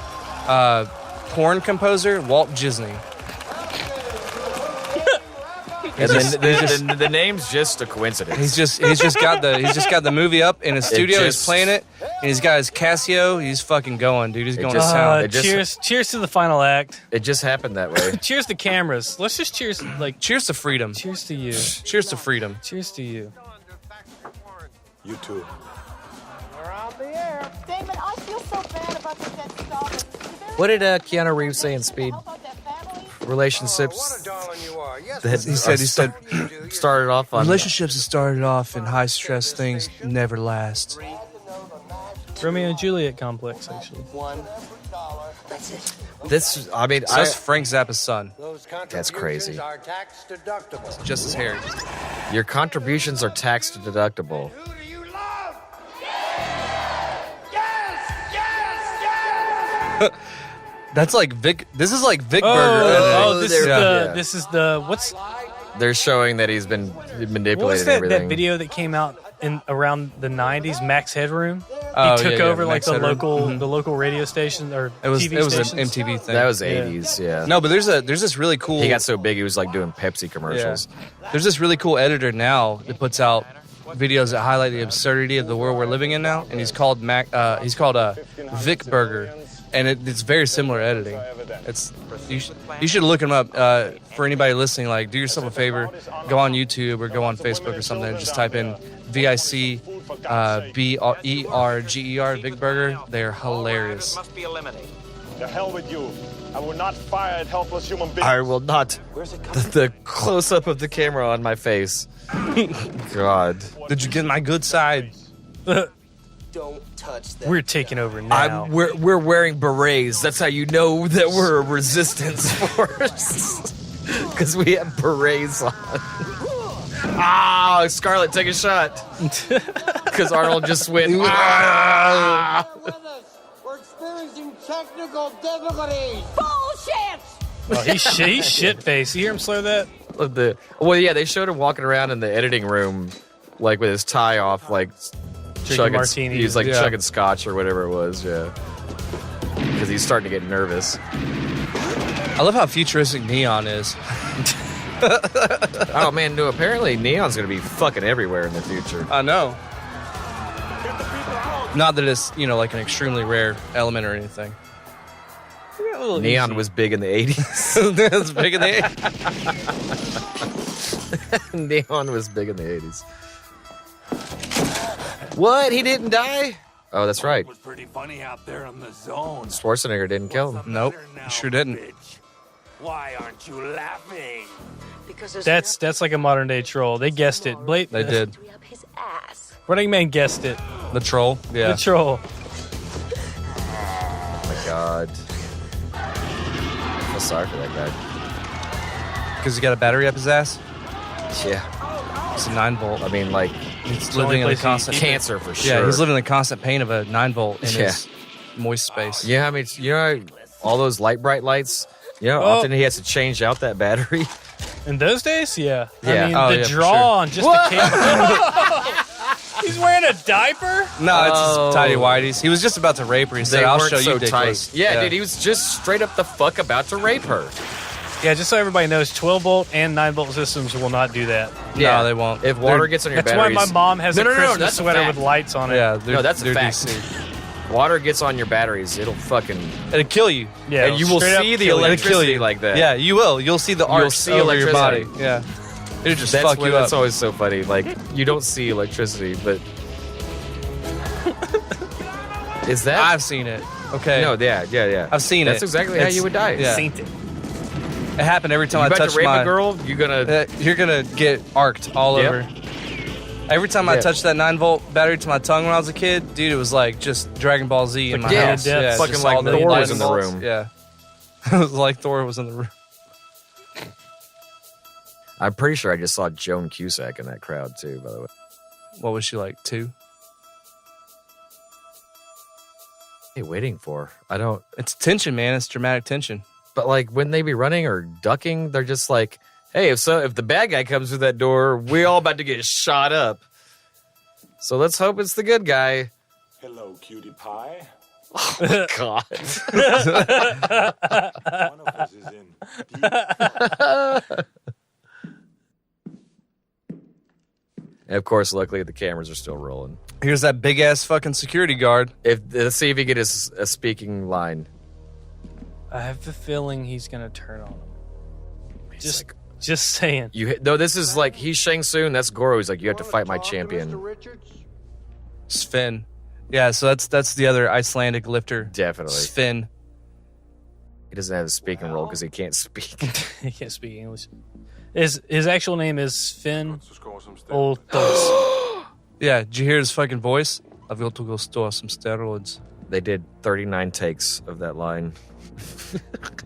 S2: porn composer, Walt Disney.
S4: And then the name's just a coincidence.
S2: He's just got the movie up in his studio. He's playing it, and he's got his Casio. He's fucking going, dude. He's going to sound.
S1: Cheers to the final act.
S4: It just happened that way.
S1: Cheers to cameras. Let's just cheers
S2: Cheers to freedom.
S1: Cheers to you.
S2: Cheers to freedom.
S1: Cheers to you.
S5: You too.
S13: We're on the air. Damon, I feel so bad about the dead stuff.
S4: What did Keanu Reeves say in Speed? Relationships.
S2: He said
S4: started off on
S2: relationships that started off in high stress things never last.
S1: Romeo and Juliet complex, actually.
S4: This. I mean,
S2: So that's Frank Zappa's son.
S4: That's crazy.
S2: Just as hairy.
S4: Your contributions are tax deductible.
S2: That's like Vic. This is like Vic
S1: Oh,
S2: Burger.
S1: this is the what's
S4: They're showing that he's been manipulating
S1: what was that
S4: everything.
S1: video that came out in around the 90s? Max Headroom.
S2: Oh,
S1: He took
S2: yeah,
S1: over like
S2: Max
S1: the
S2: Headroom.
S1: local radio station or
S2: It was
S1: TV
S2: an
S1: stations.
S2: MTV thing.
S4: That was 80s, yeah.
S2: No, but there's this really cool.
S4: He got so big he was like doing Pepsi commercials.
S2: There's this really cool editor now that puts out videos that highlight the absurdity of the world we're living in now, and he's called Vic Burger, and it's very similar editing. It's you should look him up. For anybody listening, like do yourself a favor, go on YouTube or go on Facebook or something, and just type in VIC BERGER Vic Burger. They're hilarious.
S11: Must be eliminated.
S5: The hell with you. I will not fire at helpless human beings.
S4: I will not. The close up of the camera on my face. God.
S2: Did you get my good side?
S10: Don't touch that.
S1: We're taking over now.
S4: We're wearing berets. That's how you know that we're a resistance force. Because we have berets on. Ah, Scarlett, take a shot. Because Arnold just went. Ah.
S13: We're experiencing technical difficulties. Bullshit!
S1: Oh, he's shit-faced. You hear him slur that?
S4: Well, yeah, they showed him walking around in the editing room, like with his tie off, like chugging
S1: martinis.
S4: He was like chugging scotch or whatever it was, yeah. Because he's starting to get nervous.
S2: I love how futuristic Neon is.
S4: Oh man, no! Apparently, Neon's gonna be fucking everywhere in the future.
S2: I know. Not that it's like an extremely rare element or anything.
S4: Neon was big in the 80s.
S2: It's big in the
S4: 80s. Neon was big in the 80s. What? He didn't die? Oh, that's right.
S5: It was pretty funny out there in the zone.
S4: Schwarzenegger didn't kill him.
S2: Nope, sure didn't.
S5: Why aren't you laughing?
S8: Because
S1: That's like a modern day troll. They guessed it.
S2: They did.
S8: his ass.
S1: Running Man guessed it.
S2: The troll. Yeah.
S1: The troll.
S4: Oh my god. I feel sorry for that guy.
S2: Because he got a battery up his ass?
S4: Yeah.
S2: It's a 9-volt.
S4: I mean, like,
S2: he's living in the constant
S4: cancer for sure.
S2: Yeah, he's living in the constant pain of a 9-volt in his moist space.
S4: Yeah, I mean, all those bright lights. Often he has to change out that battery.
S1: In those days, yeah.
S4: Yeah.
S1: I mean, the draw on just the camera. He's wearing a diaper?
S2: No, it's his tidy whities. He was just about to rape her. He said, "I'll show you, dickless."
S4: Yeah, dude, he was just straight up the fuck about to rape her.
S1: Yeah, just so everybody knows, 12-volt and 9-volt systems will not do that.
S2: Yeah. No, they won't.
S4: If water gets on your
S1: batteries... That's why my mom has a Christmas sweater with lights on it.
S2: Yeah,
S4: no, that's a fact.
S2: DC.
S4: Water gets on your batteries, it'll fucking...
S2: It'll kill you.
S4: Yeah, and you will see the electricity like that.
S2: Yeah, you will. You'll see the arcs over your body. Yeah. It'll just fuck you up.
S4: That's always so funny. Like, you don't see electricity, but... Is that...
S2: I've seen it. Okay.
S4: No, yeah.
S2: I've seen it.
S4: That's exactly how you would die.
S2: Yeah.
S1: Seen it.
S2: It happened every time I touch
S4: to rape a girl, you're
S2: gonna get arced all over. Every time I touched that 9-volt battery to my tongue when I was a kid, dude, it was like just Dragon Ball Z in my house.
S4: Yeah, fucking like Thor was in the room.
S2: Yeah. It was like Thor was in the room.
S4: I'm pretty sure I just saw Joan Cusack in that crowd too, by the way.
S2: What was she like, 2?
S4: Hey, waiting for? I don't...
S2: It's tension, man. It's dramatic tension.
S4: But like when they be running or ducking, they're just like, hey, if the bad guy comes through that door, we all about to get shot up. So let's hope it's the good guy.
S5: Hello, cutie pie.
S4: Oh my God.
S5: One of us is in deep.
S4: And of course, luckily the cameras are still rolling.
S2: Here's that big ass fucking security guard.
S4: Let's see if he gets a speaking line.
S1: I have the feeling he's gonna turn on him. Just saying.
S4: This is like he's Shang Tsung. That's Goro. He's like, you have to fight my champion.
S2: Sven. Yeah, so that's the other Icelandic lifter.
S4: Definitely.
S2: Sven.
S4: He doesn't have a speaking role because he can't speak.
S1: He can't speak English. His actual name is Sven Olthos.
S2: Yeah, did you hear his fucking voice? I've got to go store some steroids.
S4: They did 39 takes of that line.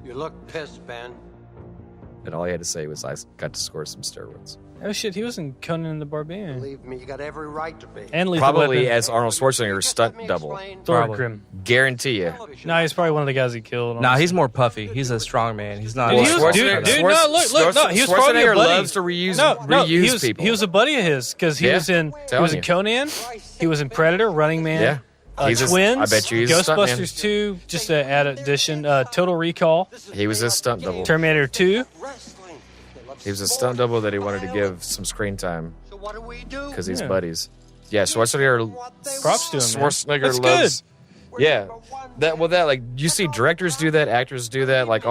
S7: You look pissed, Ben.
S4: And all he had to say was, I got to score some steroids.
S1: Oh shit, he was in Conan the Barbarian.
S7: Believe me, you got every right to be.
S1: And Lethal
S4: Probably
S1: Weapon.
S4: as Arnold Schwarzenegger's stunt double.
S1: Thorgrim.
S4: Guarantee you.
S1: No, he's probably one of the guys he killed.
S2: Nah, he's more puffy. He's a strong man. He's not.
S1: Dude, he was probably a buddy.
S4: loves to reuse people.
S1: He was a buddy of his because he was in Conan, he was in Predator, Running Man.
S4: Yeah.
S1: Twins.
S4: I bet you he's a
S1: Ghostbusters 2, just an add addition. Total Recall.
S4: He was a stunt double.
S1: Terminator 2.
S4: He was a stunt double that he wanted to give some screen time.
S7: So what do we do?
S4: Because he's buddies. Yeah, Schwarzenegger.
S1: Props to him, man.
S4: Schwarzenegger
S1: That's
S4: loves.
S1: good.
S4: Yeah, that like you see directors do that, actors do that. Like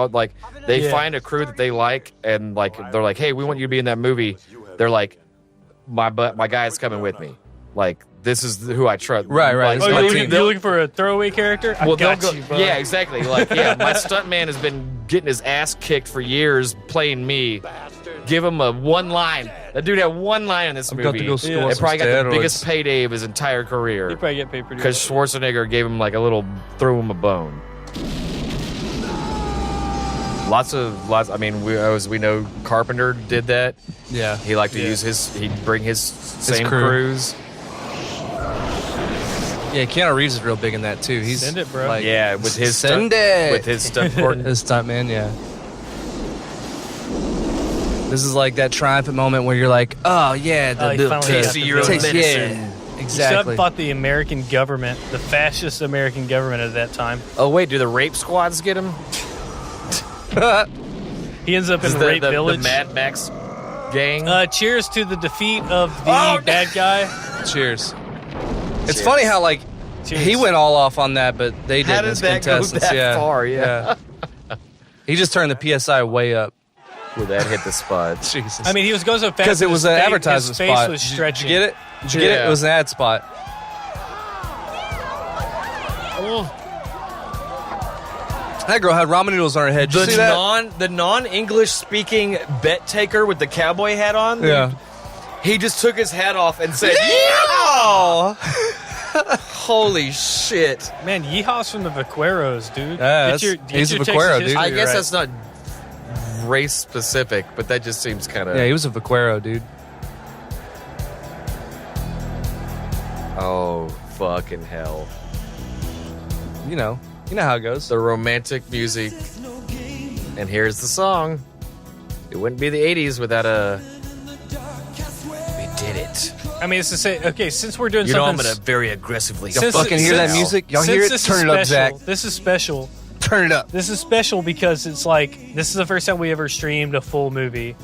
S4: they find a crew that they like, and like they're like, hey, we want you to be in that movie. They're like, my guy's coming with me. Like this is who I trust.
S2: Right.
S4: Like,
S1: Oh,
S4: my
S1: you're
S4: team-
S1: looking for a throwaway character? I
S4: Well,
S1: got
S4: they'll
S1: you,
S4: go,
S1: bro.
S4: yeah, exactly. Like, yeah, my stuntman has been getting his ass kicked for years playing me. Give him a one line. That dude had one line in this
S2: I've
S4: movie.
S2: got to go score
S4: And
S2: some
S4: probably got the
S2: steroids.
S4: biggest payday of his entire career.
S1: He probably get paid pretty
S4: Because
S1: well.
S4: Schwarzenegger gave him like a little, threw him a bone. Lots. I mean, we know Carpenter did that.
S2: Yeah.
S4: He liked to use he'd bring his same
S2: crew.
S4: crews.
S2: Yeah, Keanu Reeves is real big in that too. He's
S1: Send it, bro.
S2: Like,
S4: Yeah, with his
S2: Send
S4: stunt,
S2: it.
S4: with his stunt coordinator.
S2: his stuntman, yeah. This is like that triumphant moment where you're like, oh yeah,
S1: Oh, he finally got
S4: Taste
S1: the
S4: of your own
S1: villain.
S4: medicine.
S2: Yeah,
S1: You still haven't
S2: exactly.
S1: fought the American government, the fascist American government at that time.
S4: Oh wait, do the rape squads get him?
S1: He ends up in
S4: Is
S1: Rape
S4: the
S1: Village.
S4: Mad Max gang?
S1: Cheers to the defeat of the bad guy.
S2: Cheers. It's
S4: Cheers.
S2: funny how like
S1: Cheers.
S2: he went all off on that, but they
S4: How
S2: didn't
S4: did
S2: as
S4: that go
S2: contestants.
S4: that
S2: yeah.
S4: far? Yeah.
S2: He just turned the PSI way up.
S4: Well, that hit the spot.
S2: Jesus.
S1: I mean, he was going so fast
S2: because it was an advertisement
S1: his face
S2: spot.
S1: was
S2: Did
S1: stretching.
S2: you get it? Did you get it?
S4: Yeah.
S2: It was an ad spot. That girl had ramen noodles on her head. Did you see that?
S4: The non-English speaking bet taker with the cowboy hat on.
S2: Yeah.
S4: He just took his hat off and said,
S2: Oh.
S4: "Holy shit!"
S1: Man, yeehaw's from the Vaqueros, dude.
S2: Yeah,
S1: Get
S2: he's a
S1: Texas
S2: vaquero, dude.
S1: history
S4: I guess
S1: right.
S4: that's not race specific, but that just seems kind of.
S2: Yeah, he was a vaquero, dude.
S4: Oh fucking hell!
S2: You know how it goes.
S4: The romantic music, and here's the song. It wouldn't be the '80s without a. We did it.
S1: I mean, it's to say, okay, since we're doing
S4: You know, I'm
S1: something.
S4: gonna very aggressively.
S2: Y'all fucking hear that music? Y'all hear it?
S1: this is
S2: Turn it up,
S1: special-
S2: Zach.
S1: This is special.
S2: Turn it up.
S1: This is special because it's like this is the first time we ever streamed a full movie,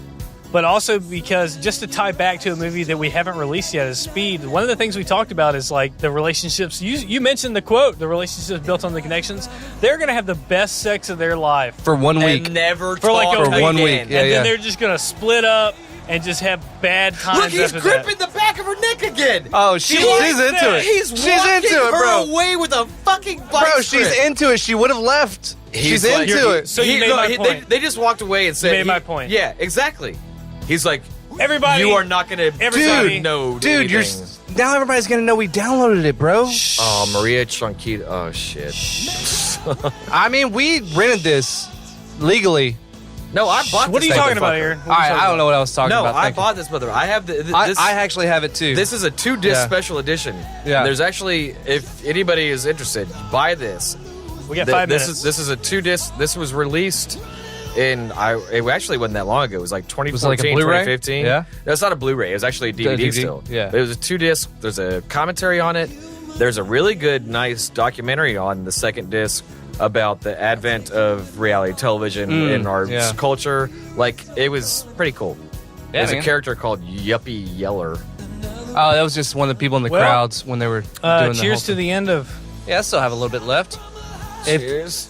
S1: but also because just to tie back to a movie that we haven't released yet is Speed. One of the things we talked about is like the relationships. You mentioned the quote, the relationships built on the connections. They're gonna have the best sex of their life
S2: For 1 week.
S4: And never
S1: for like
S4: talk
S1: a
S2: 1
S1: week.
S2: week. Yeah,
S1: and
S2: yeah.
S1: then they're just gonna split up and just have bad times.
S4: Look, he's
S1: after that.
S4: gripping the back of her neck again.
S2: Oh, she's
S1: likes
S2: into
S1: that.
S2: it.
S4: He's
S2: she's
S4: walking
S2: into it,
S4: her
S2: bro.
S4: away with a fucking bike
S2: Bro, she's
S4: strip.
S2: into it. She would have left. She's
S4: like-
S2: into it.
S1: So you made my point.
S4: They just walked away and said,
S1: made my point.
S4: Yeah, exactly. He's like,
S1: Everybody,
S4: you are not going to
S1: Everybody-
S4: know
S2: Dude,
S4: anything.
S2: now everybody's gonna know we downloaded it, bro.
S4: Oh, Maria Chonquita. Oh, shit.
S2: I mean, we rented this legally.
S4: No, I bought
S1: What are
S4: this
S1: you talking
S4: motherfucker.
S1: about, Aaron?
S2: All right, I don't know what I was talking
S4: No,
S2: about.
S4: I
S2: Thank you.
S4: bought this mother. I have the. This,
S2: I actually have it too.
S4: This is a 2-disc
S2: Yeah.
S4: special edition.
S2: Yeah.
S4: There's actually, if anybody is interested, buy this.
S1: We got 5 minutes.
S4: This is a 2-disc. This was released in. It actually wasn't that long ago. It was like 2014,
S2: Was it like a Blu-ray?
S4: 2015.
S2: Yeah.
S4: No, it's not a Blu-ray. It was actually a DVD still.
S2: Yeah.
S4: But it was a 2-disc. There's a commentary on it. There's a really good, nice documentary on the second disc about the advent of reality television in our
S2: yeah.
S4: culture. Like, it was pretty cool.
S2: Yeah,
S4: There's
S2: man.
S4: a character called Yuppie Yeller.
S2: Oh, that was just one of the people in the
S1: Well,
S2: crowds when they were doing the whole
S1: cheers to
S2: thing.
S1: the end of.
S2: Yeah, I still have a little bit left.
S4: Cheers.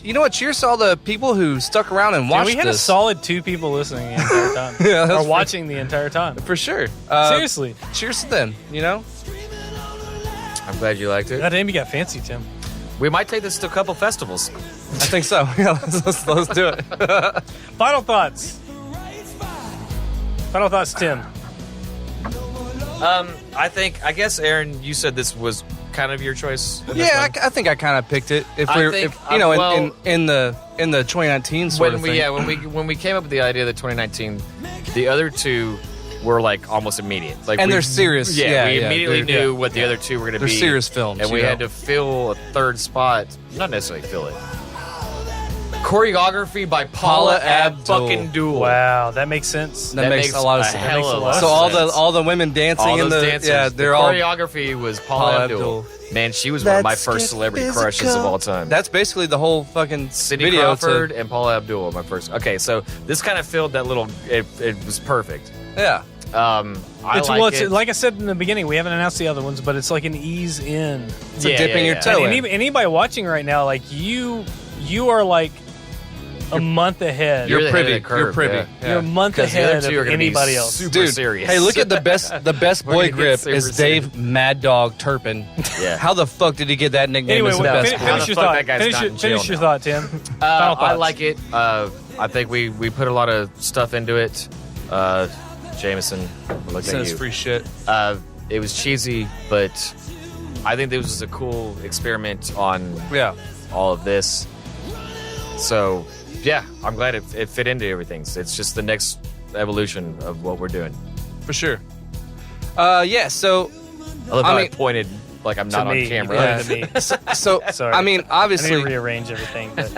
S2: You know what? Cheers to all the people who stuck around and
S1: Dude,
S2: watched
S1: we had
S2: this.
S1: a solid 2 people listening the entire time.
S2: Yeah, that's
S1: or
S2: pretty-
S1: watching the entire time.
S2: For sure.
S1: Seriously.
S2: Cheers to them, you know?
S4: I'm glad you liked it.
S1: God damn, you got fancy, Tim.
S4: We might take this to a couple festivals.
S2: I think so. Yeah, let's do it.
S1: Final thoughts. Final thoughts, Tim.
S4: I guess, Aaron, you said this was kind of your choice. in this
S2: Yeah,
S4: one?
S2: I think I kind of picked it. If
S4: I
S2: we're,
S4: think,
S2: if, you know,
S4: well-
S2: in the 2019 sort of thing.
S4: when we came up with the idea that 2019, the other two were like almost immediate. Like,
S2: And
S4: we-
S2: they're serious.
S4: Yeah, we
S2: Yeah,
S4: immediately
S2: they're-
S4: knew
S2: yeah.
S4: what the other two were going to
S2: They're
S4: be.
S2: serious films,
S4: and we
S2: you
S4: had
S2: know.
S4: to fill a third spot. Not necessarily fill it. Choreography by Paula Abdul.
S1: Wow, that makes sense.
S2: That makes a lot of sense.
S4: hell of a lot
S2: So
S4: of sense.
S2: all the women dancing
S4: All
S2: in
S4: those
S2: the
S4: dancers.
S2: yeah,
S4: The
S2: they're all
S4: choreography was Paula
S2: Paula
S4: Abdul.
S2: Abdul.
S4: Man, she was one of my
S2: Let's
S4: first
S2: get
S4: celebrity crushes of all time.
S2: That's basically the whole fucking
S4: Cindy
S2: video.
S4: Crawford and Paula Abdul, my first. Okay, so this kind of filled that little. It was perfect.
S2: Yeah.
S1: It's like I said in the beginning, we haven't announced the other ones, but it's like an ease in.
S2: It's a dipping your toe
S1: And
S2: in.
S1: anybody watching right now, like you are like a month ahead.
S2: You're privy.
S4: ahead of the
S2: You're
S4: curve,
S2: privy.
S4: yeah.
S1: You're a month ahead of anybody else.
S4: Super
S2: Dude,
S4: serious.
S2: hey, look at the best
S4: We're
S2: boy
S4: gonna get
S2: grip
S4: super
S2: is
S4: serious.
S2: Dave Mad Dog Turpin.
S4: Yeah.
S2: How the fuck did he get that nickname
S1: Anyway,
S2: as the best boy?
S1: finish your
S4: fuck
S1: thought.
S4: that guy's not in
S1: Finish
S4: jail
S1: your
S4: now?
S1: thought, Tim. Final
S4: I
S1: thoughts.
S4: like it. I think we put a lot of stuff into it. Jameson, look at
S2: Says
S4: you.
S2: free shit.
S4: It was cheesy, but I think this was a cool experiment on all of this. So, yeah, I'm glad it fit into everything. It's just the next evolution of what we're doing.
S2: For sure. Yeah, so
S4: I love how I
S2: mean-
S4: pointed like I'm not on
S1: me.
S4: camera.
S1: You pointed to me.
S2: so
S1: Sorry.
S2: I mean,
S1: I
S2: obviously,
S1: need to rearrange everything. But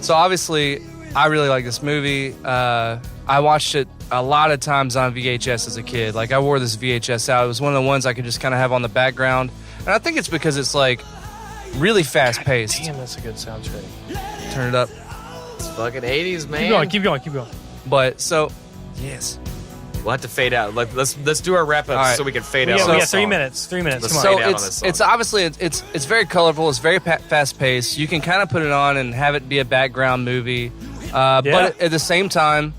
S2: so obviously, I really like this movie. I watched it a lot of times on VHS as a kid. Like I wore this VHS out. It was one of the ones I could just kind of have on the background, and I think it's because it's like really fast paced.
S1: damn, that's a good soundtrack.
S2: Turn it up.
S4: It's fucking 80s, man.
S1: Keep going.
S2: But so, yes.
S4: We'll have to fade out. Let's do our wrap up
S2: All right.
S4: so we can fade
S1: We
S4: out.
S1: got
S4: on
S1: 3
S4: the song.
S1: minutes. 3 minutes.
S4: Let's
S1: Come on.
S4: fade
S2: So
S4: out on this song.
S2: it's obviously it's very colorful. It's very fast paced. You can kind of put it on and have it be a background movie, but at the same time,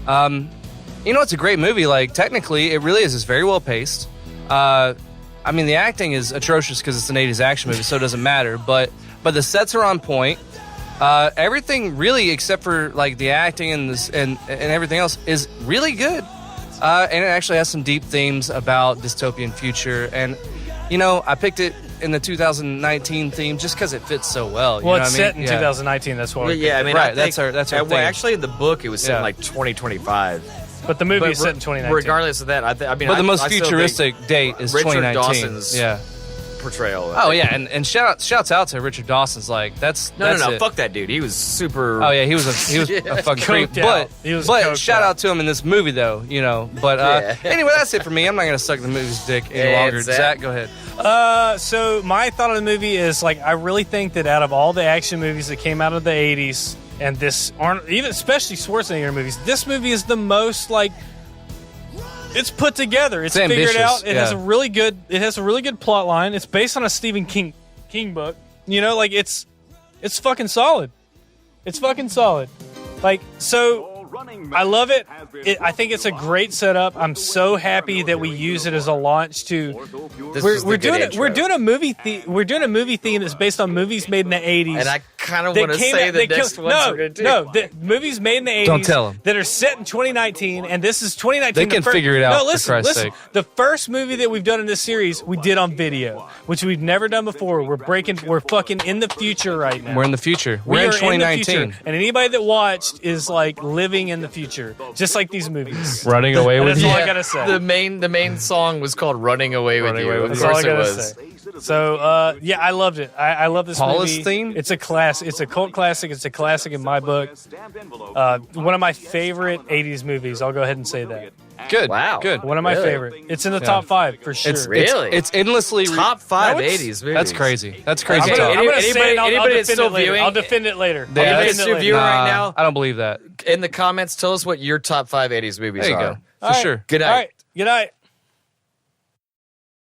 S2: it's a great movie. Like technically, it really is. It's very well paced. I mean, the acting is atrocious because it's an '80s action movie, so it doesn't matter. But the sets are on point. Everything really, except for like the acting and this and everything else, is really good. And it actually has some deep themes about dystopian future. And, I picked it in the 2019 theme just because it fits so well. You
S1: Well,
S2: know
S1: it's
S2: what I
S1: set
S2: mean?
S1: in 2019. That's why.
S4: Well, yeah, I mean,
S2: Right,
S4: I
S2: that's
S4: think,
S2: our
S4: well,
S2: thing.
S4: actually, in the book, it was set in
S2: Yeah.
S4: like 2025.
S1: But the movie
S4: But
S1: is set in 2019.
S4: Regardless of that, I mean,
S2: But the most
S4: I still think
S2: futuristic date is
S4: Richard
S2: 2019.
S4: Dawson's
S2: Yeah.
S4: portrayal.
S2: Oh yeah, and shouts out to Richard Dawson's like that's
S4: No,
S2: it.
S4: fuck that dude. He was super.
S2: Oh yeah, he was a fucking creep.
S1: Coked out. He was
S2: But
S1: coked
S2: shout
S1: out.
S2: out to him in this movie though, But
S4: Yeah.
S2: anyway, that's it for me. I'm not gonna suck the movie's dick any
S4: Yeah,
S2: longer.
S4: Zach.
S2: Zach, go ahead.
S1: So my thought of the movie is like I really think that out of all the action movies that came out of the 80s and this aren't even especially Schwarzenegger movies, this movie is the most like it's put together. It's figured
S2: ambitious,
S1: out. It has
S2: yeah.
S1: a really good plot line. It's based on a Stephen King book. Like it's fucking solid. It's fucking solid. Like so I love it. I think it's a great setup. I'm so happy that we use it as a launch to. We're doing a movie theme that's based on movies made in the 80s.
S4: And I kind of want to say the next ones we're going to do.
S1: No, the movies made in the 80s.
S2: Don't tell 'em.
S1: That are set in 2019, and this is 2019.
S2: They can figure it out,
S1: No,
S2: for
S1: listen,
S2: Christ's
S1: listen.
S2: sake.
S1: The first movie that we've done in this series, we did on video, which we've never done before. We're fucking in the future right now.
S2: We're in the future.
S1: We
S2: We're in
S1: are
S2: 2019.
S1: future, and anybody that watched is like living in the future, just like these movies.
S2: Running away with
S1: That's
S2: you.
S1: all I gotta say.
S4: The main song was called "Running Away with You." Of
S1: That's all
S4: course
S1: I
S4: it
S1: gotta
S4: was.
S1: say. So I loved it. I love this
S2: Paula's
S1: movie.
S2: theme?
S1: It's a class. It's a cult classic. It's a classic in my book. One of my favorite '80s movies. I'll go ahead and say that.
S2: Good.
S4: Wow.
S2: Good.
S1: One of my
S4: Really?
S1: favorite. It's in the top 5 for sure.
S2: It's endlessly
S4: Top 5
S1: No, it's-
S4: 80s movies.
S2: That's crazy. That's
S1: I'm
S2: crazy
S1: gonna,
S2: talk.
S1: I'm gonna say it. I'll
S4: anybody that's
S1: defend
S4: still
S1: it later.
S4: viewing?
S1: I'll defend it later.
S2: Yeah,
S1: I'll
S4: Anybody
S1: defend
S4: still
S1: it later.
S4: viewing right now?
S2: I don't believe that.
S4: In the comments, tell us what your top 5 80s movies
S2: There you
S4: are.
S2: go. For
S1: All right.
S2: sure.
S4: Good night.
S1: All right. Good night.